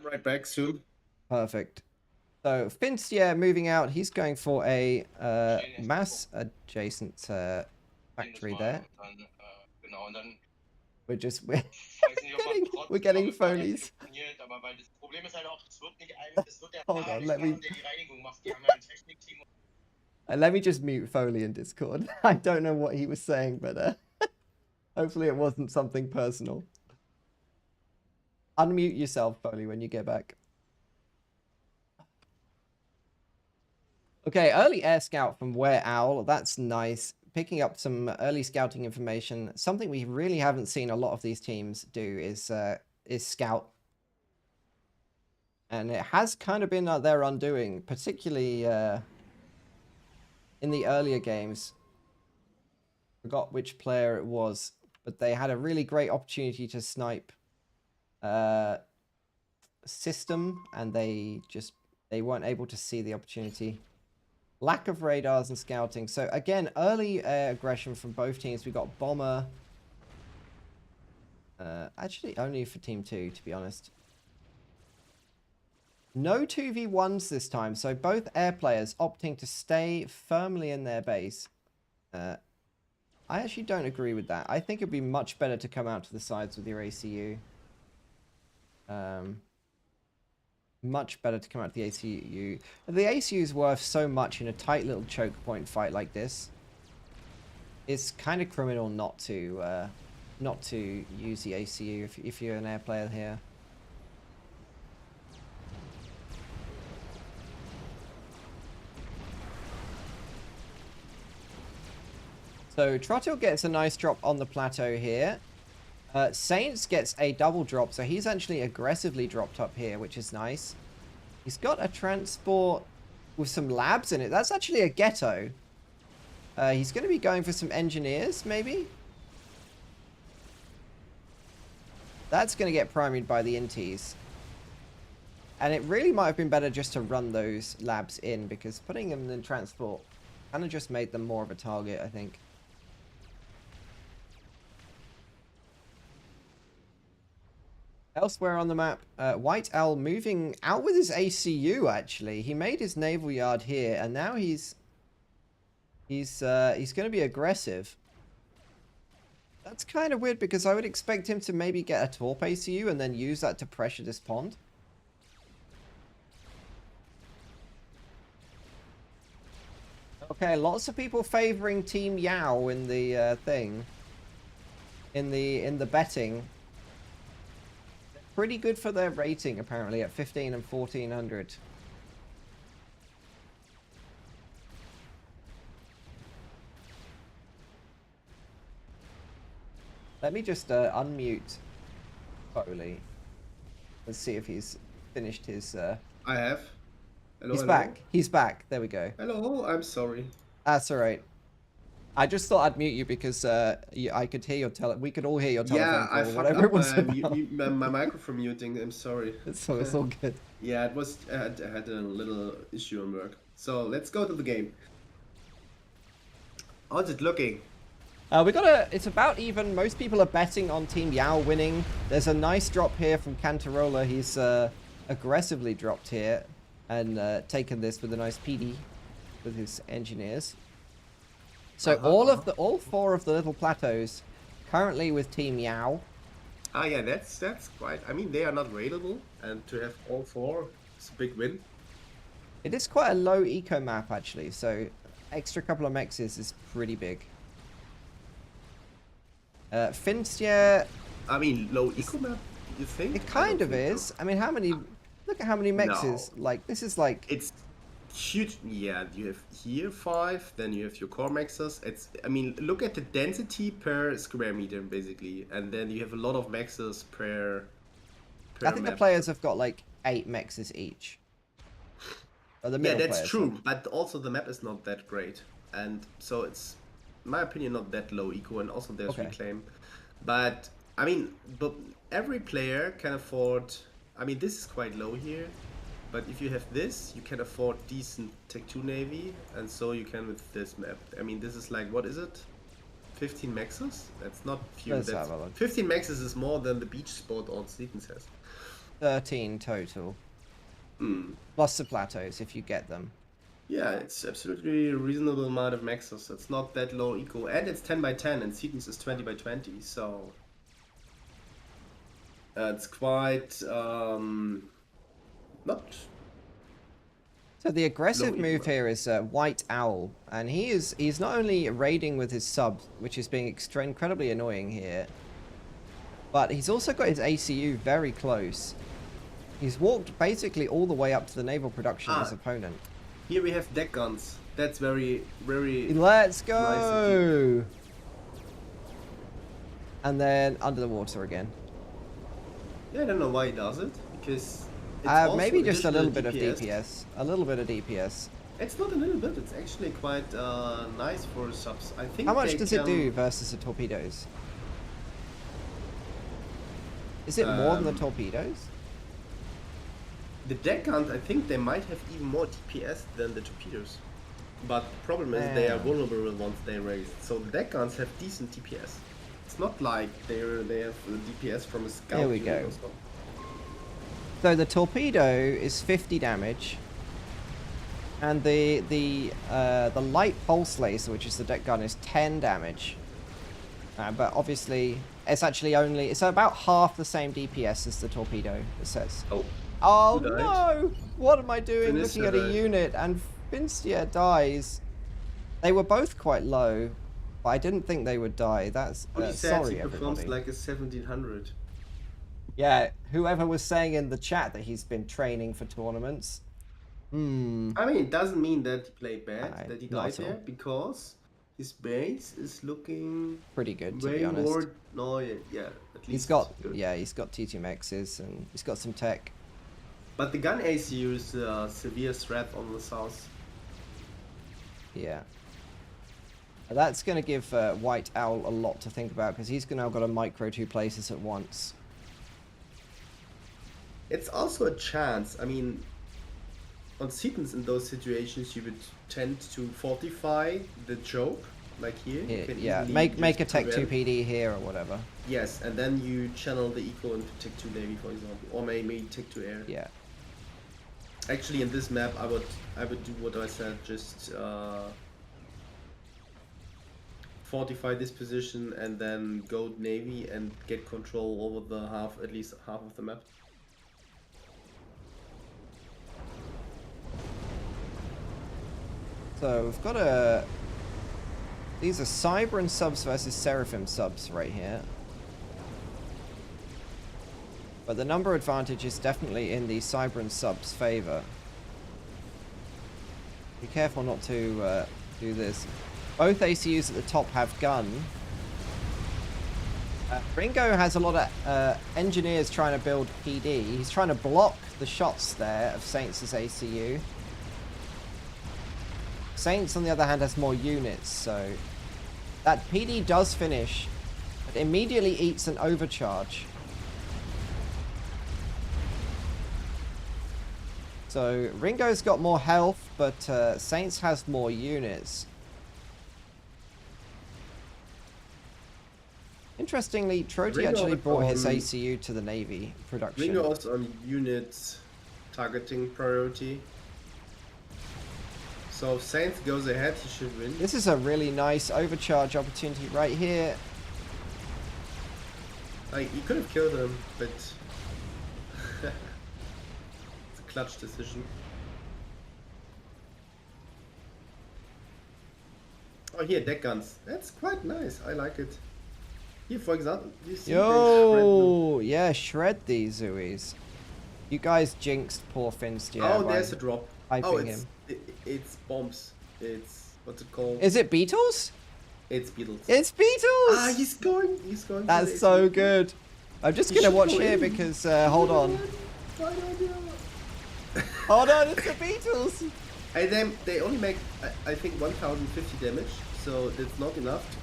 right back soon. Perfect. So Finstier moving out. He's going for a mass adjacent factory there. We're getting Foleys. Hold on, let me just mute Foley in Discord. I don't know what he was saying, but hopefully it wasn't something personal. Unmute yourself, Foley, when you get back. Okay, early air scout from Were Owl. That's nice. Picking up some early scouting information. Something we really haven't seen a lot of these teams do is scout. And it has kind of been their undoing, particularly in the earlier games. Forgot which player it was, but they had a really great opportunity to snipe system, and they weren't able to see the opportunity. Lack of radars and scouting. So again, early aggression from both teams. We got Bomber. Actually, only for Team 2, to be honest. No 2v1s this time, so both air players opting to stay firmly in their base. I actually don't agree with that. I think it'd be much better to come out to the sides with your ACU. Much better to come out to the ACU. The ACU is worth so much in a tight little choke point fight like this. It's kind of criminal not to use the ACU if you're an air player here. So Trottil gets a nice drop on the plateau here. Saints gets a double drop, so he's actually aggressively dropped up here, which is nice. He's got a transport with some labs in it. That's actually a ghetto. He's going to be going for some engineers, maybe? That's going to get primaried by the inties. And it really might have been better just to run those labs in, because putting them in transport kind of just made them more of a target, I think. Elsewhere on the map, White Owl moving out with his ACU, actually. He made his naval yard here, and now he's going to be aggressive. That's kind of weird, because I would expect him to maybe get a Torp ACU and then use that to pressure this pond. Okay, lots of people favoring Team Yao in the thing. In the betting. Pretty good for their rating, apparently, at 15 and 1400. Let me just unmute Foley. Let's see if he's finished his... I have. Hello, He's hello. back. He's back. There we go. Hello, I'm sorry. That's all right. I just thought I'd mute you because I could hear your we could all hear your telephone Yeah, call, I fucked whatever up it was about. my microphone muting. I'm sorry. It's all good. Yeah, it was. I had a little issue on work. So let's go to the game. How's it looking? It's about even. Most people are betting on Team Yao winning. There's a nice drop here from Cantarola. He's aggressively dropped here and taken this with a nice PD with his engineers. So all four of the little plateaus currently with Team Yao. Ah, yeah, that's quite. I mean, they are not raidable, and to have all four is a big win. It is quite a low eco map actually, so extra couple of mexes is pretty big. Finstier, I mean, low eco map. You think? it kind of is. I mean, how many? Look at how many mexes. No. Like this is like. It's huge. Yeah, you have here 5, then you have your core maxes. It's. I mean, look at the density per square meter basically, and then you have a lot of maxes per. I think map. the players have got like 8 mexes each. Or the Yeah, middle that's players true, have. but also the map is not that great, and so it's, in my opinion, not that low eco, and also there's Okay. reclaim. But I mean, but every player can afford. I mean, this is quite low here, but if you have this, you can afford decent Tech 2 Navy, and so you can with this map. I mean, this is like, what is it? 15 maxes? That's not few. Let's That's, have a look. 15 maxes is more than the beach spot on Sleetons has. 13 total. Plus the plateaus if you get them. Yeah, it's absolutely a reasonable amount of maxes. It's not that low eco, and it's 10 by 10, and Seatons is 20 by 20, so it's quite not. So the aggressive Low move eco. here is White Owl, and he's not only raiding with his subs, which is being incredibly annoying here, but he's also got his ACU very close. He's walked basically all the way up to the naval production of his opponent. Here we have deck guns. That's very, very. Let's Nice go! And then under the water again. Yeah, I don't know why he does it, because it's also Maybe just a additional little bit of DPS. A little bit of DPS. It's not a little bit. It's actually quite nice for subs. I think. How much they does it can- do versus the torpedoes? Is it more than the torpedoes? The deck guns, I think they might have even more DPS than the torpedoes. But the problem is they are vulnerable once they raise. So the deck guns have decent DPS. It's not like they have the DPS from a scout. Here we unit go. or so. So the torpedo is 50 damage, and the light pulse laser, which is the deck gun, is 10 damage. But obviously, it's about half the same DPS as the torpedo. It says. Oh Who died? no! What am I doing? Finistia Looking at a died. unit, and Finstier dies. They were both quite low, but I didn't think they would die. That's What he said, sorry, he performs everybody. like a 1700. Yeah, whoever was saying in the chat that he's been training for tournaments. I mean, it doesn't mean that he played bad, No, that he not died at all. there, because his base is looking Pretty good, to way be honest. more. No, yeah, at least He's got good. he's got T2 Maxes and he's got some tech. But the gun ACU is a severe threat on the south. Yeah. That's going to give White Owl a lot to think about because he's now got to micro 2 places at once. It's also a chance. I mean, on Seatons in those situations, you would tend to fortify the choke, like here. You Yeah, can yeah. easily Make a just tech 2 prevent- PD here or whatever. Yes, and then you channel the eco into Tech 2 Navy, for example, or maybe Tech 2 Air. Yeah. Actually, in this map, I would do what I said, just fortify this position and then go Navy and get control over the at least half of the map. So we've got these are Cybran subs versus Seraphim subs right here. But the number advantage is definitely in the Cybran subs' favor. Be careful not to do this. Both ACUs at the top have gun. Ringo has a lot of engineers trying to build PD. He's trying to block the shots there of Saints' ACU. Saints, on the other hand, has more units, so that PD does finish, but immediately eats an overcharge. So Ringo's got more health, but Saints has more units. Interestingly, Troti Ringo actually is brought his on- ACU to the Navy production. Ringo is on unit targeting priority. So if Saints goes ahead, he should win. This is a really nice overcharge opportunity right here. Like, he could have killed him, but it's a clutch decision. Oh, here, deck guns. That's quite nice. I like it. Here, for example, you see Yo, yeah, shred these Zooies. You guys jinxed poor Finster. Oh, there's a drop. Oh, hyping it's him. it's bombs. It's what's it called? Is it Beatles? It's Beatles. It's Beatles! Ah, he's going. He's going. That's so good. I'm just He gonna should watch go here in. because hold on. Hold on, it's the Beatles. And they only make I think 1050 damage, so that's not enough.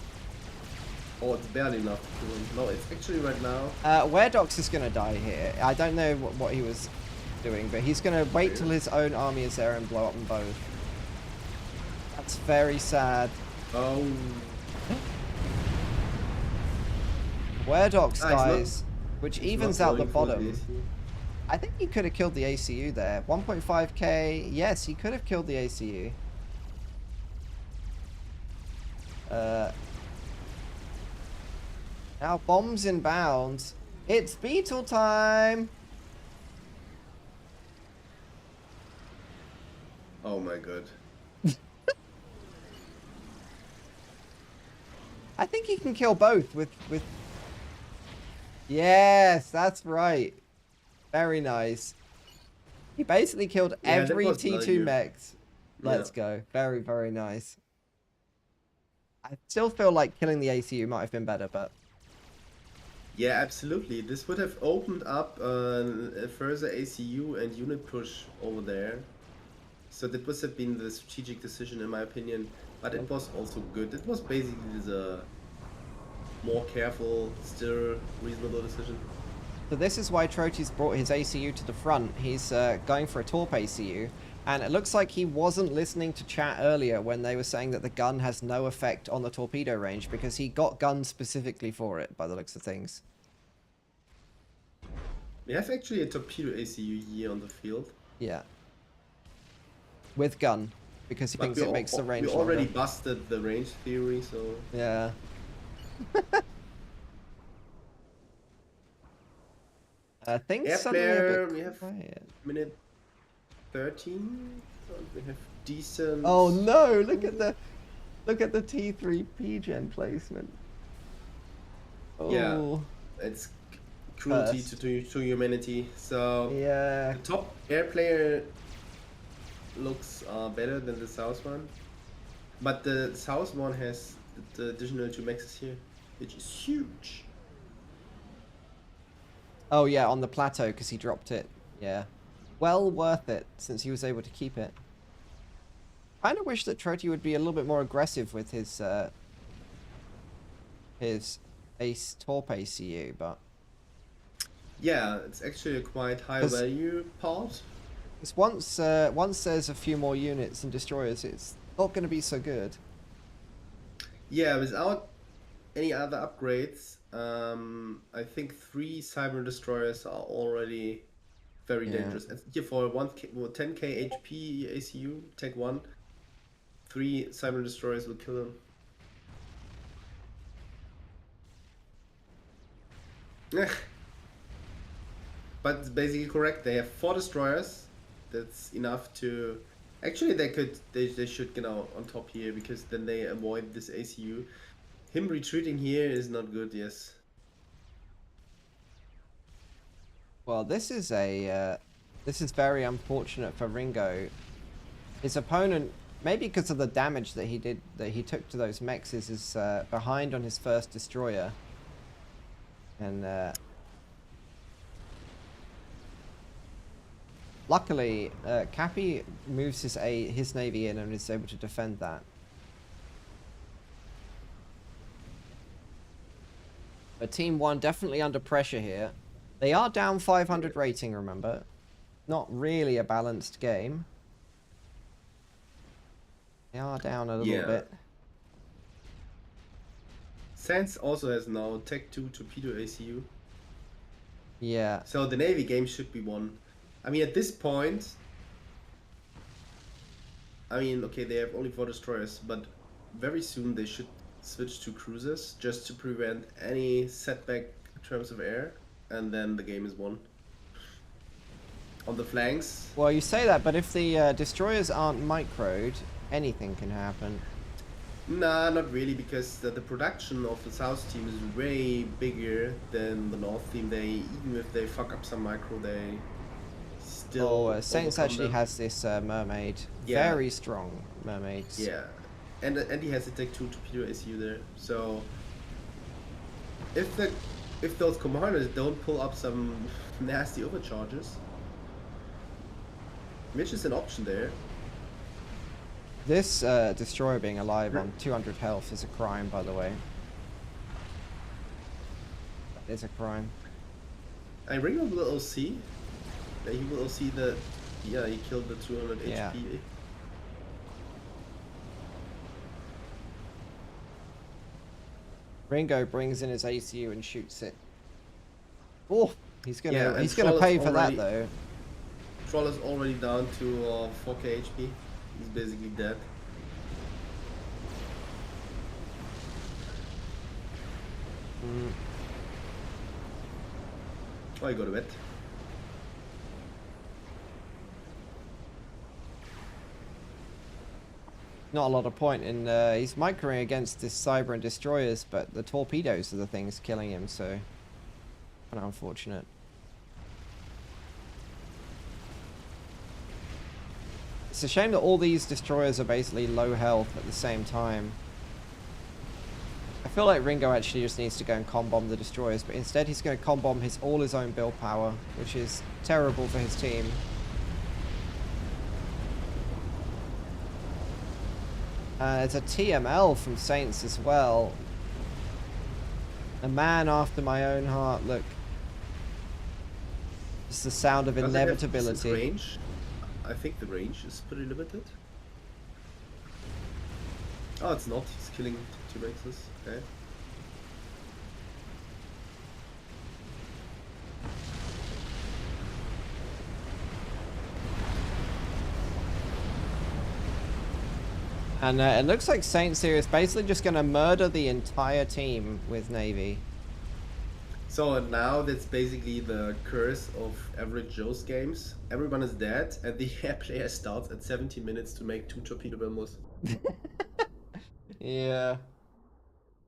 Or it's barely enough to win. No, it's actually right now. Weredox is gonna die here. I don't know what he was doing, but he's gonna wait till his own army is there and blow up them both. That's very sad. Oh. Weredox Ah, he's not- dies, which he's evens not out the going for bottom. AC. I think he could have killed the ACU there. 1.5k. Yes, he could have killed the ACU. Now bombs inbound. It's Beetle time. Oh my god. I think he can kill both with. Yes, that's right. Very nice. He basically killed Yeah, that every was T2 value. mechs. Let's Yeah. go. Very, very nice. I still feel like killing the ACU might have been better, but Yeah, absolutely. This would have opened up a further ACU and unit push over there. So that would have been the strategic decision in my opinion. But it was also good. It was basically the more careful, still reasonable decision. so this is why Troti's brought his ACU to the front. He's going for a Torp ACU, and it looks like he wasn't listening to chat earlier when they were saying that the gun has no effect on the torpedo range because he got guns specifically for it, by the looks of things. We have actually a torpedo ACU here on the field. Yeah. With gun, because he thinks it makes the range we already longer. busted the range theory, so Yeah. Things Air suddenly a flare, bit we have quiet. minute 13. We have decent. Oh no! Look at the T3 gen placement. Oh. Yeah. It's cruelty First. to humanity. So Yeah. the top air player looks better than the south one, but the south one has the additional 2 maxes here, which is huge. Oh yeah, on the plateau because he dropped it. Yeah. Well worth it since he was able to keep it. Kind of wish that Troti would be a little bit more aggressive with his Ace Torp ACU, but Yeah, it's actually a quite high 'Cause- value part. it's once there's a few more units and destroyers, it's not going to be so good. Yeah, without any other upgrades, I think 3 Cyber Destroyers are already very Yeah. dangerous. And here for 10k HP ACU, take 1. 3 Cyber Destroyers will kill him. But it's basically correct. They have 4 destroyers. That's enough to. Actually, they should get out on top here because then they avoid this ACU. Him retreating here is not good. Yes. Well, this is very unfortunate for Ringo. His opponent, maybe because of the damage that he took to those mechs, is behind on his first destroyer. And luckily, Cappy moves his navy in and is able to defend that. But Team 1 definitely under pressure here. They are down 500 rating, remember. Not really a balanced game. They are down a little bit. Sans also has now Tech 2 Torpedo ACU. Yeah. So the Navy game should be won. I mean, at this point, I mean, okay, they have only 4 destroyers, but very soon they should switch to cruisers just to prevent any setback in terms of air, and then the game is won. On the flanks. Well, you say that, but if the destroyers aren't microed, anything can happen. Nah, not really, because the production of the South team is way bigger than the North team. Even if they fuck up some micro, they still. Oh, Saints actually has this mermaid. Yeah. Very strong mermaids. Yeah, and he has a Tech 2 Torpedo ACU there. So if those commanders don't pull up some nasty overcharges, which is an option there. This destroyer being alive on 200 health is a crime, by the way. That is a crime. I Ringo will OC. He will OC the. Yeah, he killed the 200 Yeah. HP. Ringo brings in his ACU and shoots it. Oh, he's gonna Yeah, he's and gonna Troll pay is for already- that though. Troll is already down to 4k HP. He's basically dead. Oh, he got a wet. Not a lot of point in he's microing against this cyber and destroyers, but the torpedoes are the things killing him, so kind of unfortunate. It's a shame that all these destroyers are basically low health at the same time. I feel like Ringo actually just needs to go and con-bomb the destroyers, but instead he's going to con-bomb all his own build power, which is terrible for his team. There's a TML from Saints as well. A man after my own heart, look. It's the sound of Does it have inevitability. decent range? I think the range is pretty limited. Oh, it's not. He's killing 2 maxes. Okay. And it looks like Saints here is basically just going to murder the entire team with Navy. So now that's basically the curse of average Joe's games. Everyone is dead, and the air player starts at 17 minutes to make 2 torpedo bombers. Yeah.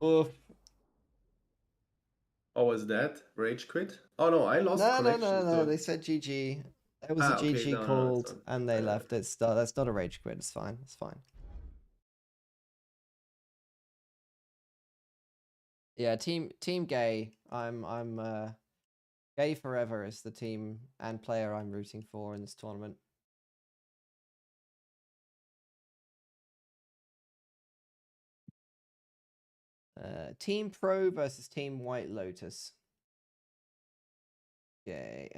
Oof. Oh, was that rage quit? Oh no, I lost No, connection. so- they said GG. There was a okay, GG no, it's called, fine. and they left. That's not a rage quit. It's fine. It's fine. Yeah, team gay. I'm gay forever is the team and player I'm rooting for in this tournament. Team Pro versus Team White Lotus. Okay,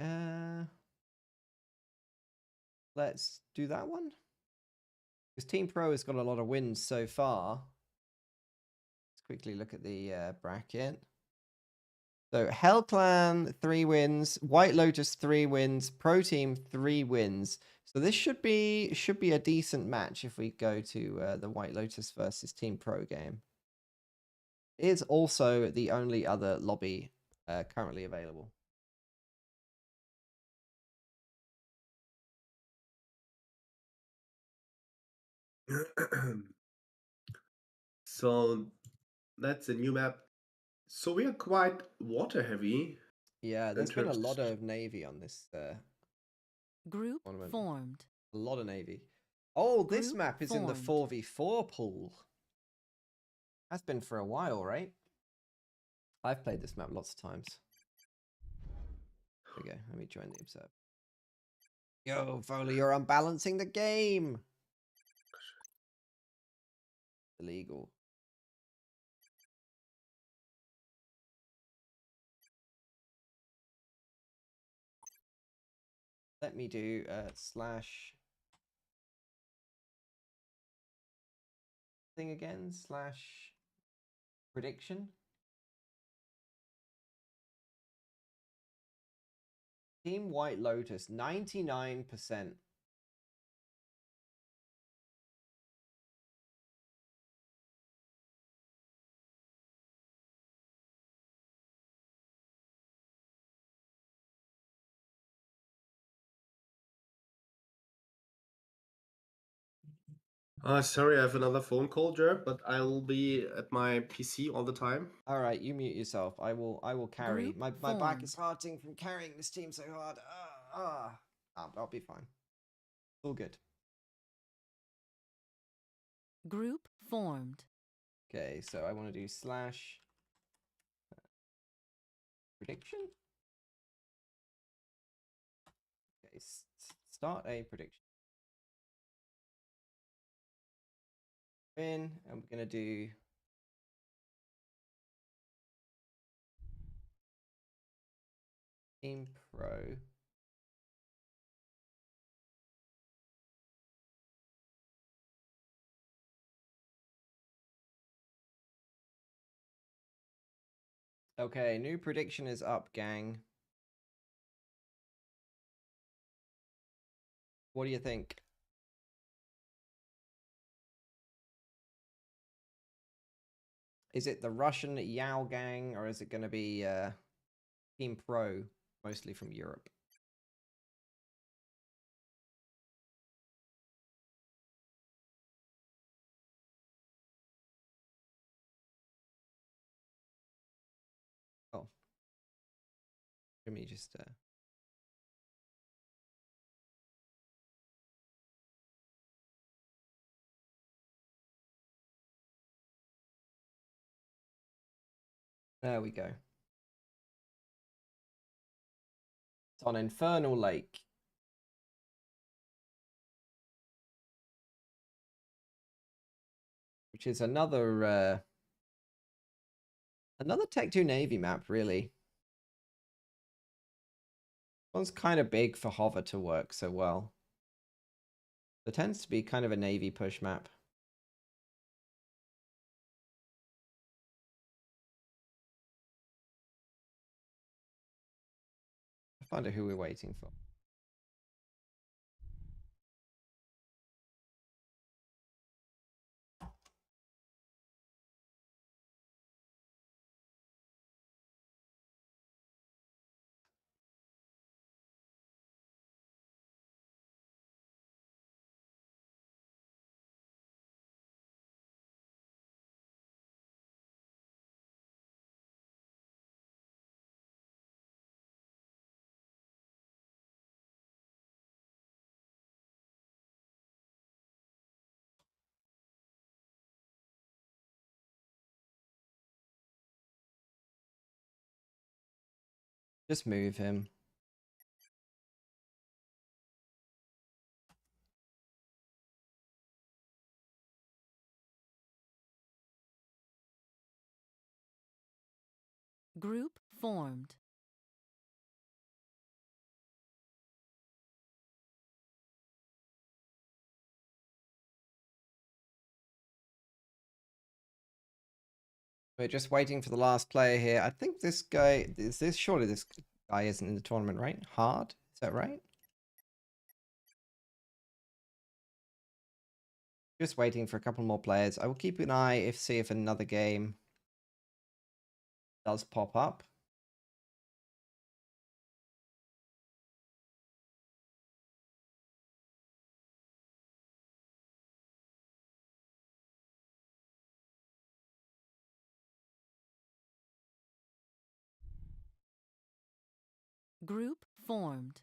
let's do that one. Because Team Pro has got a lot of wins so far. Let's quickly look at the bracket. So Hell Clan 3 wins, White Lotus 3 wins, Pro Team 3 wins. So this should be a decent match if we go to the White Lotus versus Team Pro game. It is also the only other lobby currently available. So that's a new map. So we are quite water heavy. Yeah, there's been a terms- lot of Navy on this Group tournament. formed. A lot of Navy. Oh, this Group map is in the formed. 4v4 pool. That's been for a while, right? I've played this map lots of times. Okay, let me join the observe. Yo, Foley, you're unbalancing the game. Illegal. Let me do slash thing again, slash prediction. Team White Lotus, 99%. Sorry, I have another phone call, Derp, but I'll be at my PC all the time. All right, you mute yourself. I will carry. Group My back is formed. hurting from carrying this team so hard. I'll be fine. All good. Group formed. Okay, so I want to do slash prediction. Okay, start a prediction. In, and we're gonna do Team Pro. Okay, new prediction is up, gang. What do you think? Is it the Russian Yao gang, or is it going to be Team Pro, mostly from Europe? Oh, let me just there we go. It's on Infernal Lake. Which is another Tech 2 Navy map, really. One's kind of big for hover to work so well. There tends to be kind of a Navy push map. I find out who we're waiting for. Just move him. Group formed. We're just waiting for the last player here. I think this guy surely this guy isn't in the tournament, right? Hard? Is that right? Just waiting for a couple more players. I will keep an eye see if another game does pop up. Group formed.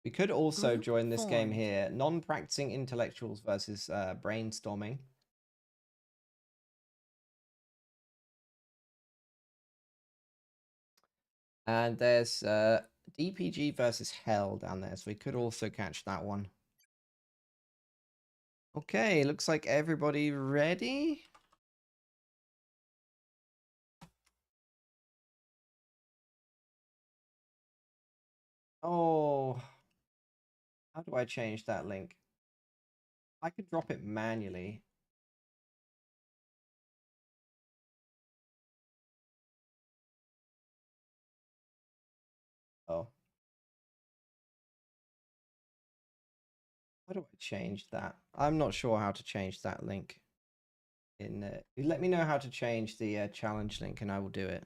We could also Group join this game formed. here. Non-practicing intellectuals versus brainstorming. And there's DPG versus Hell down there. So we could also catch that one. Okay, looks like everybody ready. Oh, how do I change that link? I could drop it manually. Oh. How do I change that? I'm not sure how to change that link. Let me know how to change the challenge link and I will do it.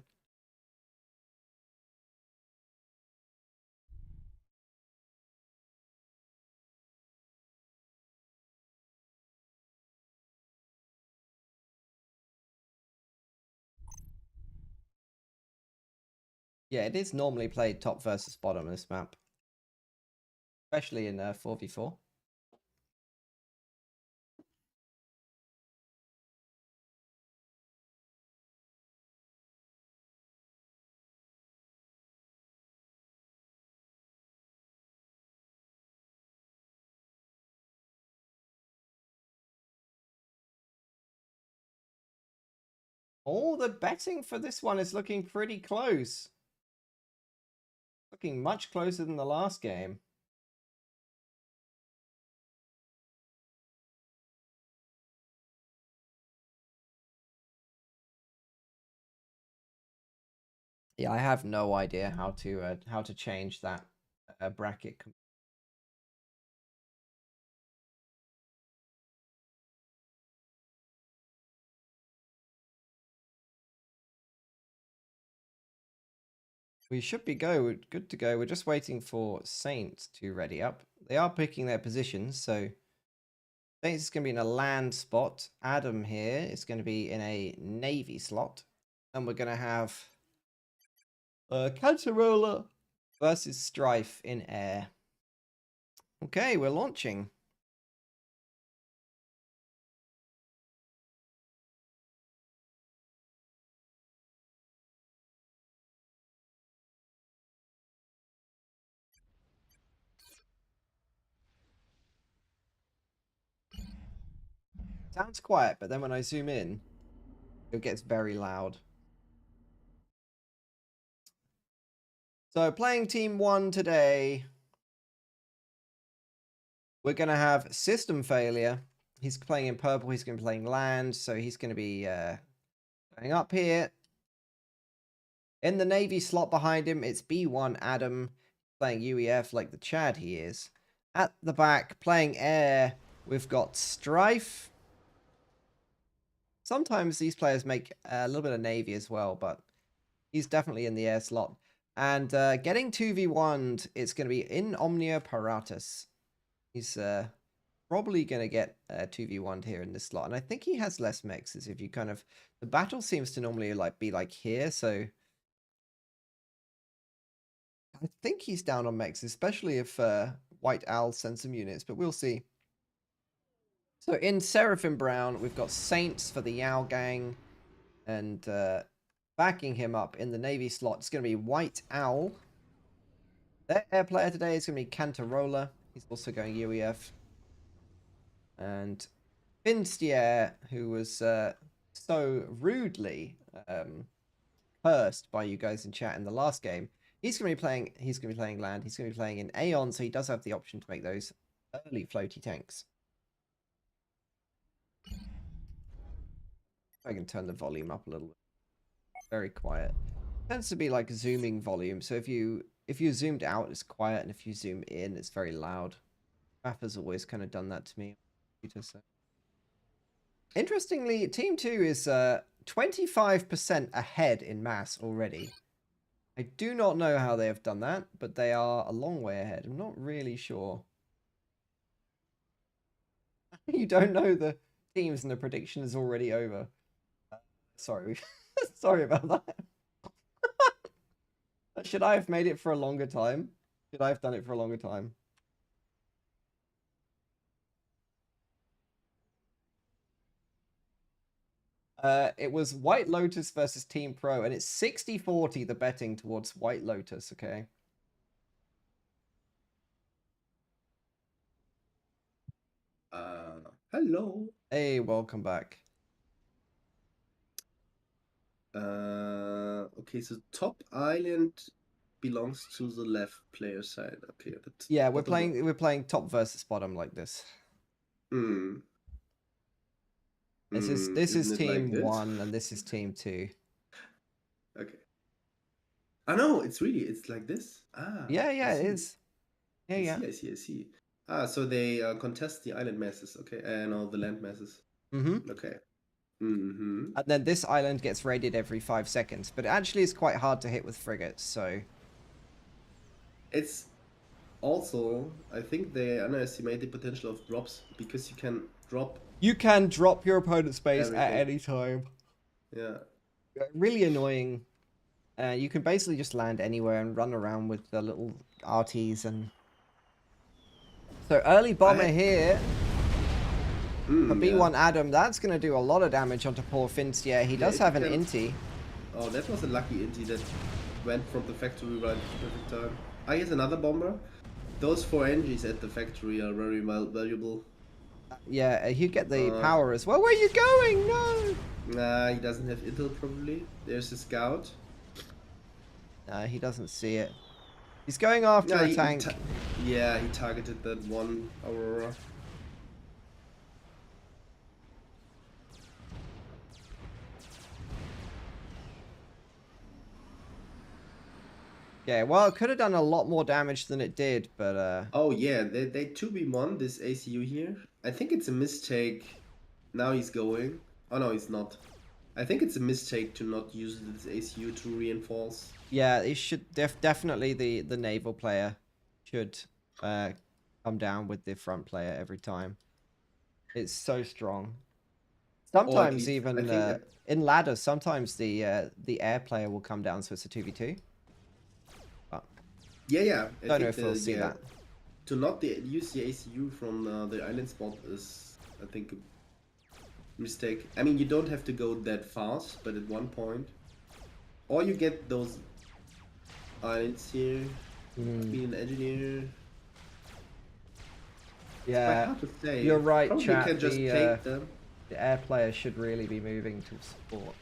Yeah, it is normally played top versus bottom on this map. Especially in 4v4. Oh, the betting for this one is looking pretty close. Looking much closer than the last game. Yeah, I have no idea how to change that bracket. We should be good to go. We're just waiting for Saints to ready up. They are picking their positions, so Saints is going to be in a land spot. Adam here is going to be in a navy slot, and we're going to have Cantarola versus Strife in air. Okay, we're launching. Sounds quiet, but then when I zoom in, it gets very loud. So playing team 1 today, we're going to have system failure. He's playing in purple. He's going to be playing land, so he's going to be going up here. In the navy slot behind him, it's B1 Adam playing UEF like the Chad he is. At the back, playing air, we've got Strife. Sometimes these players make a little bit of navy as well, but he's definitely in the air slot. And getting 2v1'd, it's going to be in Omnia Paratus. He's probably going to get 2v1'd here in this slot. And I think he has less mexes if you kind of... The battle seems to normally be like here, so... I think he's down on mechs, especially if White Owl sends some units, but we'll see. So in Seraphim Brown, we've got Saints for the Yao Gang, and backing him up in the Navy slot, it's going to be White Owl. Their air player today is going to be Cantarola. He's also going UEF. And Finstier, who was so rudely cursed by you guys in chat in the last game, he's going to be playing land. He's going to be playing in Aeon, so he does have the option to make those early floaty tanks. I can turn the volume up a little bit. Very quiet. It tends to be like zooming volume, so if you zoomed out, it's quiet, and if you zoom in, it's very loud. Math has always kind of done that to me. So. Interestingly, Team 2 is 25% ahead in mass already. I do not know how they have done that, but they are a long way ahead. I'm not really sure. You don't know the teams and the prediction is already over. Sorry. Sorry about that. Should I have made it for a longer time? Should I have done it for a longer time? It was White Lotus versus Team Pro, and it's 60-40 the betting towards White Lotus, okay? Hello. Hey, welcome back. Okay, so top island belongs to the left player side. Okay, but Yeah, we're playing top versus bottom like this. Hmm. This is Isn't it like team this? 1 and this is team 2. Okay. Ah no, it's like this. Ah. Yeah, I it see. is. Yeah. I see. Ah, so they contest the island masses. Okay, no, the land masses. Mm-hmm. Okay. Mm-hmm. And then this island gets raided every 5 seconds, but it actually is quite hard to hit with frigates, so... It's also, I think they underestimate the potential of drops, because you can drop... You can drop your opponent's base at everything. any time. Yeah. Really annoying. You can basically just land anywhere and run around with the little RTs and... So early bomber here. For B1 yeah. Adam, that's going to do a lot of damage onto poor Finstier. He does have an inti. Oh, that was a lucky inti that went from the factory right at the perfect time. Ah, here's another bomber. Those 4 NGs at the factory are very valuable. Yeah, you get the power as well. Where are you going? No! Nah, he doesn't have intel probably. There's a scout. He doesn't see it. He's going after a tank. He targeted that one Aurora. Yeah, well, it could have done a lot more damage than it did, but... Oh yeah, they 2v1 this ACU here. I think it's a mistake. Now he's going. Oh no, he's not. I think it's a mistake to not use this ACU to reinforce. Yeah, it should definitely the naval player should come down with the front player every time. It's so strong. Sometimes even in ladders, sometimes the air player will come down, so it's a 2v2. Yeah. I don't know if we'll see that. To not use the ACU from the island spot is, I think, a mistake. I mean, you don't have to go that fast, but at one point. Or you get those islands here, be an engineer. Yeah, hard to say. You're right, probably chat. Can just take them. The air player should really be moving to support.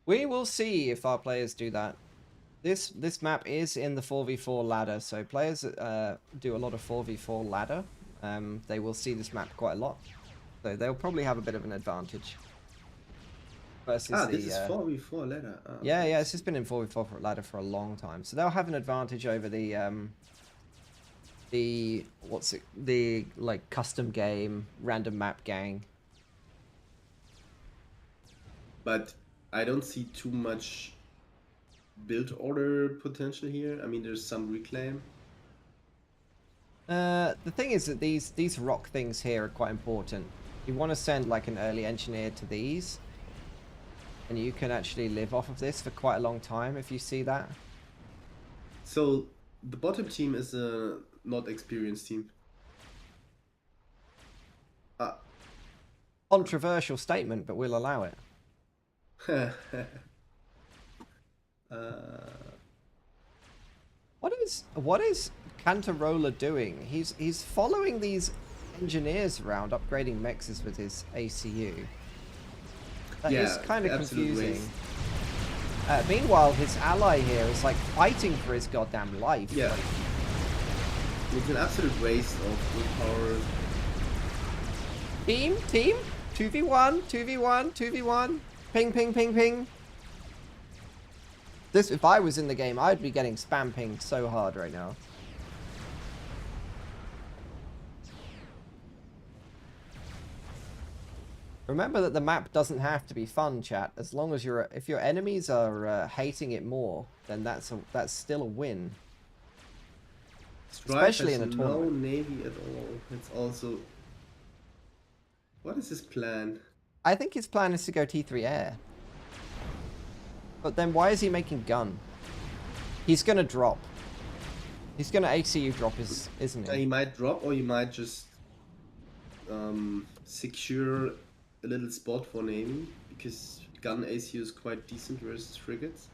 We will see if our players do that. This map is in the 4v4 ladder, so players do a lot of 4v4 ladder. They will see this map quite a lot, so they'll probably have a bit of an advantage. Versus this is 4v4 ladder. Oh, yeah, it's just been in 4v4 ladder for a long time, so they'll have an advantage over the like custom game random map gang. But I don't see too much build order potential here. I mean, there's some reclaim. The thing is that these rock things here are quite important. You want to send like an early engineer to these, and you can actually live off of this for quite a long time if you see that. So the bottom team is a not experienced team. Controversial statement, but we'll allow it. What is Cantarola doing? He's following these engineers around, upgrading mexes with his ACU. That is kind of confusing. Meanwhile, his ally here is like fighting for his goddamn life. Yeah. Like, it's an absolute waste of willpower. Team, 2v1. Ping. This, if I was in the game, I'd be getting spam pinged so hard right now. Remember that the map doesn't have to be fun, chat. As long as if your enemies are hating it more, then that's still a win. Especially in a tournament. No navy at all. It's also. What is his plan? I think his plan is to go T3 air. But then why is he making gun? He's gonna drop. He's gonna ACU drop, isn't he? He might drop, or he might just secure a little spot for naming, because gun ACU is quite decent versus frigates.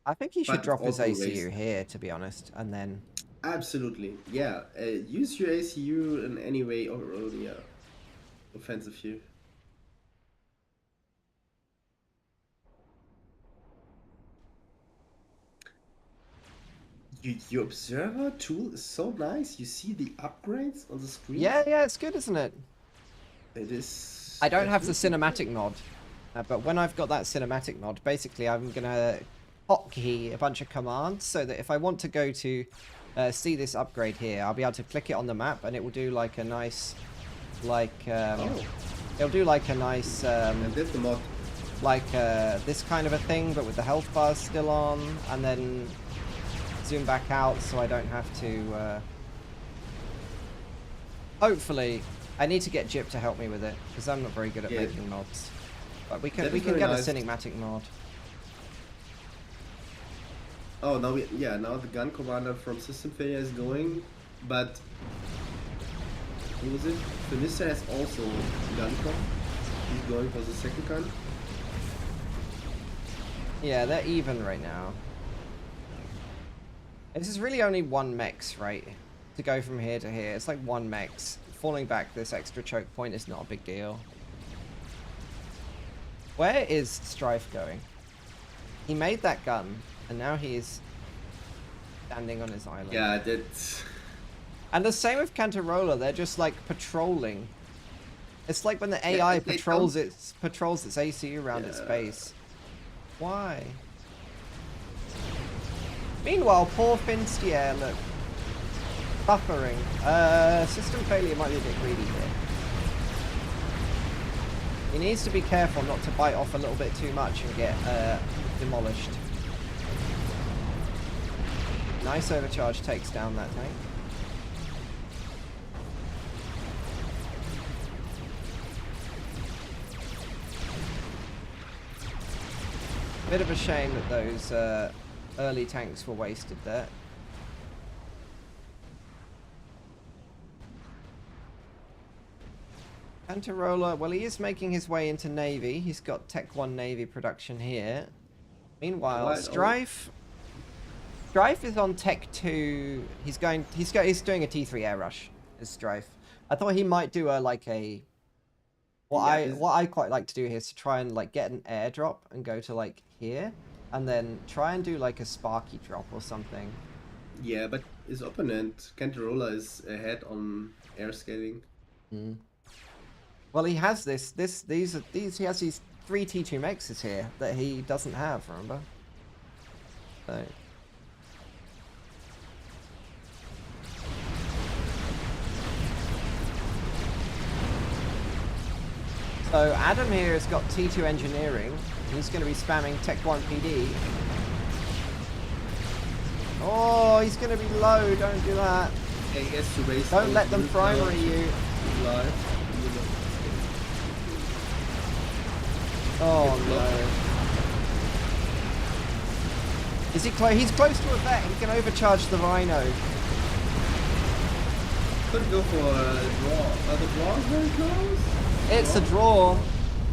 I think he should But drop his also ACU race. here, to be honest, and then... Absolutely, yeah. Use your ACU in any way or yeah, offensive here. Your observer tool is so nice. You see the upgrades on the screen. Yeah, it's good, isn't it? It is. I don't have the definitely cinematic nod, but when I've got that cinematic nod, basically I'm gonna hotkey a bunch of commands so that if I want to go to see this upgrade here, I'll be able to click it on the map and it will do like a nice, it'll do like a nice, And that's the mod. like this kind of a thing, but with the health bars still on, and then zoom back out so I don't have to. Hopefully, I need to get Jip to help me with it because I'm not very good at making mods. But we can That is get very a nice. cinematic mod. Oh, now now the gun commander from System Failure is going, but who was it? Vanessa has also gun com. He's going for the second gun. Yeah, they're even right now. This is really only one mex, right? To go from here to here. It's like one mex. Falling back this extra choke point is not a big deal. Where is Strife going? He made that gun, and now he is standing on his island. Yeah, that's. And the same with Cantarola, they're just like patrolling. It's like when the AI patrols its ACU around its base. Why? Meanwhile, poor Finstier, look. Buffering. System failure might be a bit greedy here. He needs to be careful not to bite off a little bit too much and get demolished. Nice overcharge takes down that tank. Bit of a shame that those early tanks were wasted there. Cantarola, well, he is making his way into Navy. He's got Tech 1 Navy production here. Meanwhile, Strife is on Tech 2. He's doing a T3 air rush. Is Strife? I thought he might do what I quite like to do here is to try and like get an airdrop and go to like here, and then try and do like a Sparky drop or something. Yeah, but his opponent Cantarola is ahead on air scaling. Mm. Well, he has he has these 3 T2 mexes here that he doesn't have, remember? So Adam here has got T2 engineering. He's going to be spamming Tech 1 PD. Oh, he's going to be low. Don't do that. Yeah, he has to raise. Don't let them primary you. Oh no. Is he close? He's close to a vet. He can overcharge the Rhino. Could go for a draw. The draw is very close. It's a draw.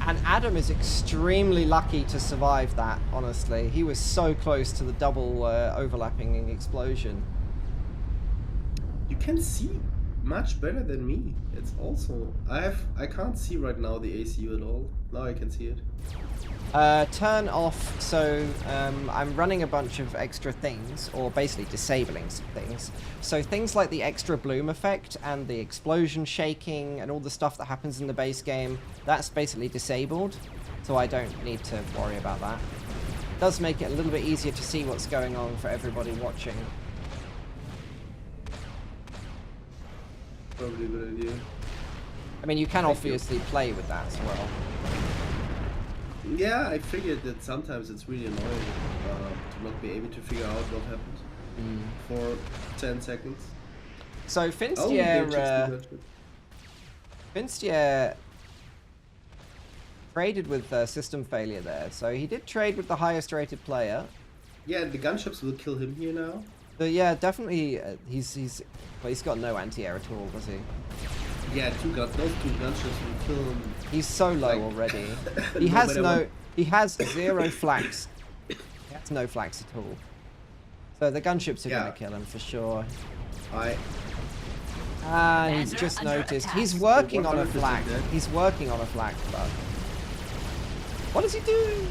And Adam is extremely lucky to survive that, honestly. He was so close to the double overlapping explosion. You can see much better than me. It's also... I can't see right now the ACU at all. Now I can see it. Turn off, so I'm running a bunch of extra things, or basically disabling some things. So things like the extra bloom effect and the explosion shaking and all the stuff that happens in the base game, that's basically disabled, so I don't need to worry about that. It does make it a little bit easier to see what's going on for everybody watching. Probably a good idea. I mean, you can obviously play with that as well. Yeah, I figured that sometimes it's really annoying to not be able to figure out what happened for 10 seconds. So Finstier traded with System Failure there. So he did trade with the highest rated player. Yeah, the gunships will kill him here now. But yeah, definitely he's got no anti-air at all, does he? Yeah, those 2 gunships will kill him. He's so low Like- already. No He has matter no. what. He has 0 flax. He has no flax at all. So the gunships are Yeah. gonna kill him for sure. He's Commander just under noticed. attack. He's working on a 100% flag. dead. He's working on a flag, but what is he doing?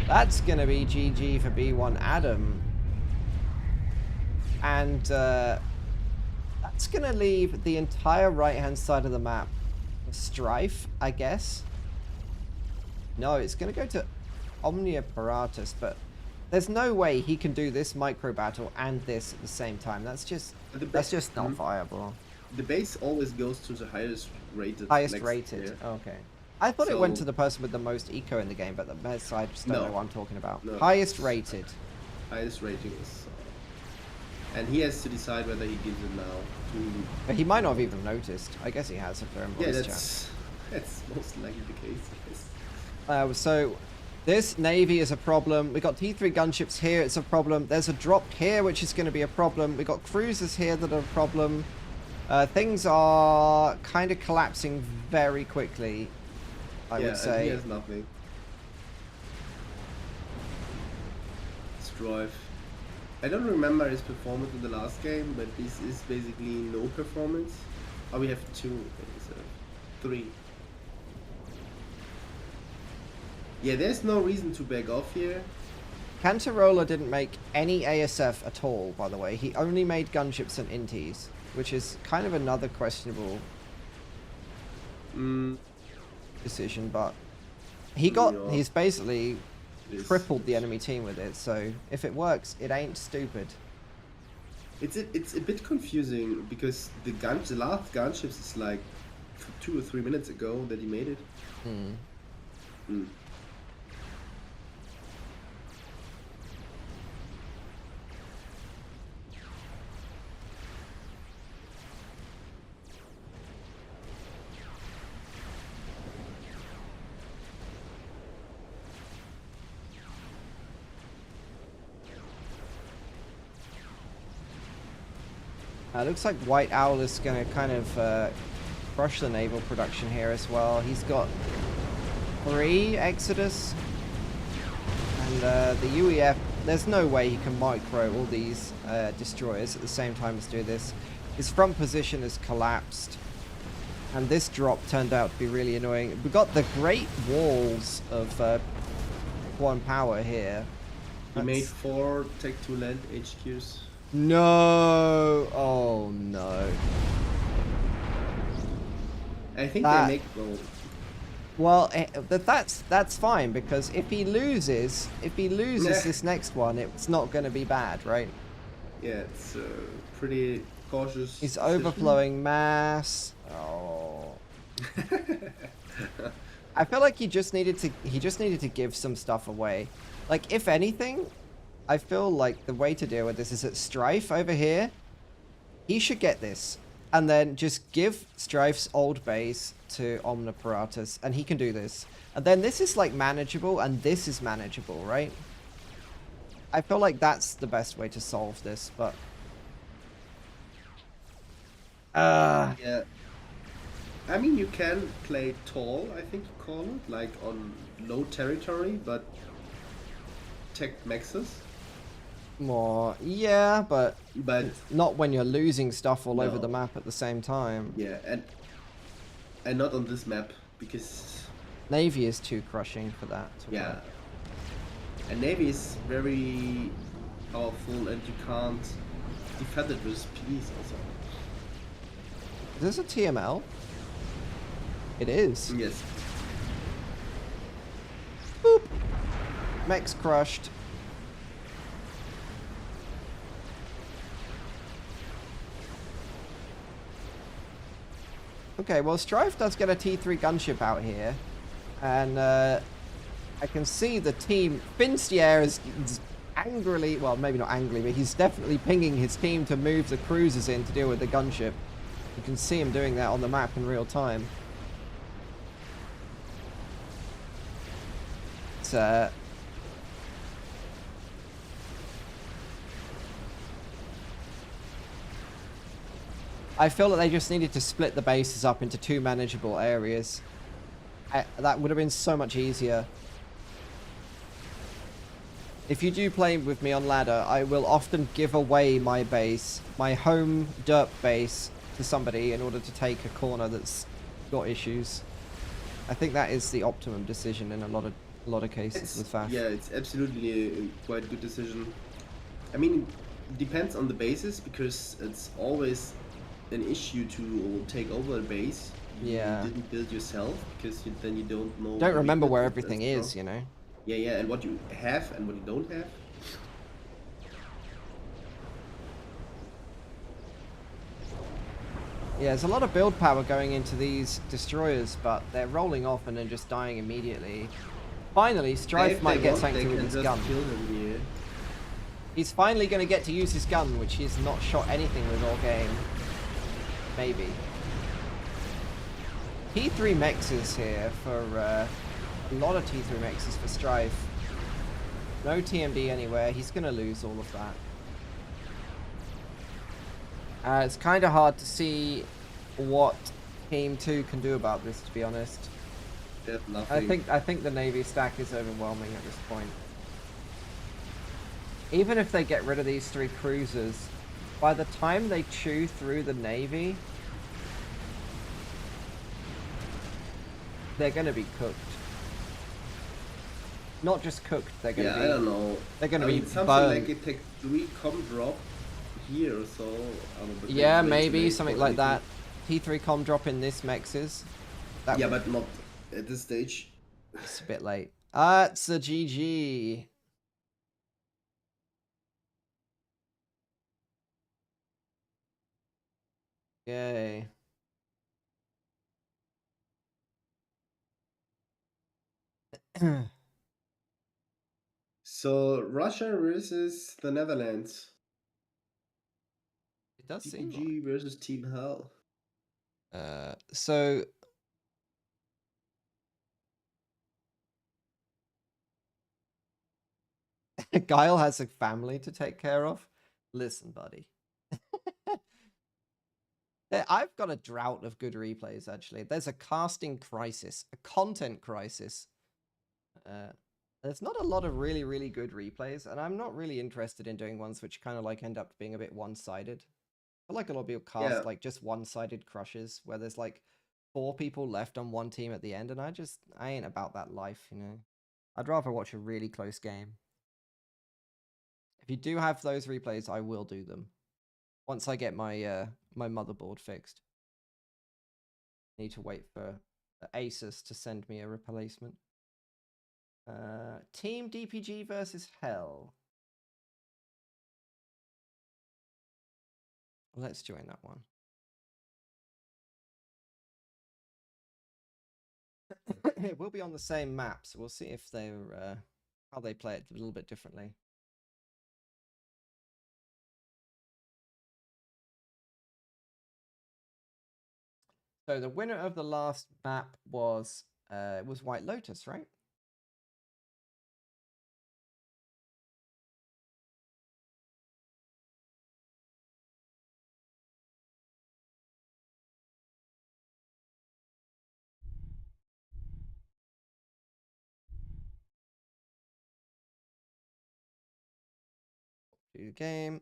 That's gonna be GG for B1 Adam. And that's gonna leave the entire right-hand side of the map for Strife, I guess. No, it's gonna go to Omniaparatus, but there's no way he can do this micro battle and this at the same time. That's just not viable. The base always goes to the highest rated. Highest next rated. player. Okay. I thought it went to So- the person with the most eco in the game, but the best I just don't No. know what I'm talking about. No. Highest rated. Highest rating is. And he has to decide whether he gives it now to. But he might not have even noticed. I guess he has if they're in Yeah, voice chat. that's most likely the case. Yes. So this navy is a problem. We got T3 gunships here. It's a problem. There's a drop here, which is going to be a problem. We got cruisers here that are a problem. Things are kind of collapsing very quickly, I would And say. he has nothing. Strife. I don't remember his performance in the last game, but this is basically no performance. Oh, we have 2. Okay, so 3. Yeah, there's no reason to back off here. Cantarola didn't make any ASF at all, by the way. He only made gunships and inties, which is kind of another questionable decision, but Yeah. he's basically This- crippled the enemy team with it, so if it works, it ain't stupid. It's a bit confusing because the last gunships is like 2 or 3 minutes ago that he made it. Hmm. Looks like White Owl is going to kind of crush the naval production here as well. He's got 3 Exodus. And the UEF, there's no way he can micro all these destroyers at the same time as do this. His front position has collapsed. And this drop turned out to be really annoying. We've got the great walls of one power here. He made 4 Tech 2 land HQs. No! Oh no. I think That- they make well. Well, that's fine because if he loses Yeah. this next one, it's not going to be bad, right? Yeah, it's pretty cautious. He's decision. overflowing mass. Oh. I feel like he just needed to give some stuff away. Like if anything, I feel like the way to deal with this is that Strife over here, he should get this. And then just give Strife's old base to Omniparatus, and he can do this. And then this is like manageable, and this is manageable, right? I feel like that's the best way to solve this, but... Yeah. I mean, you can play tall, I think you call it, like on low territory, but tech maxes. More, yeah, but But not when you're losing stuff all over No. the map at the same time. yeah, and not on this map because Navy is too crushing for that. to yeah, work. and Navy is very powerful, and you can't defend it with PDs also. Is this a TML? It is. Yes. Boop. Mech's crushed. Okay, well, Strife does get a T3 gunship out here. And I can see the team. Finstier is angrily, well, maybe not angrily, but he's definitely pinging his team to move the cruisers in to deal with the gunship. You can see him doing that on the map in real time. It's, I feel that they just needed to split the bases up into 2 manageable areas. That would have been so much easier. If you do play with me on ladder, I will often give away my base, my home derp base, to somebody in order to take a corner that's got issues. I think that is the optimum decision in a lot of cases with FAF. Yeah, it's absolutely a quite good decision. I mean, it depends on the basis, because it's always an issue to take over a base you didn't build yourself, because then you don't know. Don't remember where everything is, you know. Yeah, and what you have and what you don't have. Yeah, there's a lot of build power going into these destroyers, but they're rolling off and then just dying immediately. Finally, Strife might get something to do with his gun. He's finally going to get to use his gun, which he's not shot anything with all game. Maybe. T3 mexes here for a lot of T3 mexes for Strife. No TMD anywhere. He's going to lose all of that. It's kind of hard to see what Team 2 can do about this, to be honest. Nothing. I think the Navy stack is overwhelming at this point. Even if they get rid of these 3 cruisers, by the time they chew through the Navy, they're going to be cooked. Not just cooked, they're going to be... I don't know. They're going to be something burned. like it takes 3 com drop here or so. Yeah, maybe something like that. T3 com drop in this mexes. But not at this stage. It's a bit late. It's a GG. Yay. So Russia versus the Netherlands. It does seem DPG versus Team Hell. So Guile has a family to take care of. Listen, buddy. I've got a drought of good replays, actually. There's a casting crisis, a content crisis. There's not a lot of really, really good replays, and I'm not really interested in doing ones which kind of like end up being a bit one-sided. I feel like a lot of people cast like just one-sided crushes, where there's like 4 people left on one team at the end, and I ain't about that life, you know. I'd rather watch a really close game. If you do have those replays, I will do them once I get my my motherboard fixed. Need to wait for Asus to send me a replacement. Team DPG versus Hell. Let's join that one. It will be on the same map, so we'll see if they're how they play it a little bit differently. So the winner of the last map was White Lotus, right? Do the game.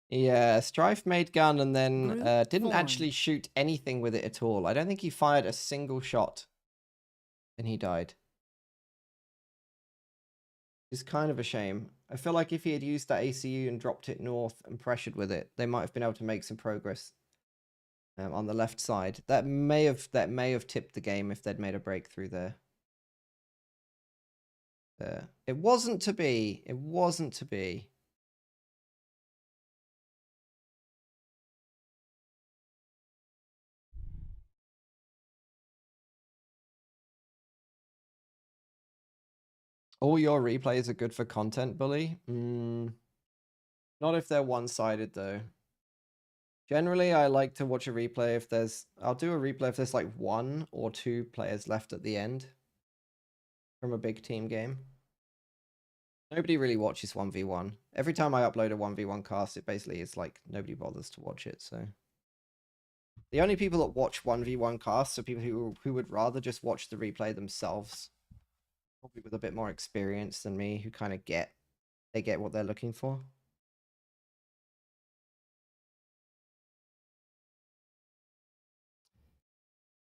Yeah, Strife made gun and then didn't actually shoot anything with it at all. I don't think he fired a single shot. And he died. It's kind of a shame. I feel like if he had used that ACU and dropped it north and pressured with it, they might have been able to make some progress on the left side. That may have tipped the game if they'd made a breakthrough there. It wasn't to be. It wasn't to be. All your replays are good for content, Bully? Not if they're one-sided, though. Generally, I like to watch a replay if there's... I'll do a replay if there's like 1 or 2 players left at the end. from a big team game. Nobody really watches 1v1. Every time I upload a 1v1 cast, it basically is like nobody bothers to watch it. So the only people that watch 1v1 casts are people who would rather just watch the replay themselves, probably with a bit more experience than me, who kind of get what they're looking for.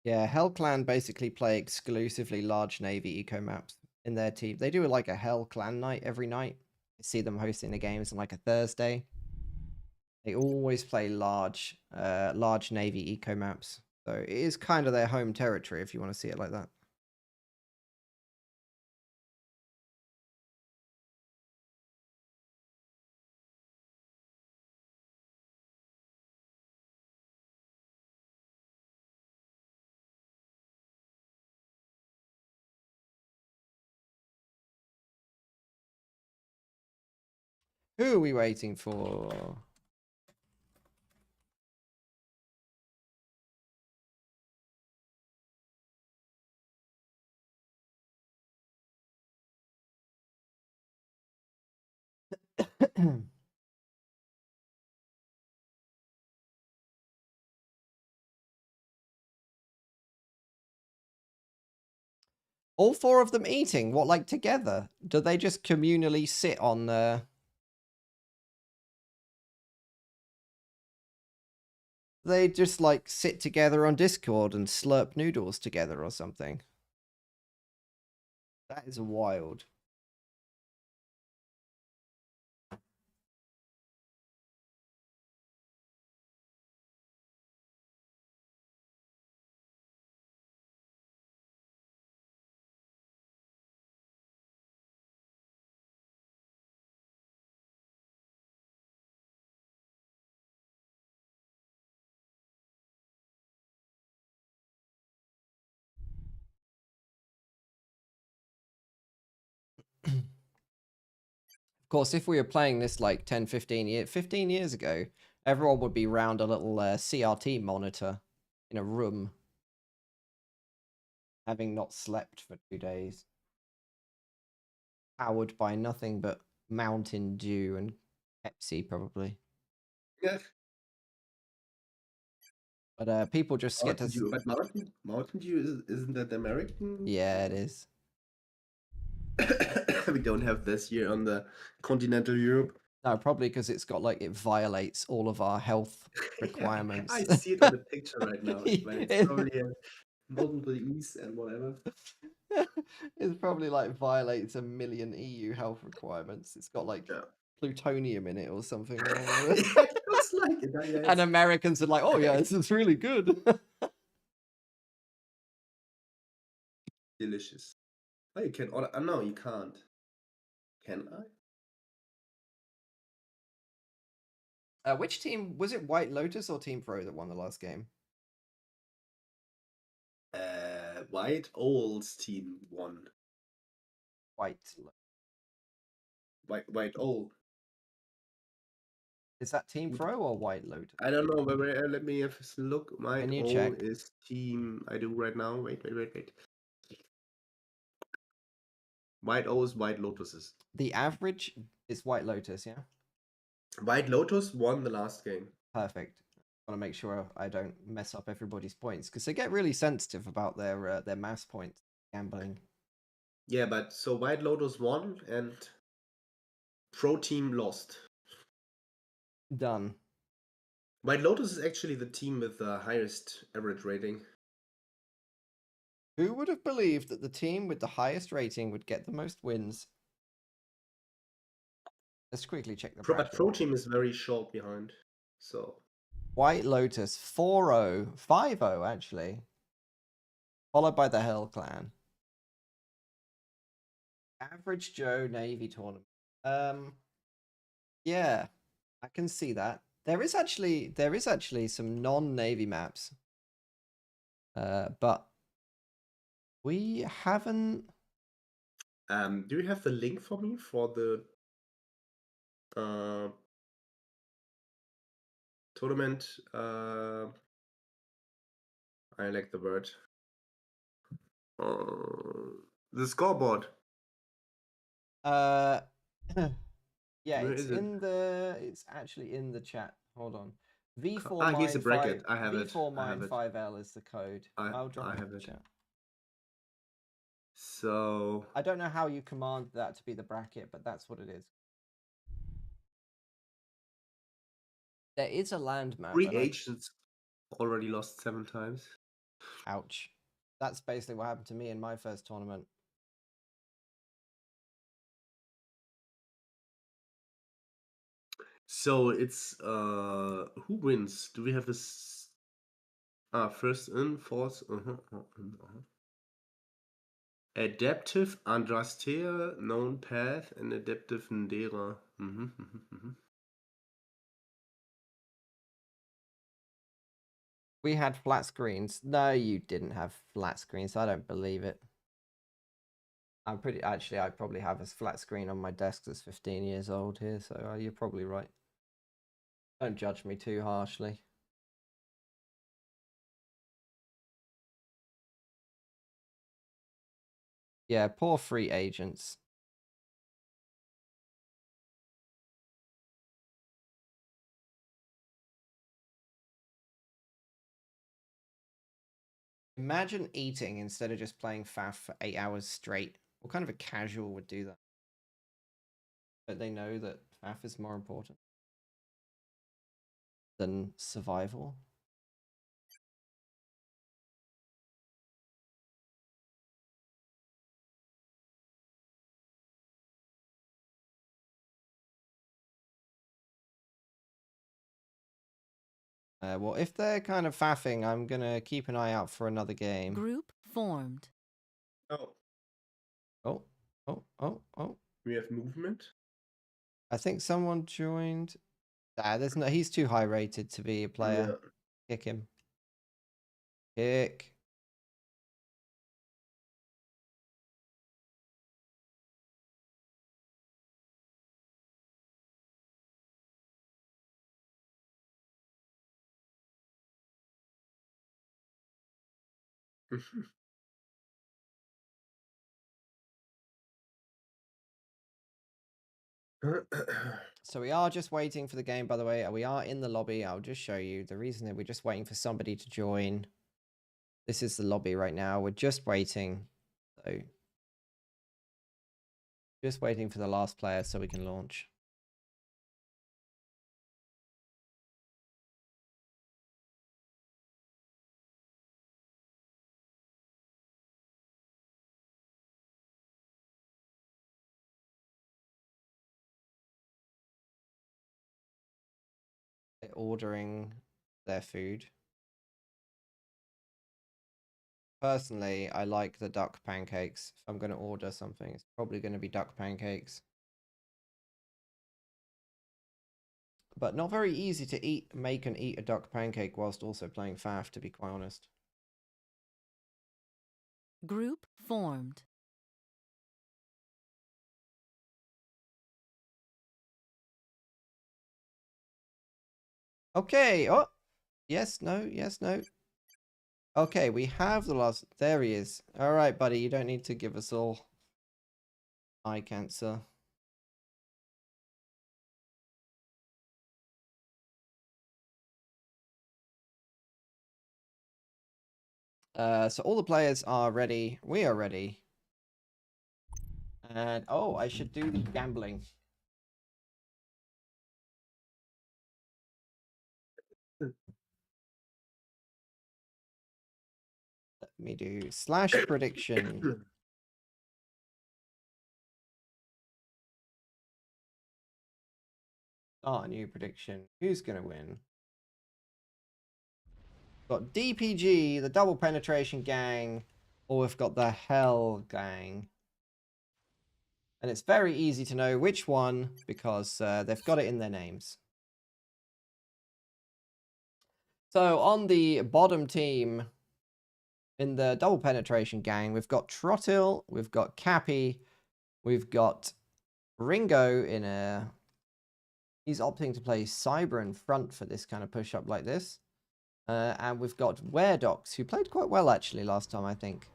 Yeah, Hell Clan basically play exclusively large Navy eco maps in their team. They do like a Hell Clan night every night. I see them hosting the games on like a Thursday. They always play large Navy eco maps. So it is kind of their home territory if you want to see it like that. Who are we waiting for? All four of them eating? What, like together? Do they just communally sit on the... They just like sit together on Discord and slurp noodles together or something? That is wild. Of course, if we were playing this like 10, 15 years ago, everyone would be around a little CRT monitor in a room, having not slept for 2 days. Powered by nothing but Mountain Dew and Pepsi, probably. Yeah. But people just get to... But Mountain Dew isn't that American? Yeah, it is. We don't have this here on the continental Europe. No, probably because it's got like, it violates all of our health requirements. I see it on the picture right now. It's probably multiple E's and whatever. It's probably like violates 1 million EU health requirements. It's got like plutonium in it or something wrong with it. Yeah, it looks like it. Yeah, And Americans are like, oh yeah, this is really good. Delicious. Oh, you can order. No, you can't. Can I? Which team was it? White Lotus or Team Pro that won the last game? White Owl's team won. White Owl. Is that Team Pro or White Lotus? I don't know, but let me have a look. White Owl check? is team. I do right now. Wait. White Owls, White Lotuses. The average is White Lotus, yeah? White Lotus won the last game. Perfect. I want to make sure I don't mess up everybody's points because they get really sensitive about their mass points gambling. Yeah, but so White Lotus won and Pro Team lost. Done. White Lotus is actually the team with the highest average rating. Who would have believed that the team with the highest rating would get the most wins? Let's quickly check the bracket. But Pro Team is very short behind. So White Lotus 4-0, 5-0 actually. Followed by the Hell Clan. Average Joe Navy tournament. Yeah, I can see that. There is actually some non-Navy maps. But we haven't. do you have the link for me for the tournament? I like the word. The scoreboard. Yeah, Where it's is it? it's actually in the chat. Hold on. V4 Here's the mine bracket. 5 I have it. V4 I mine have it. 5L is the code. I'll drop I it in have the it. chat. So I don't know how you command that to be the bracket, but that's what it is. There is a land map. free agents already lost 7 times. Ouch. That's basically what happened to me in my first tournament. So it's who wins? Do we have this? First in, fourth. Adaptive Andrastea, known path, and adaptive Ndera. We had flat screens. No, you didn't have flat screens. I don't believe it. I probably have a flat screen on my desk that's 15 years old here, so you're probably right. Don't judge me too harshly. Yeah, poor free agents. Imagine eating instead of just playing FAF for 8 hours straight. What kind of a casual would do that? But they know that FAF is more important than survival. Well, if they're kind of faffing, I'm going to keep an eye out for another game. Group formed. Oh. Oh. We have movement. I think someone joined. There's no. He's too high rated to be a player. Yeah. Kick him. Kick. So we are just waiting for the game, by the way. We are in the lobby. I'll just show you the reason that we're just waiting for somebody to join. This is the lobby right now. We're just waiting. So just waiting for the last player so we can launch. They're ordering their food. Personally, I like the duck pancakes. If I'm going to order something, it's probably going to be duck pancakes. But not very easy to make and eat a duck pancake whilst also playing FAF, to be quite honest. Group formed. Okay. Oh, yes, no, yes, no. Okay, we have the last. There he is. All right, buddy. You don't need to give us all eye cancer. So all the players are ready. We are ready. And oh, I should do the gambling. Let me do / prediction. Start a new prediction. Who's gonna win? Got DPG, the double penetration gang, or we've got the Hell gang. And it's very easy to know which one because they've got it in their names. So on the bottom team in the double penetration gang, we've got Trottil, we've got Cappy, we've got Ringo in a... He's opting to play Cyber in front for this kind of push-up like this. And we've got Weredox, who played quite well actually last time, I think.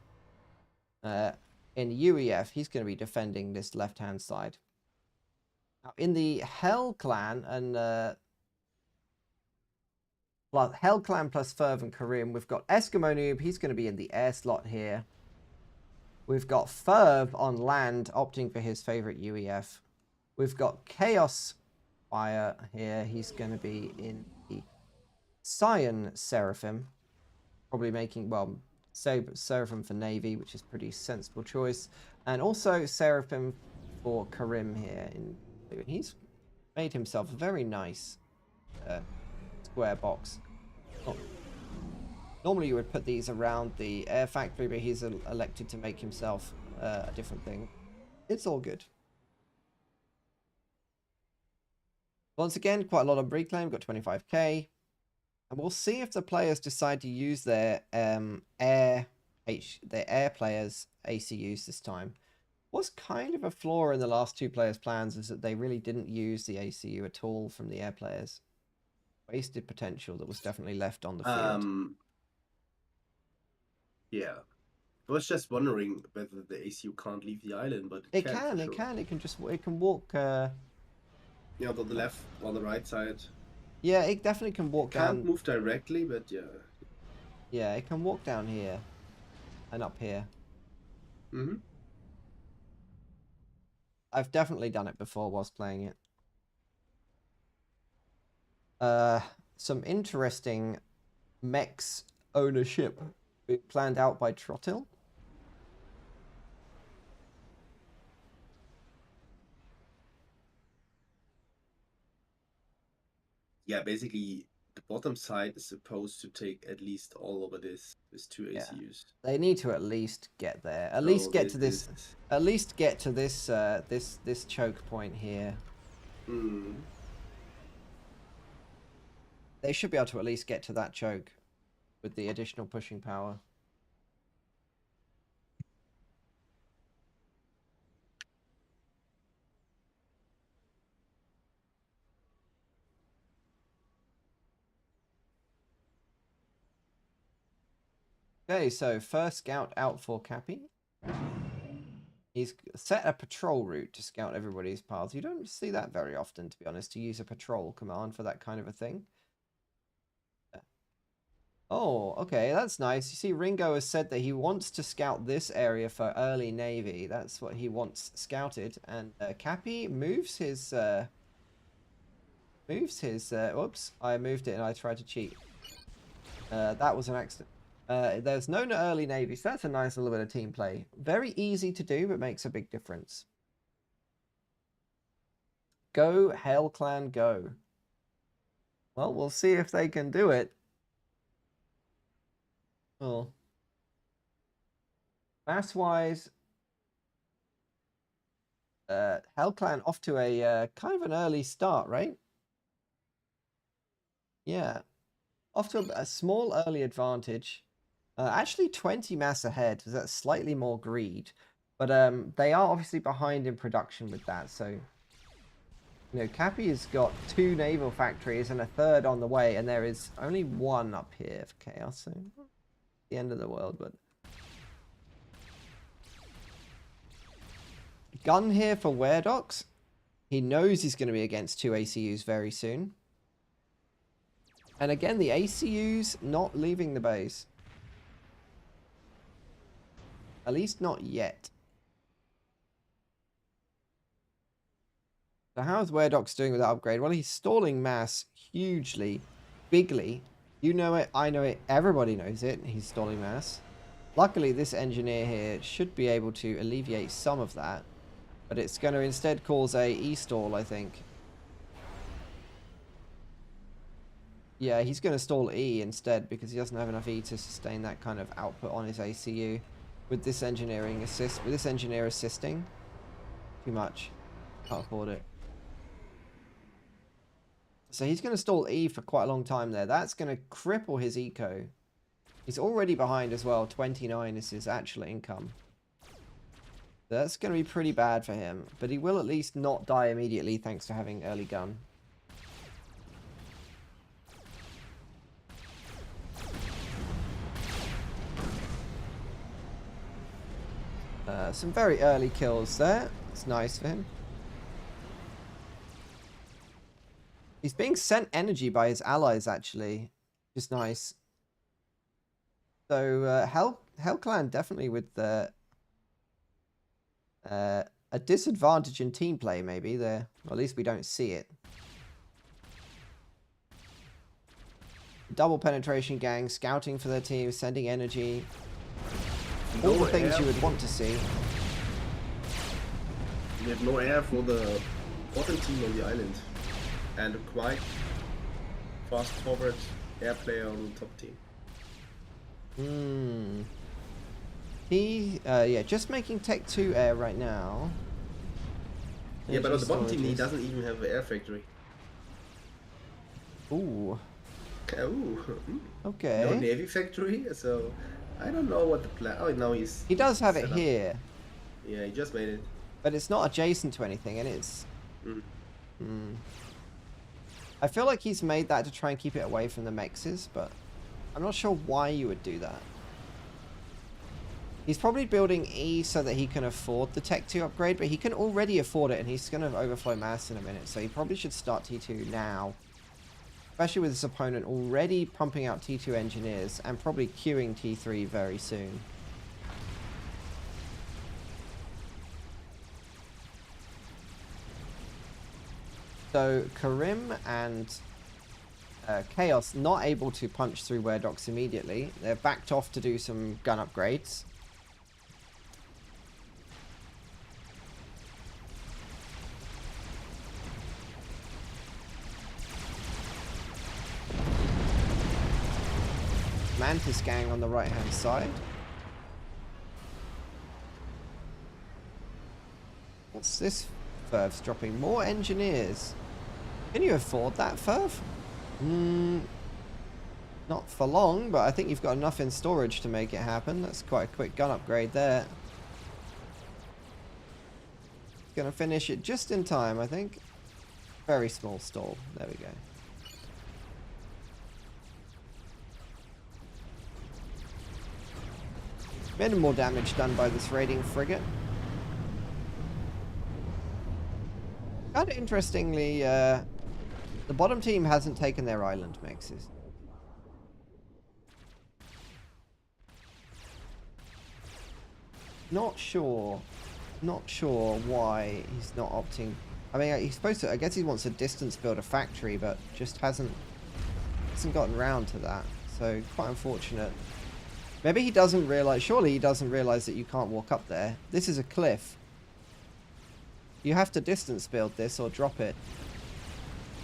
in UEF, he's going to be defending this left-hand side. Now, in the Hell Clan and Hell Clan plus Ferv and Karim, we've got Eskimo Noob. He's going to be in the air slot here. We've got Ferv on land, opting for his favorite UEF. We've got Chaos Fire here. He's going to be in the Cyan Seraphim. Probably making, well, Seraphim for Navy, which is pretty sensible choice. And also Seraphim for Karim here. He's made himself a very nice square box. Normally you would put these around the air factory, but he's elected to make himself a different thing. It's all good. Once again, quite a lot of reclaim. Got 25k. And we'll see if the players decide to use their air players ACUs this time. What's kind of a flaw in the last two players' plans is that they really didn't use the ACU at all from the air players. Wasted potential that was definitely left on the field. Yeah. I was just wondering whether the ACU can't leave the island, but it can. It can walk. Yeah, on the left, on the right side. Yeah, it definitely can walk down. Can't move directly, but yeah. Yeah, it can walk down here and up here. Mm-hmm. I've definitely done it before whilst playing it. Some interesting mechs ownership being planned out by Trottil. Yeah, basically the bottom side is supposed to take at least all over this two ACUs. They need to at least get there. At least get to this. At least get to this. This choke point here. Mm. They should be able to at least get to that choke with the additional pushing power. Okay, so first scout out for Cappy. He's set a patrol route to scout everybody's paths. You don't see that very often, to be honest, to use a patrol command for that kind of a thing. Oh, okay, that's nice. You see, Ringo has said that he wants to scout this area for early Navy. That's what he wants scouted. And Cappy moves his... Whoops, I moved it and I tried to cheat. That was an accident. There's no early Navy, so that's a nice little bit of team play. Very easy to do, but makes a big difference. Go, Hell Clan, go. Well, we'll see if they can do it. Well, mass-wise, Hell Clan off to a kind of an early start, right? Yeah, off to a small early advantage. Actually 20 mass ahead, so that's slightly more greed. But they are obviously behind in production with that, so... You know, Cappy has got 2 naval factories and a 3rd on the way, and there is only 1 up here for Chaos, so... The end of the world, but... Gun here for Weredox. He knows he's going to be against 2 ACUs very soon. And again, the ACUs not leaving the base. At least not yet. So how's Weredox doing with that upgrade? Well, he's stalling mass hugely, bigly. You know it, I know it, everybody knows it. He's stalling mass. Luckily, this engineer here should be able to alleviate some of that. But it's going to instead cause a E-stall, I think. Yeah, he's going to stall E instead because he doesn't have enough E to sustain that kind of output on his ACU. With this engineering assist, with this engineer assisting, too much. Can't afford it. So he's going to stall E for quite a long time there. That's going to cripple his eco. He's already behind as well. 29 is his actual income. That's going to be pretty bad for him. But he will at least not die immediately thanks to having early gun. Some very early kills there. It's nice for him. He's being sent energy by his allies, actually, which is nice. So Hell Clan definitely with the a disadvantage in team play, maybe there. Or at least we don't see it. Double penetration gang, scouting for their team, sending energy. All the things you would want to see. We have no air for the bottom team on the island. And a quite fast forward air player on the top team. Yeah, just making Tech 2 air right now. Yeah, but on the bottom team he doesn't even have an air factory. Ooh. Ooh. Okay. No navy factory, so I don't know what the plan. Oh, now he's. He does have it set up. here, Yeah, he just made it. but it's not adjacent to anything, and it's. I feel like he's made that to try and keep it away from the mexes, but I'm not sure why you would do that. He's probably building E so that he can afford the Tech 2 upgrade, but he can already afford it, and he's going to overflow mass in a minute, so he probably should start T2 now. Especially with his opponent already pumping out T2 engineers, and probably queuing T3 very soon. So Karim and Chaos not able to punch through Werdox immediately. They're backed off to do some gun upgrades. Mantis gang on the right hand side. What's this? Ferv's dropping more engineers. Can you afford that, Ferv? Not for long, but I think you've got enough in storage to make it happen. That's quite a quick gun upgrade there. Gonna finish it just in time, I think. Very small stall. There we go. Minimal damage done by this raiding frigate. Kind of interestingly, the bottom team hasn't taken their island mexes. Not sure why he's not opting. I mean, he's supposed to. I guess he wants to distance build a factory, but just hasn't gotten round to that. So quite unfortunate. Maybe he doesn't realize. Surely he doesn't realize that you can't walk up there. This is a cliff. You have to distance build this or drop it.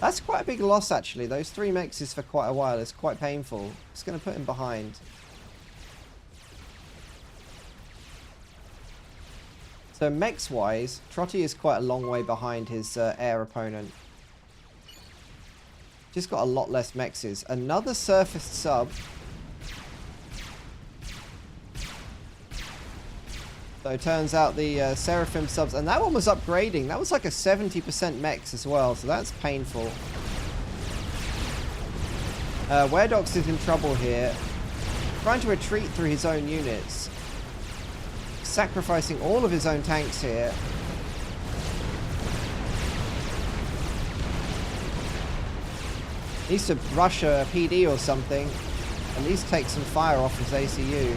That's quite a big loss, actually. Those 3 mexes for quite a while is quite painful. It's going to put him behind. So mex-wise, Trotty is quite a long way behind his air opponent. Just got a lot less mexes. Another surfaced sub. So it turns out the Seraphim subs, and that one was upgrading. That was like a 70% mex as well, so that's painful. Werdox is in trouble here. Trying to retreat through his own units. Sacrificing all of his own tanks here. Needs to rush a PD or something. At least take some fire off his ACU.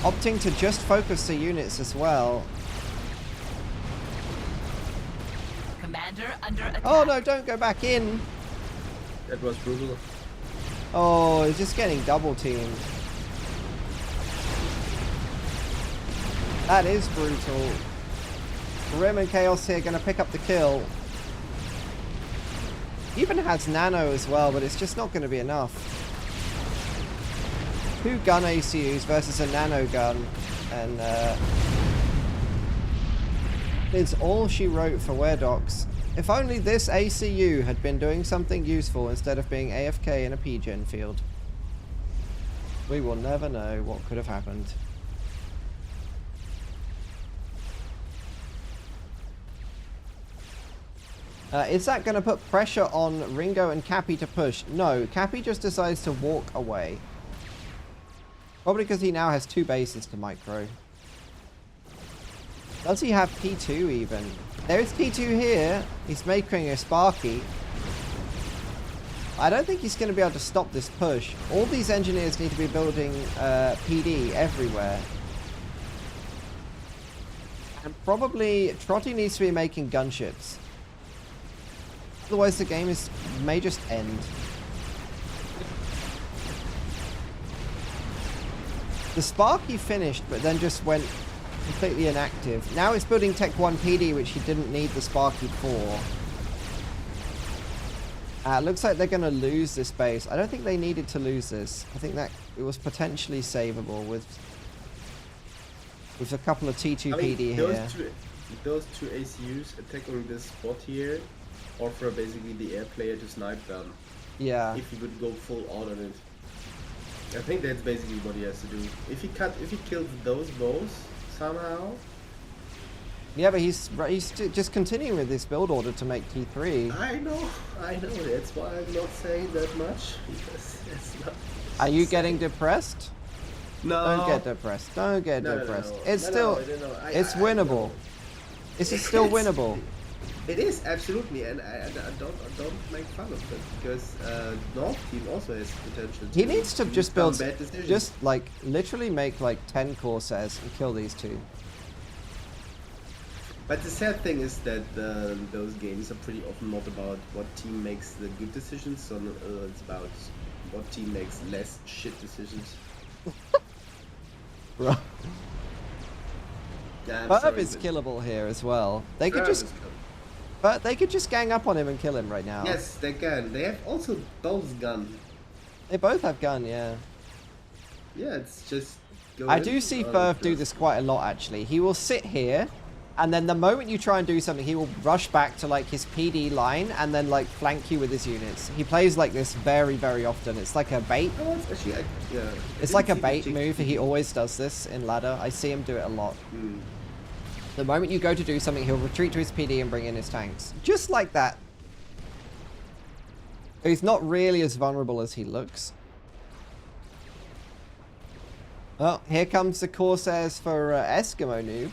Opting to just focus the units as well. Commander under attack. Oh no, don't go back in. That was brutal. Oh, he's just getting double teamed. That is brutal. Rim and Chaos here going to pick up the kill. He even has nano as well, but it's just not going to be enough. 2 gun ACUs versus a nano gun, and it's all she wrote for Werdox. If only this ACU had been doing something useful instead of being AFK in a PGen field. We will never know what could have happened. Is that going to put pressure on Ringo and Cappy to push? No, Cappy just decides to walk away. Probably because he now has 2 bases to micro. Does he have P2 even? There is P2 here. He's making a Sparky. I don't think he's going to be able to stop this push. All these engineers need to be building PD everywhere. And probably Trotty needs to be making gunships. Otherwise the game may just end. The Sparky finished, but then just went completely inactive. Now it's building Tech 1 PD, which he didn't need the Sparky for. Looks like they're going to lose this base. I don't think they needed to lose this. I think that it was potentially savable with a couple of T2 PD here. Those two ACUs attacking this spot here offer basically the air player to snipe them. Yeah. If he would go full on it. I think that's basically what he has to do. If he kills those bows somehow. Yeah, but he's just continuing with this build order to make T3. I know. That's why I'm not saying that much. Because it's not. Are you getting depressed? No. Don't get depressed. Don't get depressed. No. It's still, it's winnable. This is still winnable. It is absolutely, and I don't make fun of it because North team also has potential. He needs to just build, just like literally make like 10 Corsairs and kill these 2. But the sad thing is that those games are pretty often not about what team makes the good decisions, so it's about what team makes less shit decisions. Right. Yeah, Derp is killable here as well. They could just, but they could just gang up on him and kill him right now. Yes, they can. They have also both gun. They both have gun, yeah. Yeah, it's just. I do see Furf do this quite a lot actually. He will sit here, and then the moment you try and do something, he will rush back to like his PD line and then like flank you with his units. He plays like this very, very often. It's like a bait. Oh, actually, yeah. It's like a bait move. He always does this in ladder. I see him do it a lot. Mm. The moment you go to do something, he'll retreat to his PD and bring in his tanks. Just like that. He's not really as vulnerable as he looks. Oh, here comes the Corsairs for Eskimo Noob.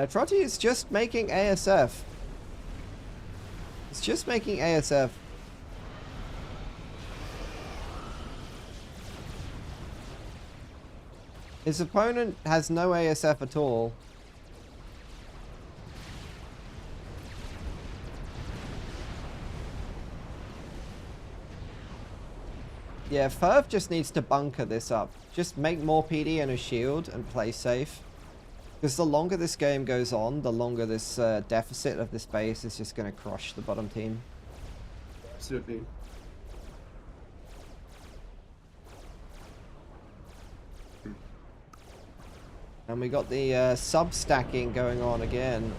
Trotty is just making ASF. It's just making ASF. His opponent has no ASF at all. Yeah, Furf just needs to bunker this up. Just make more PD and a shield and play safe. Because the longer this game goes on, the longer this deficit of this base is just going to crush the bottom team. Absolutely. And we got the sub-stacking going on again.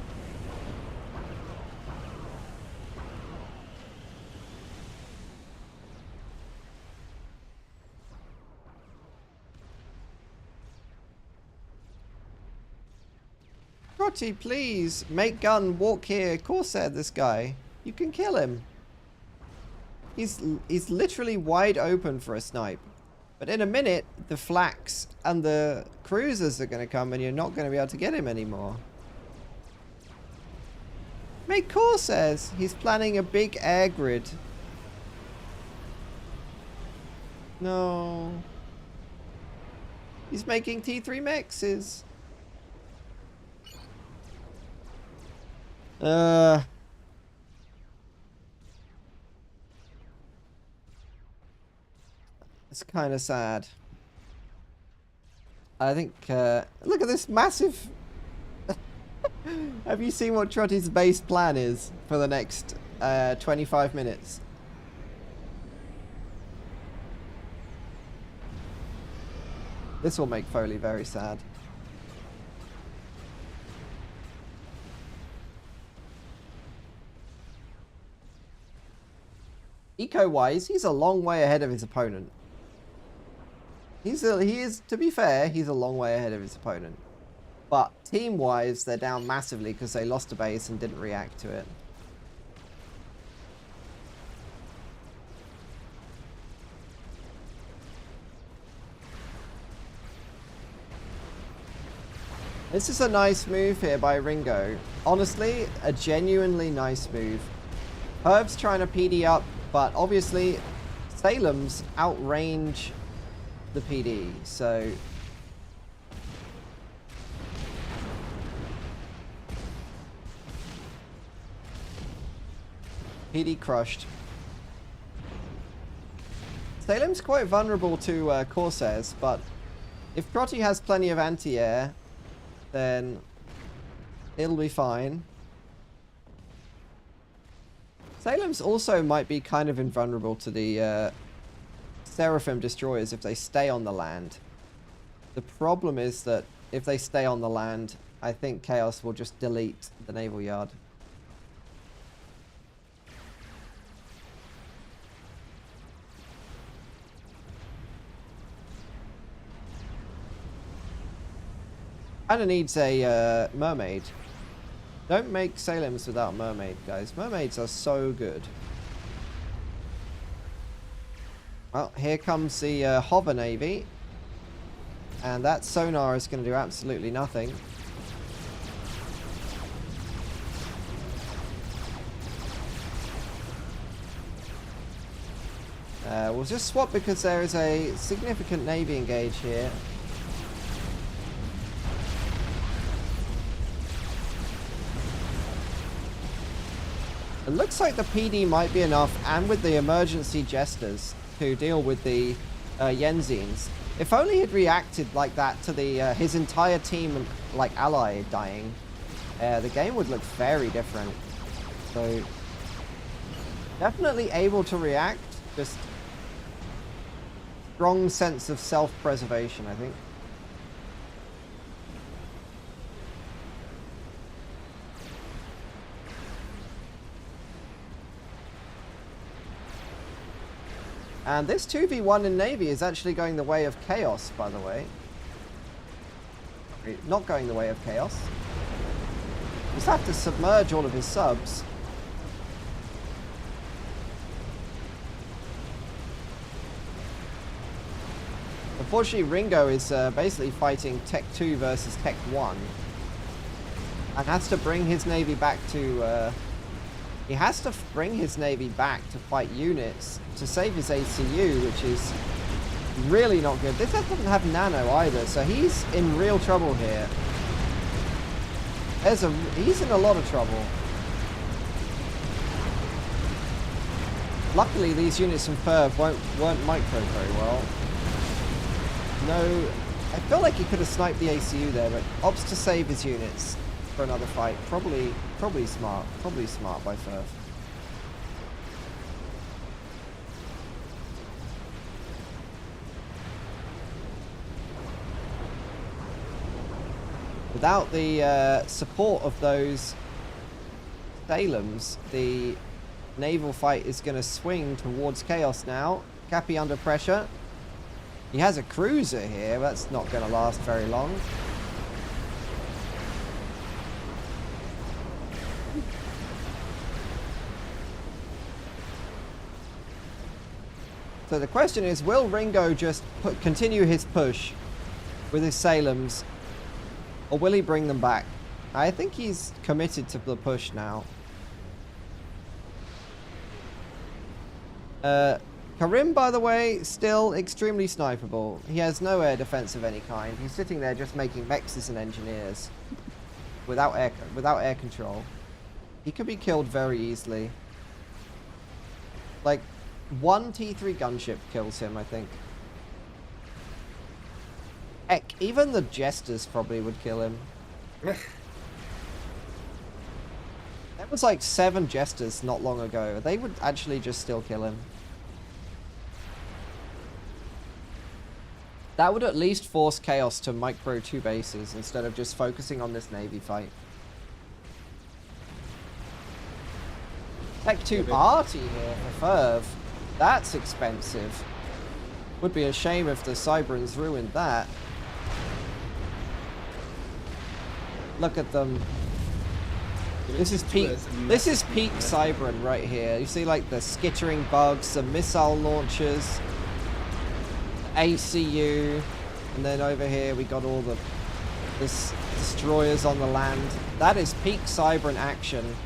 Trotty, please, make gun, walk here, Corsair this guy. You can kill him. He's literally wide open for a snipe. But in a minute, the flaks and the cruisers are going to come and you're not going to be able to get him anymore. Make Corsairs. He's planning a big air grid. No. He's making T3 mexes. It's kind of sad. I think, look at this massive... Have you seen what Trotty's base plan is for the next 25 minutes? This will make Foley very sad. Eco-wise, he's a long way ahead of his opponent. He is, to be fair, he's a long way ahead of his opponent. But team-wise, they're down massively because they lost a base and didn't react to it. This is a nice move here by Ringo. Honestly, a genuinely nice move. Herb's trying to PD up, but obviously Salem's outrange the PD, so... PD crushed. Salem's quite vulnerable to Corsairs, but if Crotty has plenty of anti-air, then it'll be fine. Salem's also might be kind of invulnerable to the Seraphim destroyers if they stay on the land. The problem is that if they stay on the land, I think Chaos will just delete the naval yard. Kinda needs a mermaid. Don't make Salem's without mermaid, guys. Mermaids are so good. Well, here comes the hover navy. And that sonar is going to do absolutely nothing. We'll just swap because there is a significant navy engage here. It looks like the PD might be enough, and with the emergency jesters to deal with the Yenzines. If only he'd reacted like that to the his entire team, like ally dying, the game would look very different. So definitely able to react, just strong sense of self-preservation, I think. And this 2v1 in Navy is actually going the way of Chaos, by the way. Not going the way of Chaos. Just have to submerge all of his subs. Unfortunately, Ringo is basically fighting Tech 2 versus Tech 1. And has to bring his Navy back to... he has to bring his Navy back to fight units to save his ACU, which is really not good. This doesn't have nano either, so he's in real trouble here. He's in a lot of trouble. Luckily, these units from Ferb weren't micro very well. No, I feel like he could have sniped the ACU there, but opts to save his units for another fight. Probably smart. Probably smart by Ferb. Without the support of those Salems, the naval fight is going to swing towards Chaos now. Cappy under pressure. He has a cruiser here, but that's not going to last very long. So the question is, will Ringo just continue his push with his Salems, or will he bring them back? I think he's committed to the push now. Karim, by the way, still extremely snipeable. He has no air defense of any kind. He's sitting there just making mexes and engineers without air control. He could be killed very easily. Like, one T3 gunship kills him, I think. Heck, even the Jesters probably would kill him. There was like 7 Jesters not long ago. They would actually just still kill him. That would at least force Chaos to micro 2 bases instead of just focusing on this Navy fight. Tech 2 party here for Ferv. That's expensive. Would be a shame if the Cyberans ruined that. Look at them. This is peak Cyberan right here. You see like the skittering bugs, the missile launchers, ACU, and then over here we got all this destroyers on the land. That is peak Cybran action.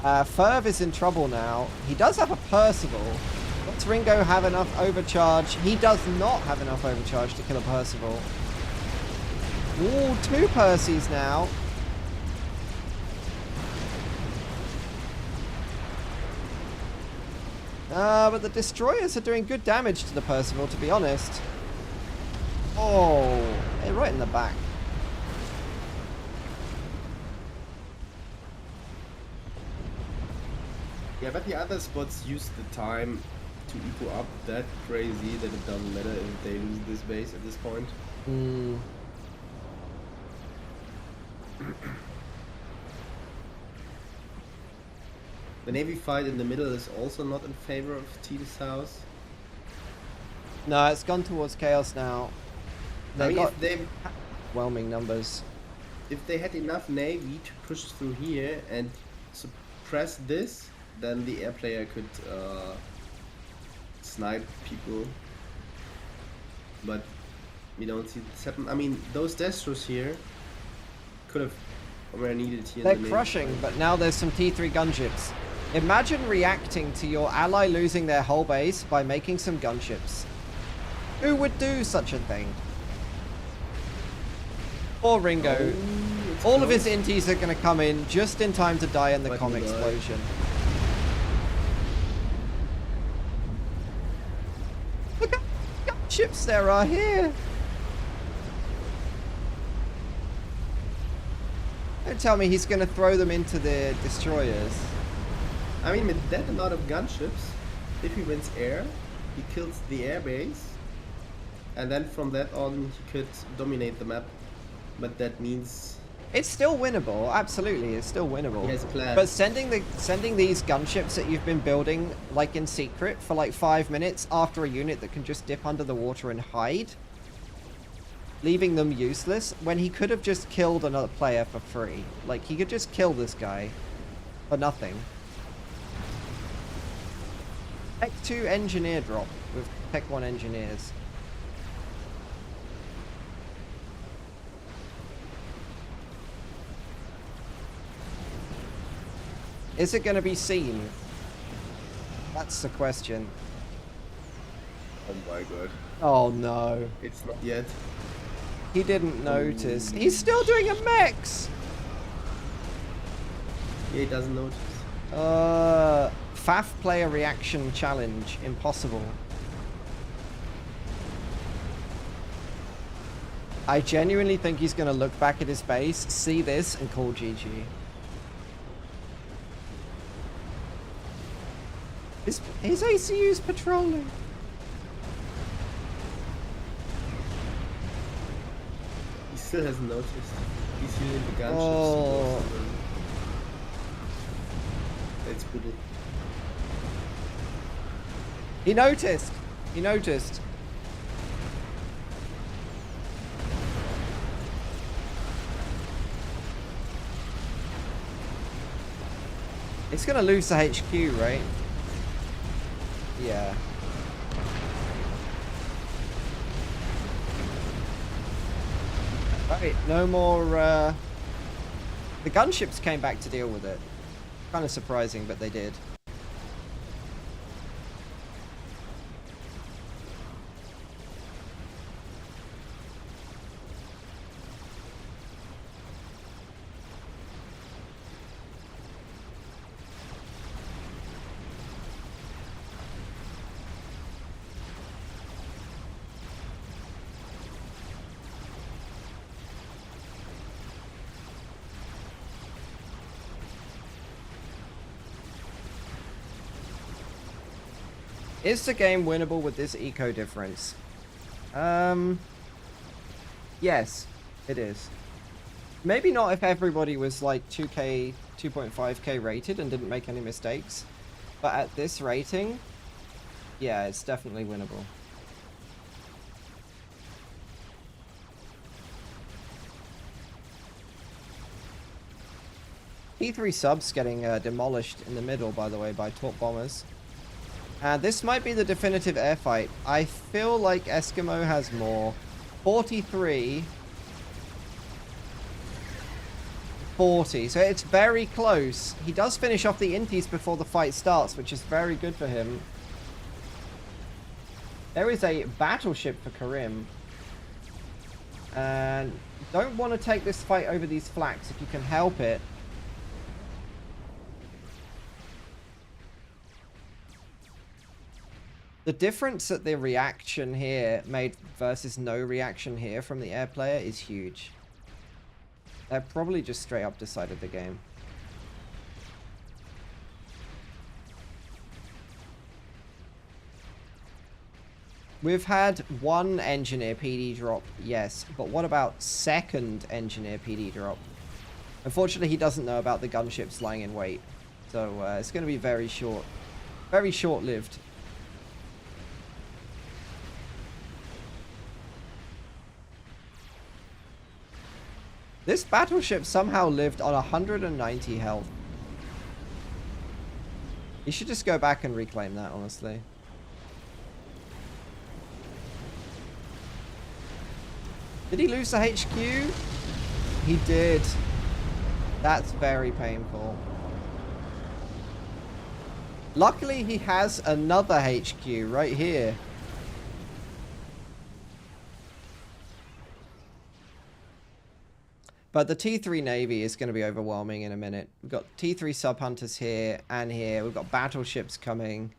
Ferv is in trouble now. He does have a Percival. Does Ringo have enough overcharge? He does not have enough overcharge to kill a Percival. Ooh, 2 Percies now. But the destroyers are doing good damage to the Percival, to be honest. Oh, they're right in the back. Yeah, but the other spots use the time to eco up that crazy that it doesn't matter if they lose this base at this point. Hmm. The Navy fight in the middle is also not in favor of Tidus House. No, it's gone towards chaos now. I mean, got if they overwhelming numbers. if they had enough Navy to push through here and suppress this, then the air player could snipe people. But we don't see this happen. I mean, those Destros here could have were needed here. They're crushing, but now there's some T3 gunships. Imagine reacting to your ally losing their whole base by making some gunships. Who would do such a thing? Poor Ringo. Oh, All of his inties are going to come in just in time to die in the But com he died. explosion. Look at the gunships there are here. Don't tell me he's going to throw them into the destroyers. I mean, with that amount of gunships, if he wins air, he kills the air base, and then from that on he could dominate the map. But that means It's still winnable. Absolutely, it's still winnable. he has a plan. But sending these gunships that you've been building like in secret for like 5 minutes after a unit that can just dip under the water and hide, leaving them useless when he could have just killed another player for free. Like he could just kill this guy for nothing. Tech 2 engineer drop with Tech 1 engineers. Is it going to be seen? That's the question. Oh my god, Oh no. it's not yet. He didn't notice. He's still doing a mechs! Yeah, he doesn't notice. FAF player reaction challenge. Impossible. I genuinely think he's going to look back at his base, see this, and call GG. His ACU's patrolling. He still hasn't noticed. He's using the gunships. Oh. It's brutal. He noticed. He noticed. It's going to lose the HQ, right? Yeah. Right, no more, the gunships came back to deal with it. Kind of surprising, but they did. Is the game winnable with this eco difference? Yes, it is. Maybe not if everybody was like 2k, 2.5k rated and didn't make any mistakes. But at this rating, yeah, it's definitely winnable. P3 subs getting demolished in the middle, by the way, by Torp bombers. This might be the definitive air fight. I feel like Eskimo has more. 43 40. So it's very close. He does finish off the inties before the fight starts, which is very good for him. There is a battleship for Karim. And don't want to take this fight over these flags if you can help it. The difference that the reaction here made versus no reaction here from the air player is huge. They're probably just straight up decided the game. We've had one engineer PD drop, yes, but what about second engineer PD drop? Unfortunately, he doesn't know about the gunships lying in wait, so it's going to be very short-lived. This battleship somehow lived on 190 health. You should just go back and reclaim that, honestly. Did he lose the HQ? He did. That's very painful. Luckily, he has another HQ right here. But the T3 Navy is going to be overwhelming in a minute. We've got T3 sub-hunters here and here. We've got battleships coming.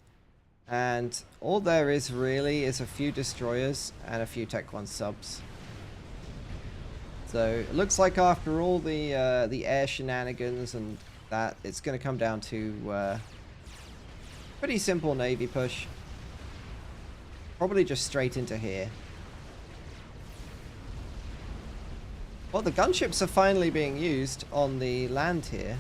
And all there is really is a few destroyers and a few Tech 1 subs. So it looks like after all the air shenanigans and that, it's going to come down to pretty simple Navy push. Probably just straight into here. Well, the gunships are finally being used on the land here.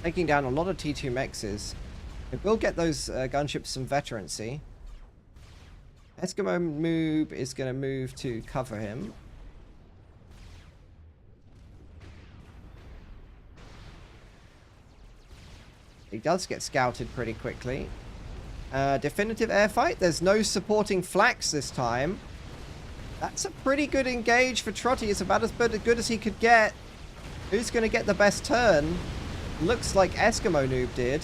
Taking down a lot of T2 mexes. It will get those gunships some veterancy. Eskimo Moob is going to move to cover him. He does get scouted pretty quickly. Definitive airfight. There's no supporting flax this time. That's a pretty good engage for Trotty. It's about as good as he could get. Who's going to get the best turn? Looks like Eskimo Noob did.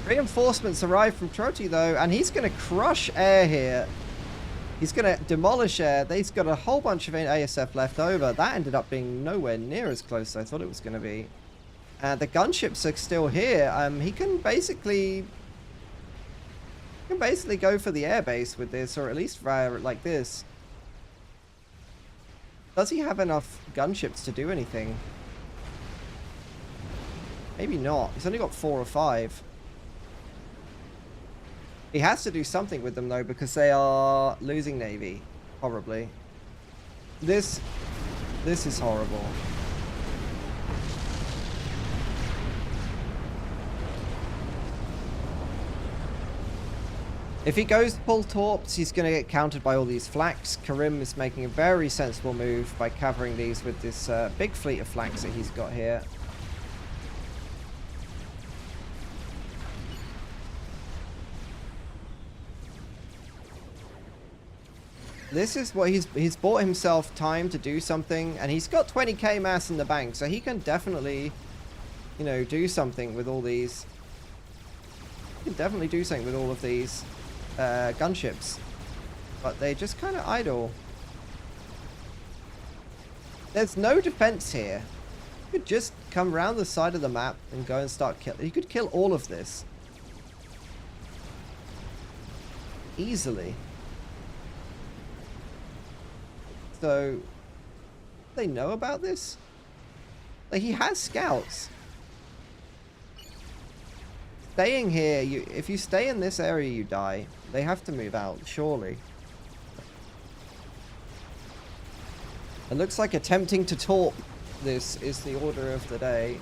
Reinforcements arrive from Trotty though, and he's going to crush air here. He's going to demolish air. They've got a whole bunch of ASF left over. That ended up being nowhere near as close as I thought it was going to be. The gunships are still here. He can basically go for the airbase with this, or at least like this. Does he have enough gunships to do anything? Maybe not. He's only got 4 or 5. He has to do something with them though, because they are losing Navy. Horribly. This is horrible. If he goes full torps, he's going to get countered by all these flax. Karim is making a very sensible move by covering these with this big fleet of flax that he's got here. This is what he's bought himself time to do something, and he's got 20k mass in the bank, so he can definitely, you know, do something with all these. He can definitely do something with all of these gunships, but they just kind of idle. There's no defense here. You could just come around the side of the map and go and start killing. You could kill all of this easily. So, they know about this? Like, he has scouts. Staying here, if you stay in this area, you die. They have to move out, surely. It looks like attempting to torp this is the order of the day.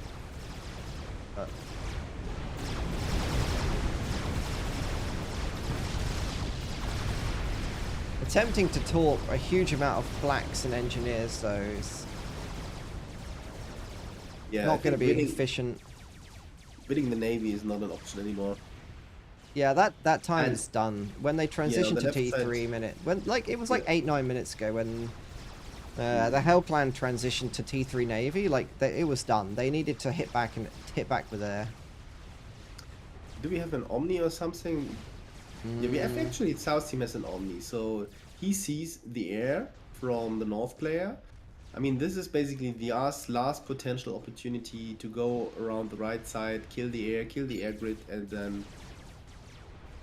Attempting to talk a huge amount of flax and engineers, though, is not going to be efficient. Winning the Navy is not an option anymore. Yeah, that time is done. When they transitioned to T3 minute, when it was like 8-9 minutes ago when the Hell Plan transitioned to T3 Navy, like it was done. They needed to hit back with air. Do we have an Omni or something? Yeah, we have actually, South team has an Omni, so he sees the air from the North player. I mean, this is basically the last potential opportunity to go around the right side, kill the air grid, and then...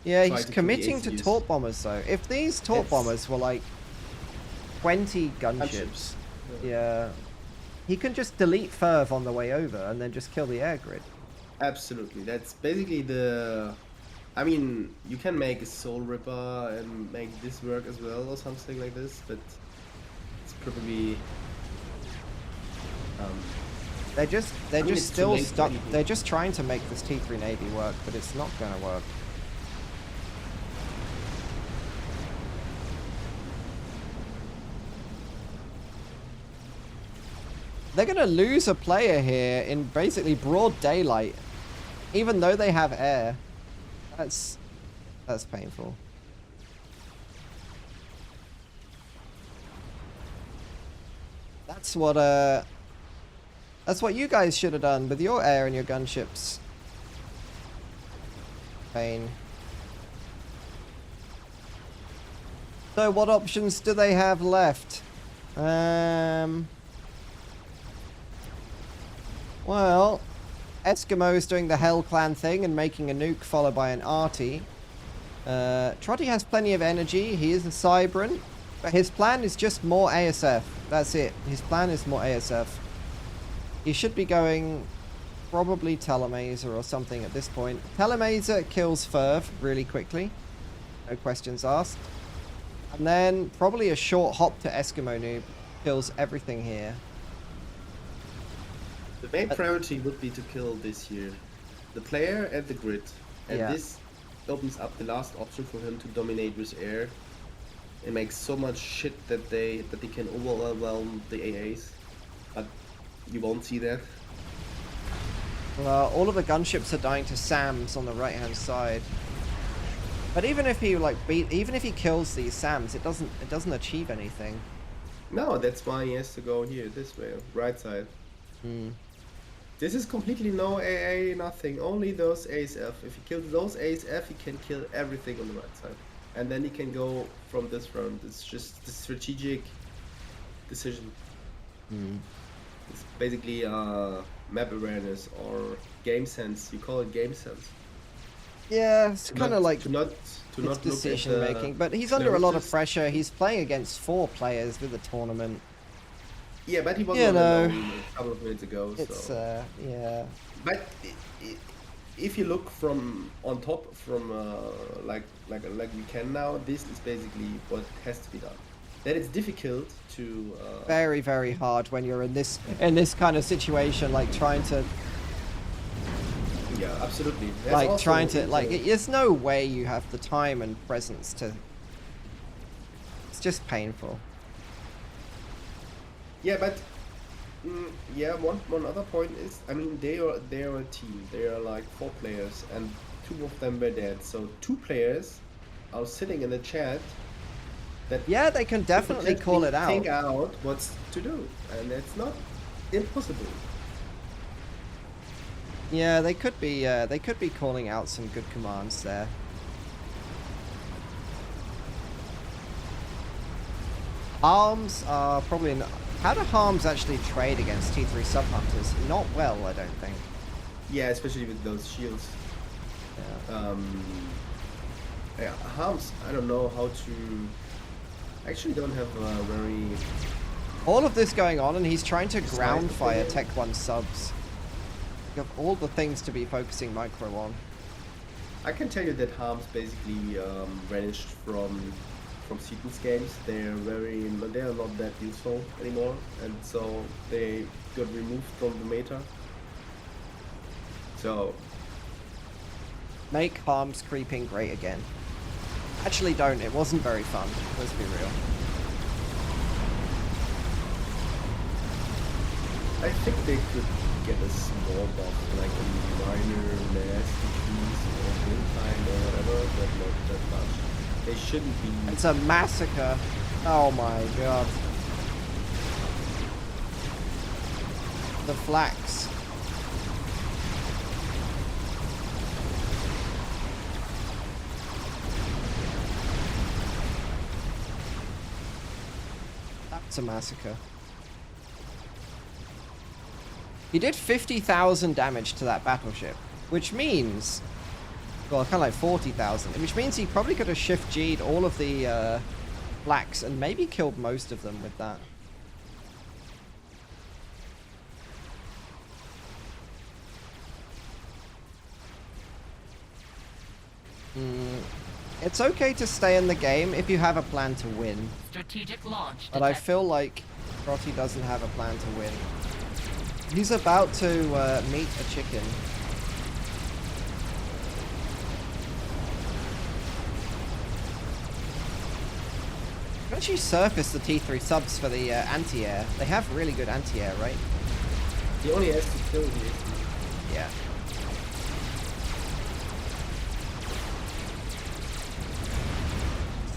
Yeah, he's committing to torp bombers, though. If these torp bombers were like 20 gunships, yeah, he can just delete Ferv on the way over and then just kill the air grid. Absolutely, that's basically the... I mean, you can make a Soul Ripper and make this work as well or something like this, but it's probably... they're just still stuck. They're just trying to make this T3 Navy work, but it's not going to work. They're going to lose a player here in basically broad daylight, even though they have air. That's painful. That's what you guys should have done with your air and your gunships. Pain. So what options do they have left? Well, Eskimo's doing the Hell Clan thing and making a nuke followed by an arty. Trotty has plenty of energy. He is a Cybrant. But his plan is just more ASF. That's it. His plan is more ASF. He should be going probably Telemazer or something at this point. Telemazer kills Ferv really quickly. No questions asked. And then probably a short hop to Eskimo noob kills everything here. The main priority would be to kill this here. The player and the grid. And this opens up the last option for him to dominate with air. It makes so much shit that they can overwhelm the AAs. But you won't see that. Well, all of the gunships are dying to SAMs on the right hand side. But even if he even if he kills these SAMs, it doesn't achieve anything. No, that's why he has to go here, this way, right side. This is completely no AA, nothing, only those ASF. If he kills those ASF, he can kill everything on the right side. And then he can go from this front. It's just the strategic decision. It's basically map awareness or game sense. You call it game sense. Yeah, it's kind of like to not decision making. But he's under a lot of pressure. He's playing against 4 players with the tournament. Yeah, but he was on alone a couple of minutes ago. It's so. Yeah. But if you look from on top, from like we can now, this is basically what has to be done. That it's difficult to. Very, very hard when you're in this kind of situation, like trying to. Yeah, absolutely. That's like trying to there's no way you have the time and presence to. It's just painful. Yeah, but yeah, one other point is, I mean, they are a team. They are like 4 players, and 2 of them were dead. So 2 players are sitting in the chat. That they can definitely call it out. Think out what's to do, and it's not impossible. Yeah, they could be calling out some good commands there. Arms are probably not. How do harms actually trade against T3 sub-hunters? Not well, I don't think. Yeah, especially with those shields. Yeah, harms, I don't know how to... Actually don't have a very... All of this going on, and he's trying to ground fire Tech 1 subs. You have all the things to be focusing micro on. I can tell you that harms basically vanished from from Seaton's games. They are not that useful anymore, and so they got removed from the meta. So make harms creeping great again. Actually, don't. It wasn't very fun. Let's be real. I think they could get a small buff, like a minor nasty piece or wind time or whatever, but not that much. They shouldn't be. It's a massacre. Oh my god. The flax. That's a massacre. He did 50,000 damage to that battleship, which means, well, kind of like 40,000, which means he probably could have shift G'd all of the blacks and maybe killed most of them with that. It's okay to stay in the game if you have a plan to win. Strategic launch. But I feel like Crotty doesn't have a plan to win. He's about to meet a chicken. You actually surface the T3 subs for the anti-air. They have really good anti-air, right? He only has to kill the Yeah.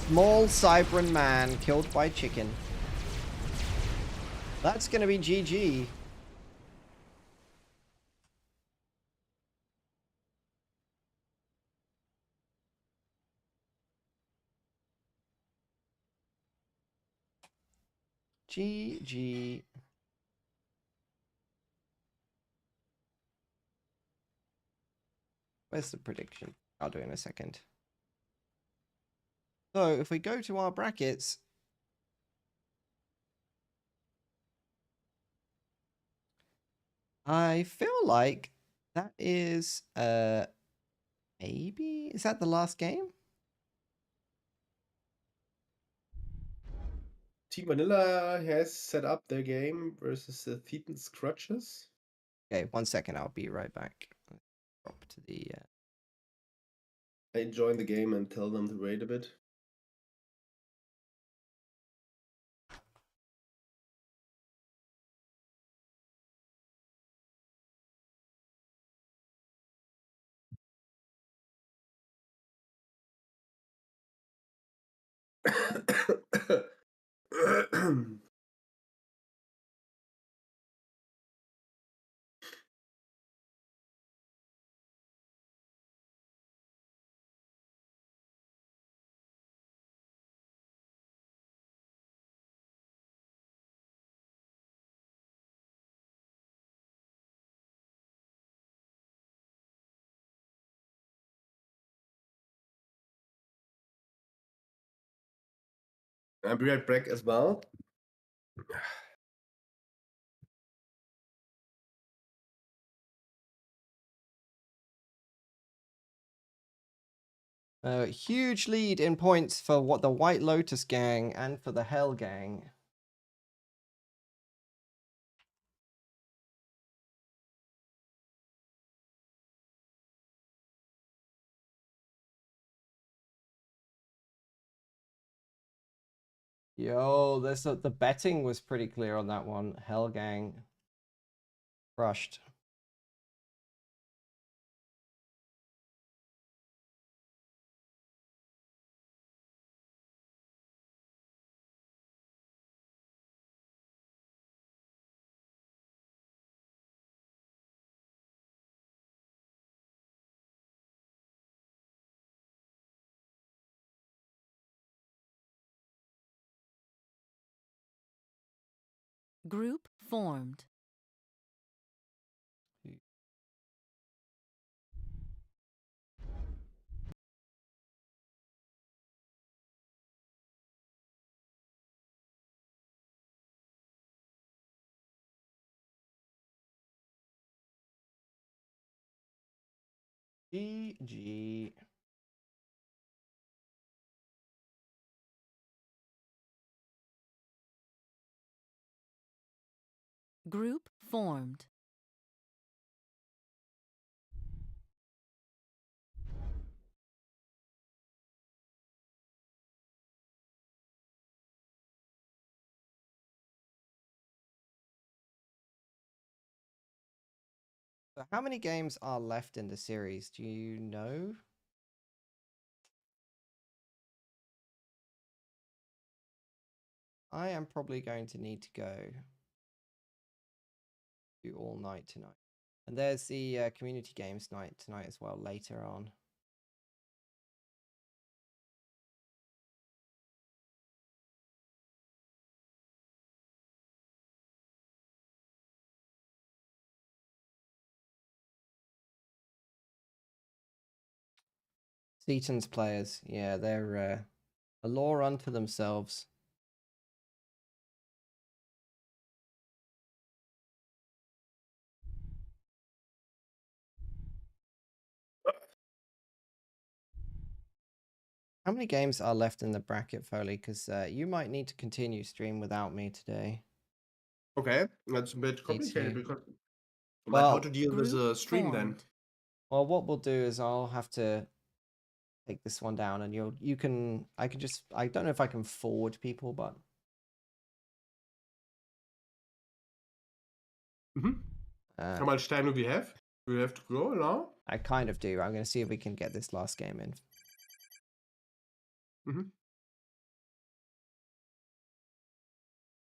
Small Cybran man killed by chicken. That's gonna be GG. GG. Where's the prediction? I'll do it in a second. So if we go to our brackets, I feel like that is maybe, is that the last game? Team Vanilla has set up their game versus the Thetan's Crutches. Okay, 1 second, I'll be right back. Drop to the I join the game and tell them to wait a bit. I'll be right back as well. huge lead in points for what the White Lotus gang and for the Hell gang. Yo, the betting was pretty clear on that one. Hell gang crushed. Group formed. GG. Group formed. So how many games are left in the series? Do you know? I am probably going to need to go do all night tonight. And there's the community games night tonight as well, later on. Seaton's players, yeah, they're a law unto themselves. How many games are left in the bracket, Foley? Because you might need to continue stream without me today. Okay, that's a bit complicated because. But how to deal with a stream then? Well, what we'll do is I'll have to take this one down, and I don't know if I can forward people, but How much time do we have? Do we have to go now? I kind of do. I'm going to see if we can get this last game in.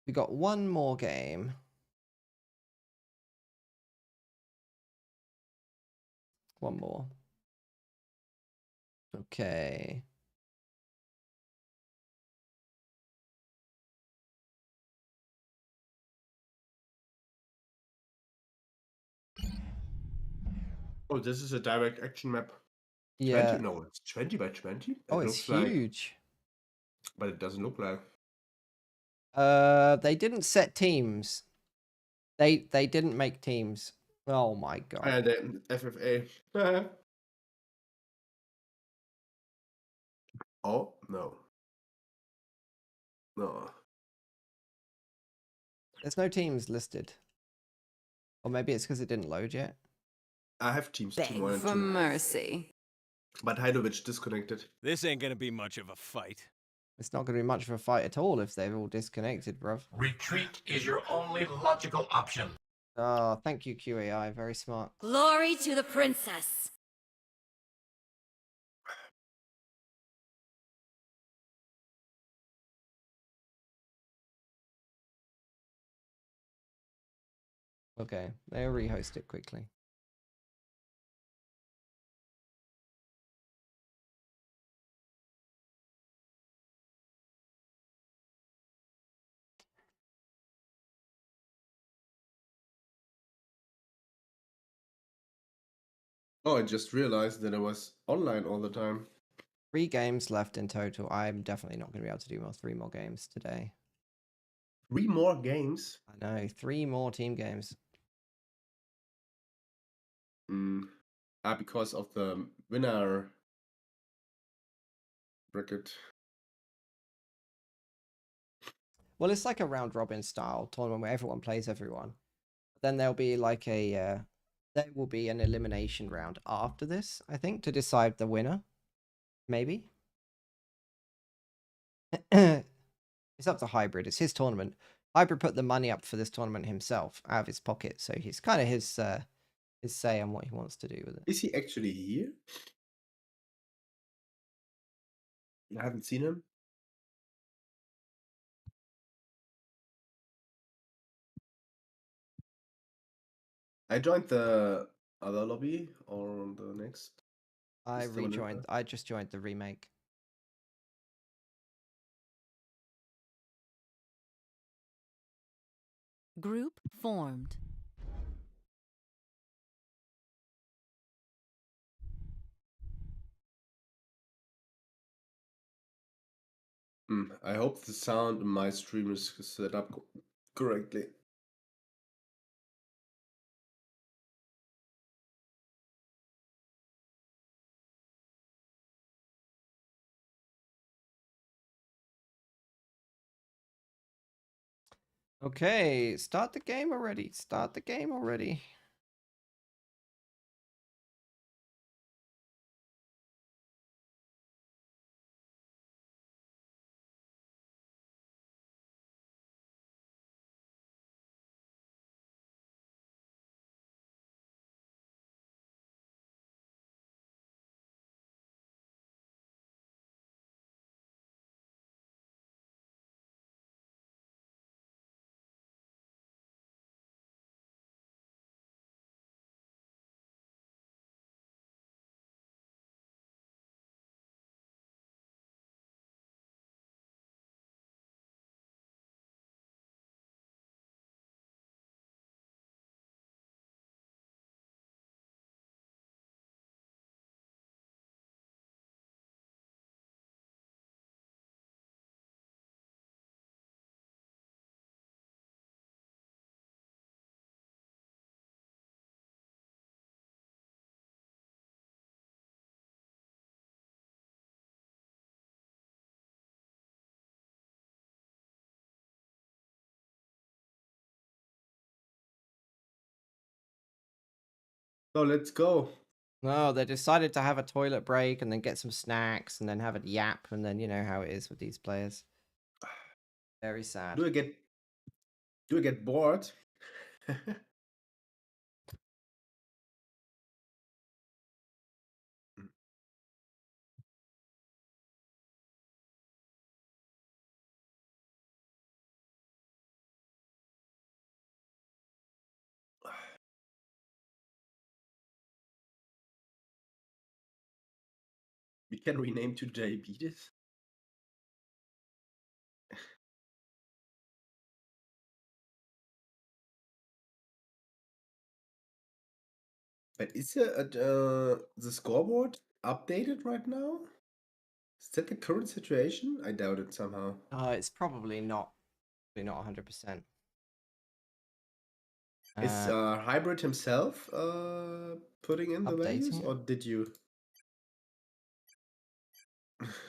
We got one more game. One more. Okay. Oh, this is a direct action map. Yeah. 20? No, it's 20 by 20. Oh, it's huge. But it doesn't look like. They didn't set teams. They didn't make teams. Oh my god. The FFA. Oh no. No. There's no teams listed. Or maybe it's because it didn't load yet. I have teams Beg for mercy. But Heidovic disconnected. This ain't gonna be much of a fight. It's not going to be much of a fight at all if they're all disconnected, bruv. Retreat is your only logical option. Oh, thank you, QAI. Very smart. Glory to the princess. Okay, they'll rehost it quickly. Oh, I just realized that I was online all the time. 3 games left in total. I'm definitely not going to be able to do 3 more games today. 3 more games? I know, 3 more team games. Because of the winner bracket. Well, it's like a round robin style tournament where everyone plays everyone. Then there'll be like there will be an elimination round after this, I think, to decide the winner. Maybe. It's up to Hybrid. It's his tournament. Hybrid put the money up for this tournament himself out of his pocket, so he's kind of his say on what he wants to do with it. Is he actually here? I haven't seen him. I joined the other lobby or the next. I rejoined. I just joined the remake. Group formed. I hope the sound in my stream is set up correctly. Okay, start the game already. Start the game already. So let's go. No, they decided to have a toilet break and then get some snacks and then have a yap and then you know how it is with these players. Very sad. Do I get bored? We can rename to diabetes. But is the scoreboard updated right now? Is that the current situation? I doubt it somehow. It's probably not 100%. Is Hybrid himself putting in the values, Updating it? or did you?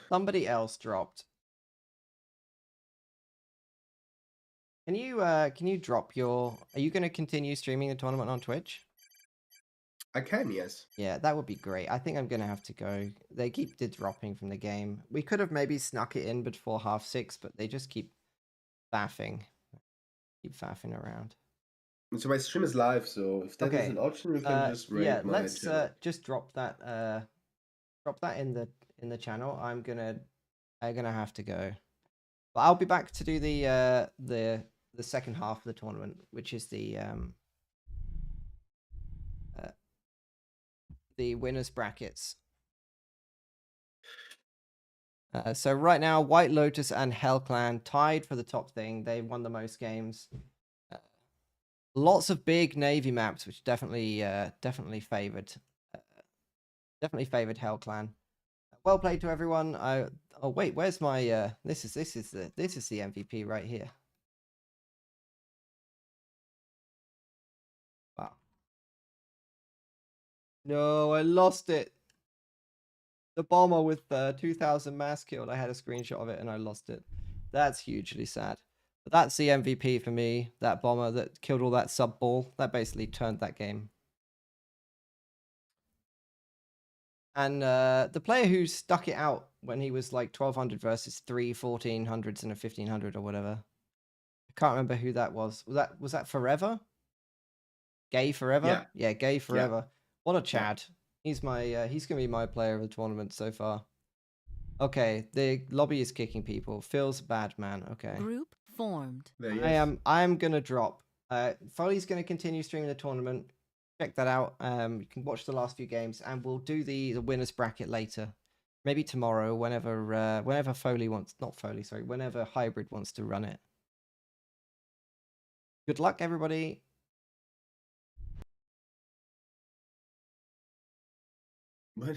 Somebody else dropped. Can you drop your? Are you going to continue streaming the tournament on Twitch? I can, yes. Yeah, that would be great. I think I'm going to have to go. They keep dropping from the game. We could have maybe snuck it in before 6:30, but they just keep faffing. Keep faffing around. So my stream is live, so if that is Okay. an option, you can just raid Yeah, my let's channel. just drop that in the channel. I'm gonna have to go. But I'll be back to do the second half of the tournament, which is the winners brackets. So right now, White Lotus and Hell Clan tied for the top thing. They won the most games. Lots of big Navy maps, which definitely favored Hell Clan. Well played to everyone. Oh wait, where's my this is the MVP right here. Wow. No, I lost it. The bomber with 2,000 mass killed. I had a screenshot of it and I lost it. That's hugely sad. But that's the MVP for me. That bomber that killed all that sub ball. That basically turned that game. And the player who stuck it out when he was like 1,200 versus 3 1,400s and a 1,500 or whatever. I can't remember who that was. Was that Forever? Gay Forever? Yeah, Gay Forever. Yeah. What a Chad. Yeah. He's gonna be my player of the tournament so far. Okay, the lobby is kicking people. Feels bad, man. Okay. Group formed. I am gonna drop. Foley's gonna continue streaming the tournament. Check that out. You can watch the last few games, and we'll do the winners bracket later. Maybe tomorrow, whenever Foley wants. Not Foley, sorry. Whenever Hybrid wants to run it. Good luck, everybody. What?